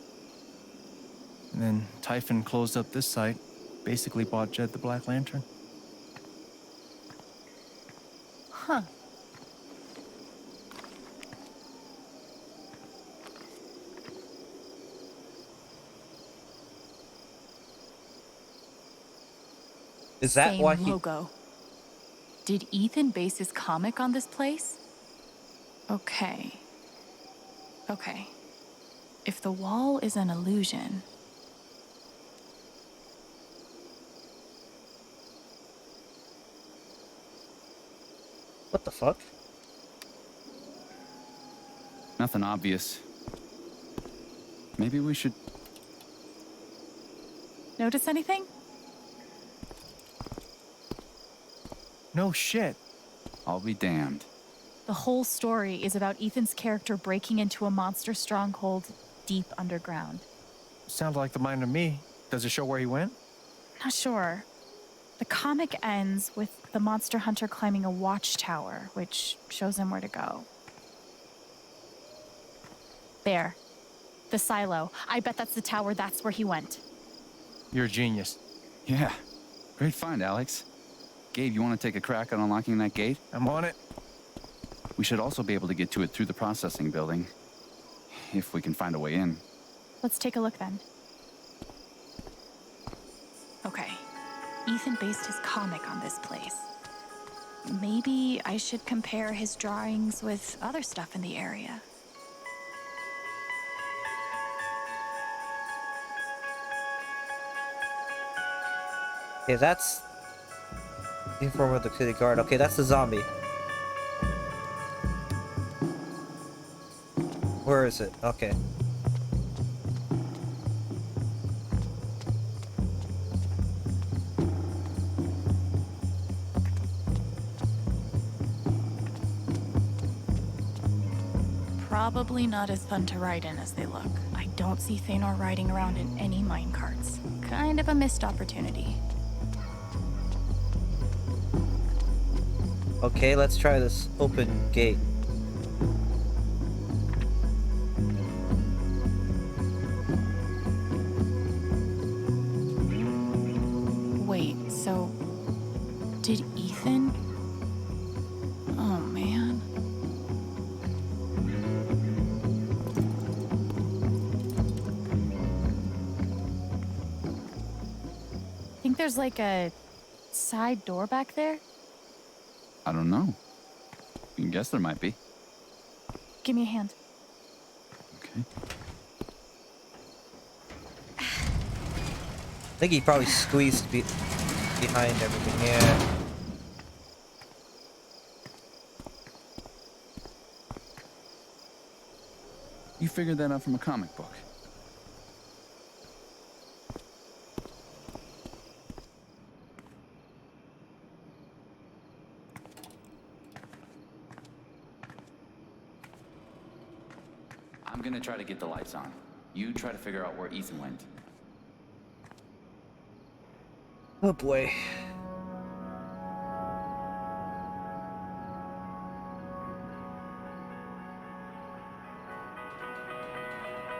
And then Typhon closed up this site, basically bought Jed the Black Lantern. Huh. Is that Same why he... logo. Did Ethan base his comic on this place? Okay. Okay. If the wall is an illusion... What the fuck? Nothing obvious. Maybe we should... Notice anything? No shit. I'll be damned. The whole story is about Ethan's character breaking into a monster stronghold deep underground. Sounds like the mind of me. Does it show where he went? Not sure. The comic ends with the monster hunter climbing a watchtower, which shows him where to go. There. The silo. I bet that's the tower. That's where he went. You're a genius. Yeah. Great find, Alex. Gabe, you want to take a crack at unlocking that gate? I'm on it. We should also be able to get to it through the processing building. If we can find a way in. Let's take a look then. Okay. Ethan based his comic on this place. Maybe I should compare his drawings with other stuff in the area. Okay, that's... Uniform of the city guard. Okay, that's the zombie. Where is it? Okay. Probably not as fun to ride in as they look. I don't see Thanor riding around in any minecarts. Kind of a missed opportunity. Okay, let's try this open gate. Wait, so... Did Ethan... Oh, man. Think there's like a side door back there? I don't know. You can guess there might be. Give me a hand. Okay. I think he probably squeezed behind everything. Yeah. You figured that out from a comic book. I'm gonna try to get the lights on. You try to figure out where Ethan went. Oh boy.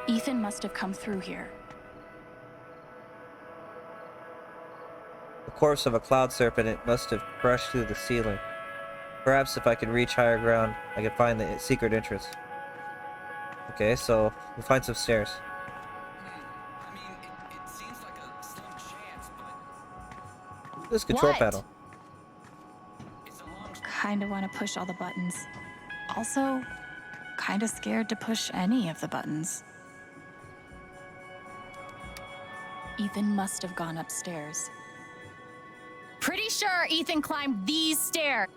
Ethan must have come through here. The corpse of a cloud serpent, it must have crushed through the ceiling. Perhaps if I could reach higher ground, I could find the secret entrance. Okay, so we'll find some stairs. This control What? panel. Kinda wanna push all the buttons. Also, kinda scared to push any of the buttons. Ethan must have gone upstairs. Pretty sure Ethan climbed these stairs.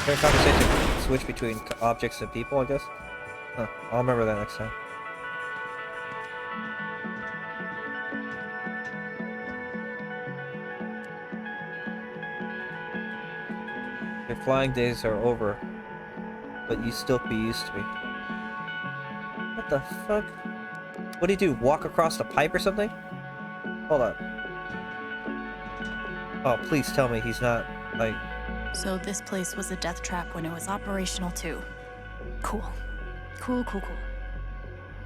Fair conversation. Switch between objects and people, I guess. Huh, I'll remember that next time. Your flying days are over, but you still be used to me. What the fuck? What do you do? Walk across the pipe or something? Hold on. Oh, please tell me he's not, like... So this place was a death trap when it was operational too. Cool. Cool, cool, cool.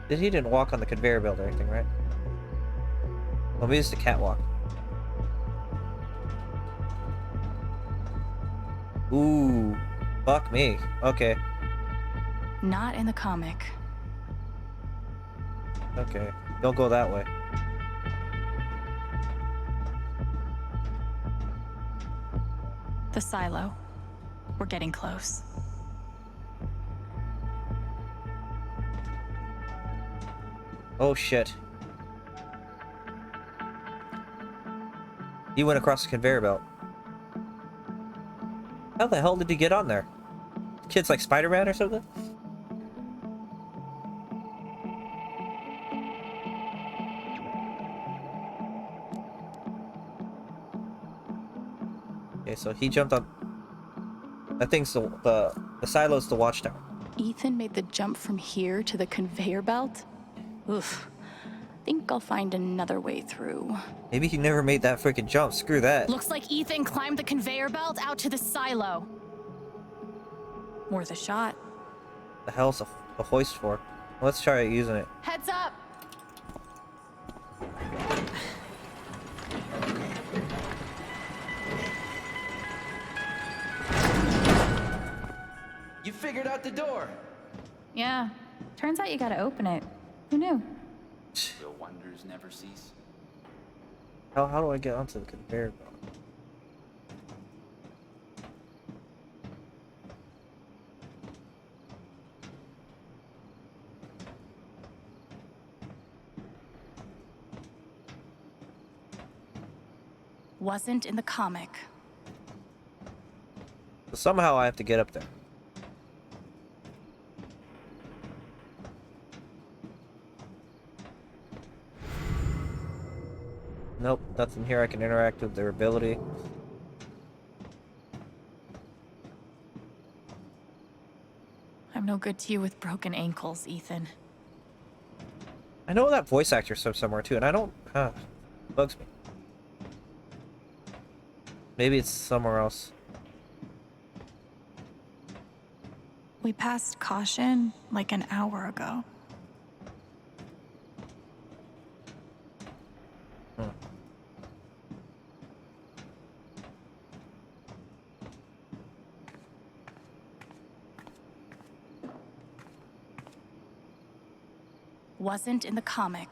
He didn't walk on the conveyor belt or anything, right? Well, maybe it's the catwalk. Ooh, fuck me. Okay. Not in the comic. Okay. Don't go that way. The silo. We're getting close. Oh shit. He went across the conveyor belt. How the hell did he get on there? Kid's like Spider-Man or something? Okay, so he jumped on. That thing's the silo's the watchtower. Ethan made the jump from here to the conveyor belt? Oof. Think I'll find another way through. Maybe he never made that freaking jump. Screw that. Looks like Ethan climbed the conveyor belt out to the silo. Worth a shot. The hell's a hoist for? Let's try using it. Heads up! You figured out the door. Yeah. Turns out you gotta open it. Who knew? The wonders never cease. How do I get onto the conveyor belt? Wasn't in the comic. So somehow I have to get up there. Nope, nothing here I can interact with their ability. I'm no good to you with broken ankles, Ethan. I know that voice actor's from somewhere too, and I don't... bugs me. Maybe it's somewhere else. We passed Caution like an hour ago. Wasn't in the comic.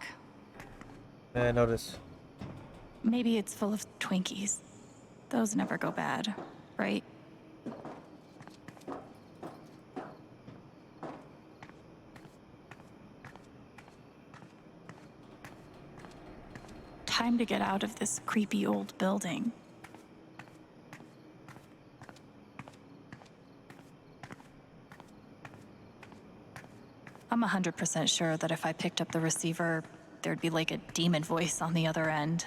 I noticed. Maybe it's full of Twinkies. Those never go bad, right? Time to get out of this creepy old building. I'm 100% sure that if I picked up the receiver, there'd be like a demon voice on the other end.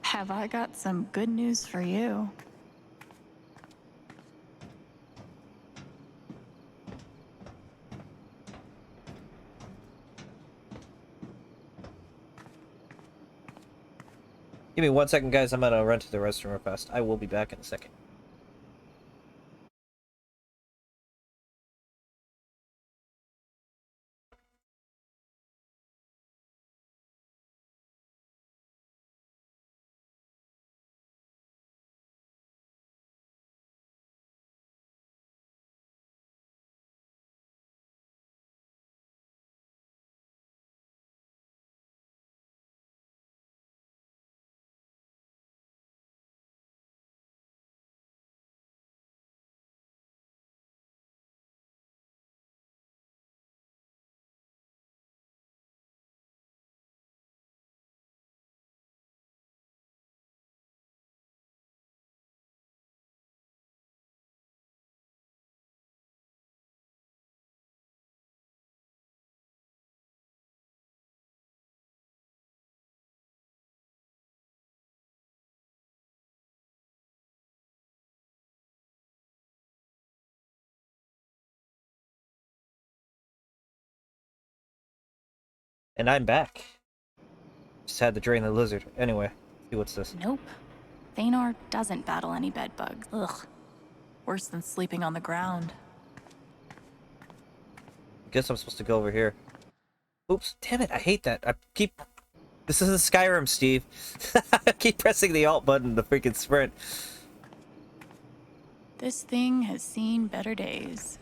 Have I got some good news for you? Give me 1 second, guys. I'm gonna run to the restroom real fast. I will be back in a second. And I'm back. Just had to drain the lizard. Anyway, see what's this. Nope. Thanor doesn't battle any bed bugs. Ugh. Worse than sleeping on the ground. Guess I'm supposed to go over here. Oops, damn it, I hate that. I keep... This isn't Skyrim, Steve. I keep pressing the alt button to freaking sprint. This thing has seen better days.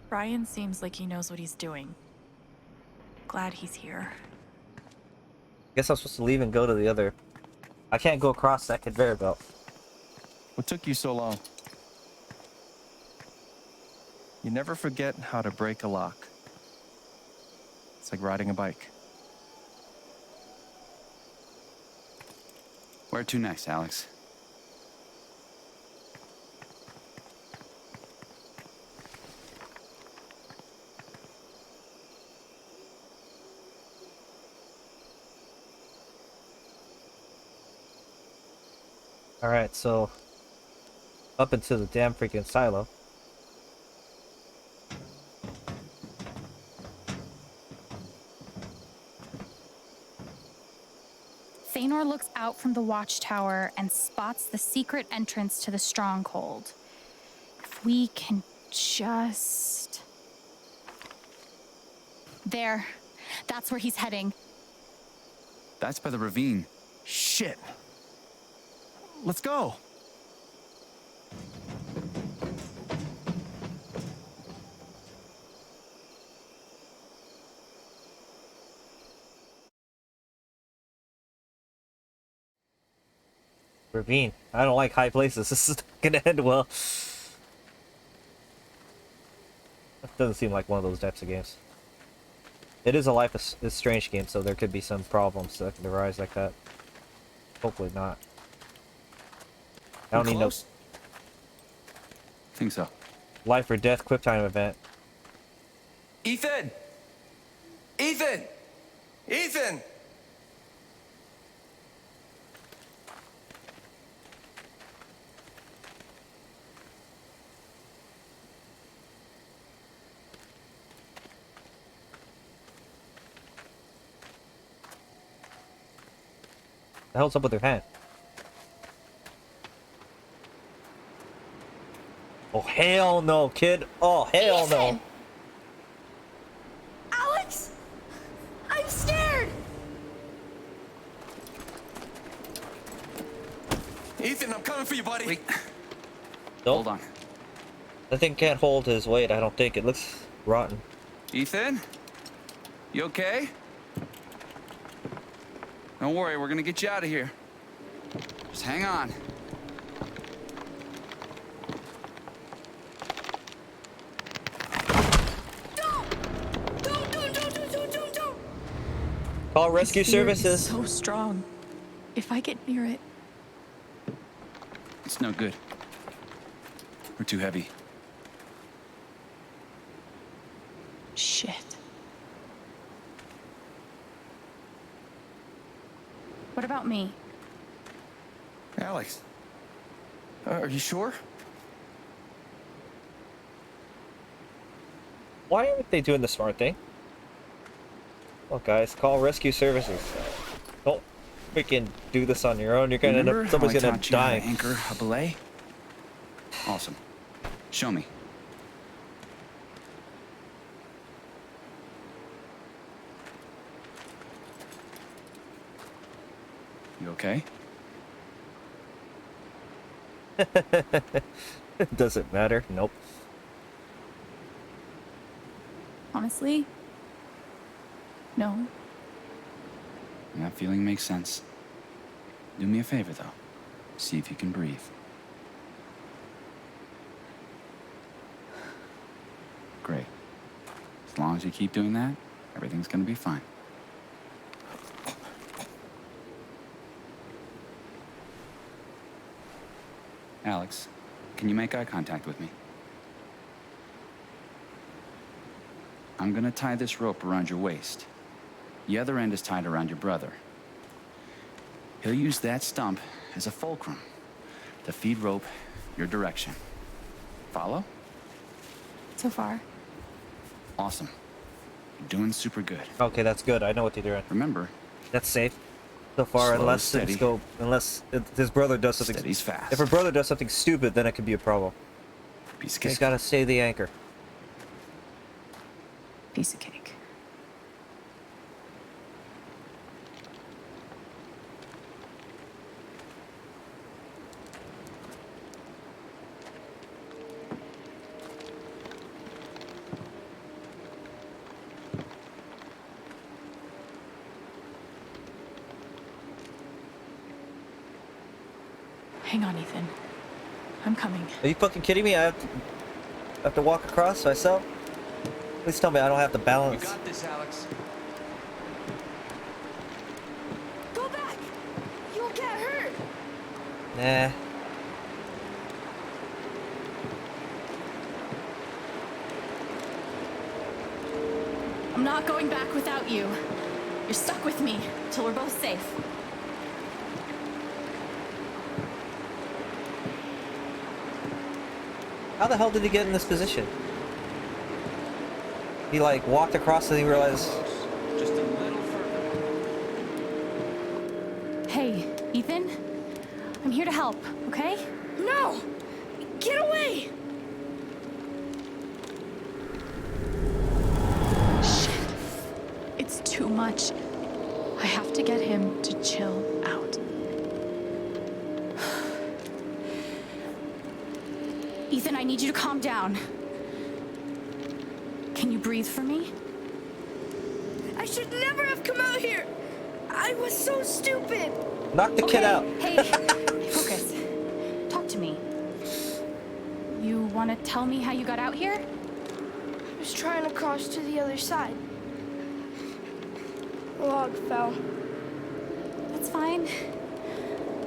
Brian seems like he knows what he's doing. Glad he's here. Guess I'm supposed to leave and go to the other... I can't go across that conveyor belt. What took you so long? You never forget how to break a lock. It's like riding a bike. Where to next, Alex? Alright, so... Up into the damn freaking silo. Thanor looks out from the watchtower and spots the secret entrance to the stronghold. If we can just... There. That's where he's heading. That's by the ravine. Shit. Let's go. Ravine. I don't like high places. This is gonna end well. That doesn't seem like one of those types of games. It is a Life is Strange game, so there could be some problems that could arise like that. Hopefully not. I don't need no Think so. life or death quick time event. Ethan! Ethan! Ethan! The hell's up with her hand? Oh hell no, kid! Oh hell no! Alex! I'm scared! Ethan, I'm coming for you, buddy. Nope. Hold on. That thing can't hold his weight. I don't think it looks rotten. Ethan? You okay? Don't worry, we're gonna get you out of here. Just hang on. Call rescue This fear is services. so strong. If I get near it, It's no good. We're too heavy. shit. What about me? Alex. Are you sure? Why aren't they doing the smart thing? Well, guys, call rescue services. Don't freaking do this on your own. You're gonna end Remember up. Somebody's how I gonna taught you how to die. anchor a belay? Awesome. Show me. You okay? Doesn't matter. Nope. Honestly, no. That feeling makes sense. Do me a favor, though. See if you can breathe. Great. As long as you keep doing that, everything's gonna be fine. Alex, can you make eye contact with me? I'm gonna tie this rope around your waist. The other end is tied around your brother. He'll use that stump as a fulcrum to feed rope your direction. Follow? So far. Awesome. You're doing super good. Okay, that's good. I know what they're doing. Remember, That's safe. So far, Slow, unless steady. his brother does something. Steady's fast. If her brother does something stupid, then it could be a problem. Piece of He's cake. got to stay the anchor. Piece of cake. Hang on, Ethan. I'm coming. Are you fucking kidding me? I have to walk across myself? Please tell me I don't have to balance. You got this, Alex. Go back! You'll get hurt! Nah. I'm not going back without you. You're stuck with me till we're both safe. How the hell did he get in this position? He like walked across and he realized. Just a little further. Hey, Ethan. I'm here to help, okay? No! Get away! Shit. It's too much. I have to get him to chill out. Ethan, I need you to calm down. Can you breathe for me? I should never have come out here! I was so stupid! Knock the kid out. Hey, focus. Talk to me. You want to tell me how you got out here? I was trying to cross to the other side. The log fell. That's fine.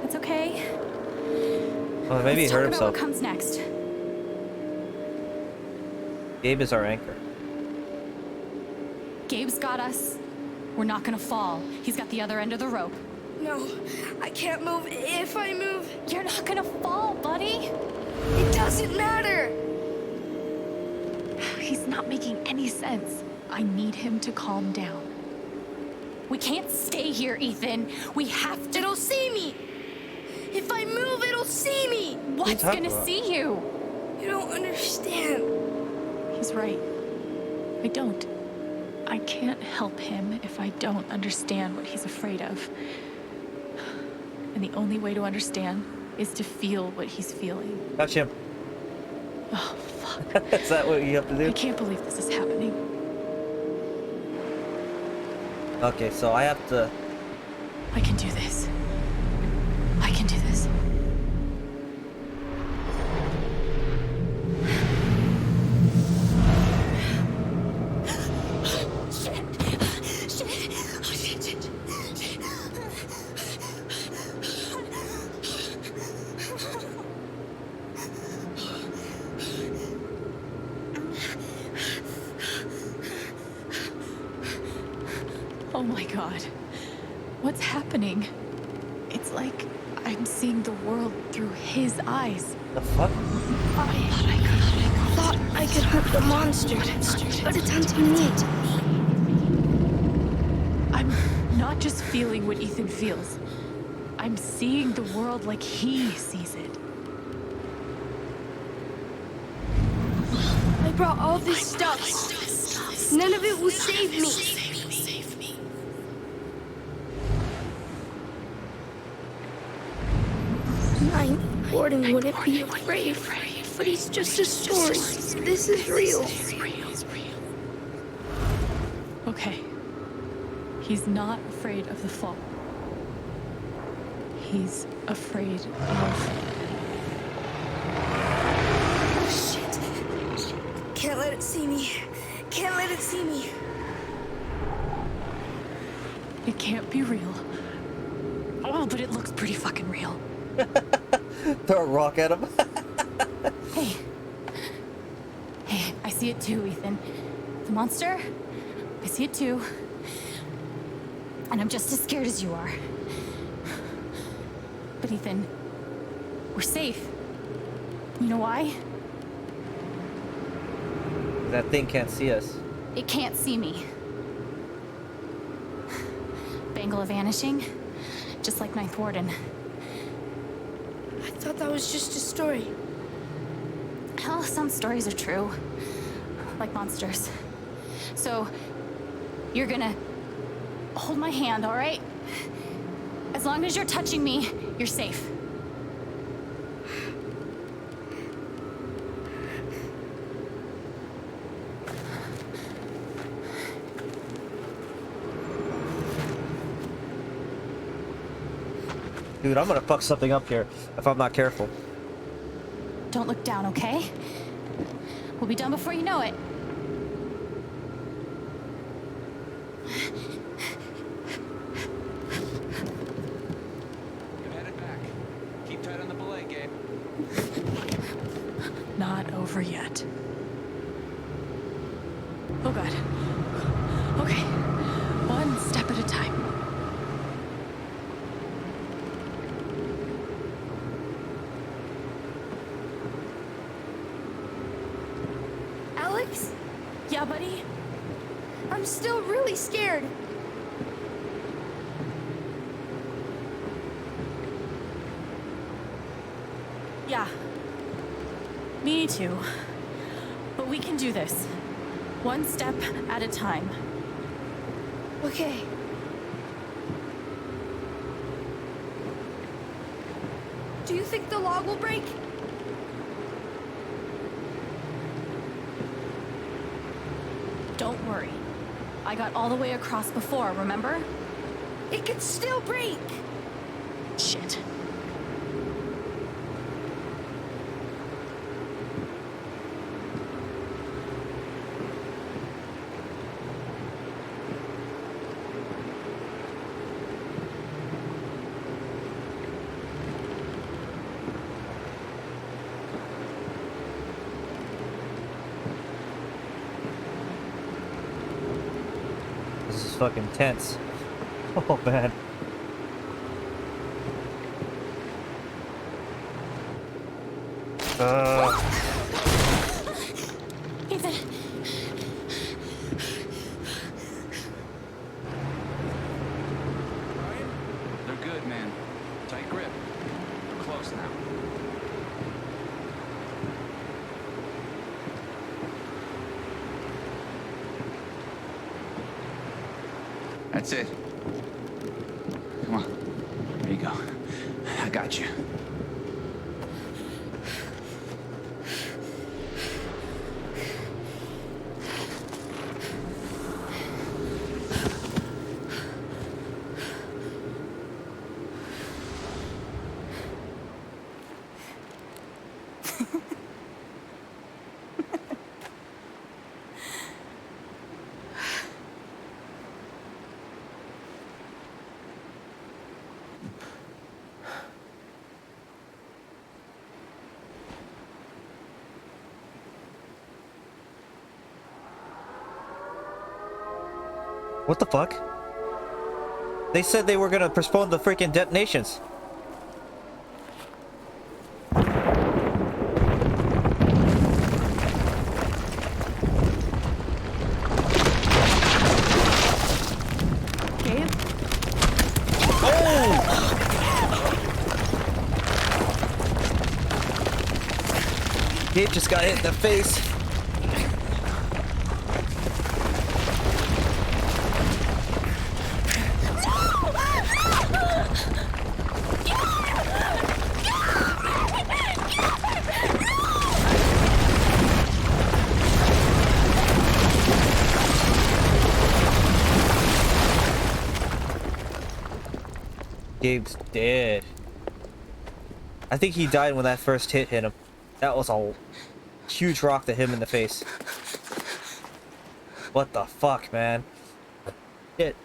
That's okay. Oh, maybe he Let's hurt talk about himself. what comes next. Gabe is our anchor. Gabe's got us. We're not gonna fall. He's got the other end of the rope. No, I can't move. If I move, You're not gonna fall, buddy. it doesn't matter! He's not making any sense. I need him to calm down. We can't stay here, Ethan. We have to. It'll see me! If I move, it'll see me! What's talking gonna about? see you? You don't understand. He's right. I don't. I can't help him if I don't understand what he's afraid of. And the only way to understand is to feel what he's feeling. Touch him. Oh, fuck. Is that what you have to I do? can't believe this is happening. Okay, so I have to. I can do this. I can do this. Oh my god. What's happening? It's like I'm seeing the world through his eyes. The fuck? I thought I could hurt the monster, but it's hunting me. I'm not just feeling what Ethan feels. I'm seeing the world like he sees it. I brought all this stuff. None of it will save me. Gordon wouldn't be afraid, but he's just a story. This is real. Okay. He's not afraid of the fall. He's afraid of... Shit. Can't let it see me. Can't let it see me. It can't be real. Oh, but it looks pretty fucking real. Throw a rock at him. Hey. Hey, I see it too, Ethan. The monster, I see it too. And I'm just as scared as you are. But Ethan, we're safe. You know why? That thing can't see us. It can't see me. Bangle of Vanishing, just like Ninth Warden. I thought that was just a story. Hell, some stories are true. Like monsters. So, you're gonna hold my hand, all right? As long as you're touching me, you're safe. Dude, I'm gonna fuck something up here if I'm not careful. Don't look down, okay? We'll be done before you know it. You're headed back. Keep tight on the belay, Gabe. Not over yet. Oh god. Okay. One step at a time. Alex? Yeah, buddy? I'm still really scared. Yeah. Me too. But we can do this. One step at a time. Okay. Do you think the log will break? Don't worry. I got all the way across before, remember? It could still break. Shit. This is fucking tense. Oh man. Ethan. They're good, man. Tight grip. We're close now. That's it. Come on. There you go. I got you. What the fuck? They said they were gonna postpone the freaking detonations. Gabe? Gabe just got hit in the face. Gabe's dead. I think he died when that first hit him. That was a huge rock that hit him in the face. What the fuck, man? Shit.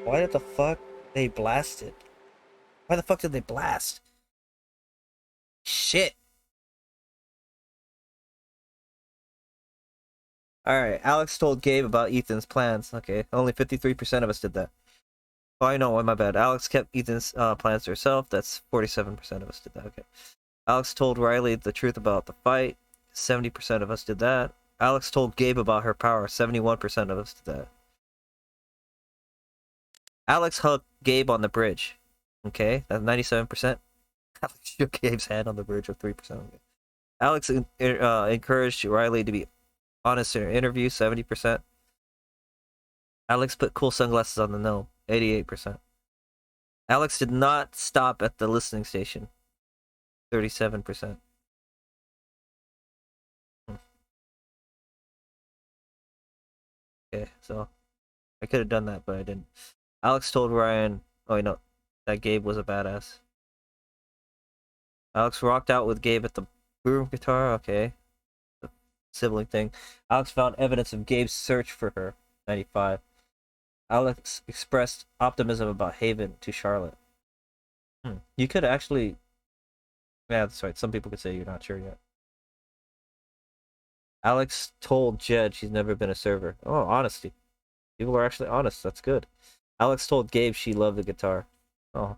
Why did the fuck they blast it? Why the fuck did they blast? Shit. Alright, Alex told Gabe about Ethan's plans. Okay, only 53% of us did that. Oh, I know. My bad. Alex kept Ethan's plans to herself. That's 47% of us did that. Okay. Alex told Riley the truth about the fight. 70% of us did that. Alex told Gabe about her power. 71% of us did that. Alex hugged Gabe on the bridge. Okay, that's 97%. Alex shook Gabe's hand on the bridge of 3%. Okay. Alex encouraged Riley to be honest in her interview. 70%. Alex put cool sunglasses on the gnome. 88%. Alex did not stop at the listening station. 37%. Okay, so I could have done that, but I didn't. Alex told Ryan, oh, no, that Gabe was a badass. Alex rocked out with Gabe at the boom guitar. Okay, the sibling thing. Alex found evidence of Gabe's search for her. 95. Alex expressed optimism about Haven to Charlotte. You could actually... Yeah, that's right. Some people could say you're not sure yet. Alex told Jed she's never been a server. Oh, honesty. People are actually honest. That's good. Alex told Gabe she loved the guitar. Oh.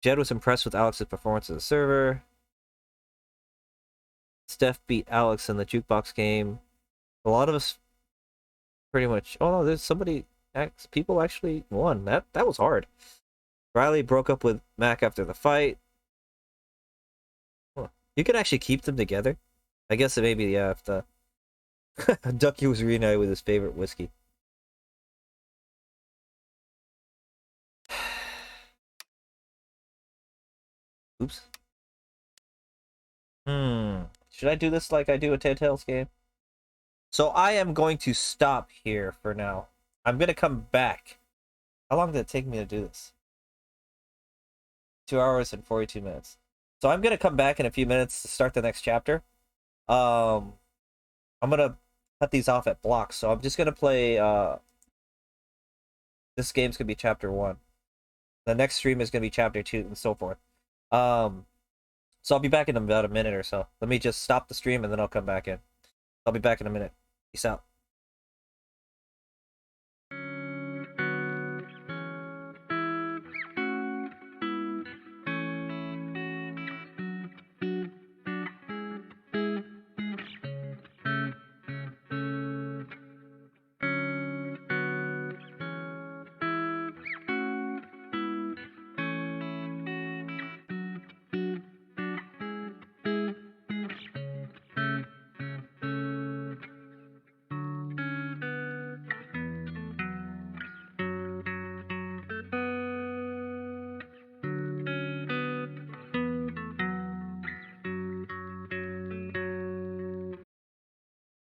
Jed was impressed with Alex's performance as a server. Steph beat Alex in the jukebox game. A lot of us pretty much... Oh, no, there's somebody... People actually won. That was hard. Riley broke up with Mac after the fight. Huh. You can actually keep them together. I guess maybe, yeah, if the... Ducky was reunited with his favorite whiskey. Oops. Should I do this like I do a Telltale's game? So I am going to stop here for now. I'm going to come back. How long did it take me to do this? 2 hours and 42 minutes. So I'm going to come back in a few minutes to start the next chapter. I'm going to cut these off at blocks. So I'm just going to play... This game's going to be chapter 1. The next stream is going to be chapter 2 and so forth. So I'll be back in about a minute or so. Let me just stop the stream and then I'll come back in. I'll be back in a minute. Peace out.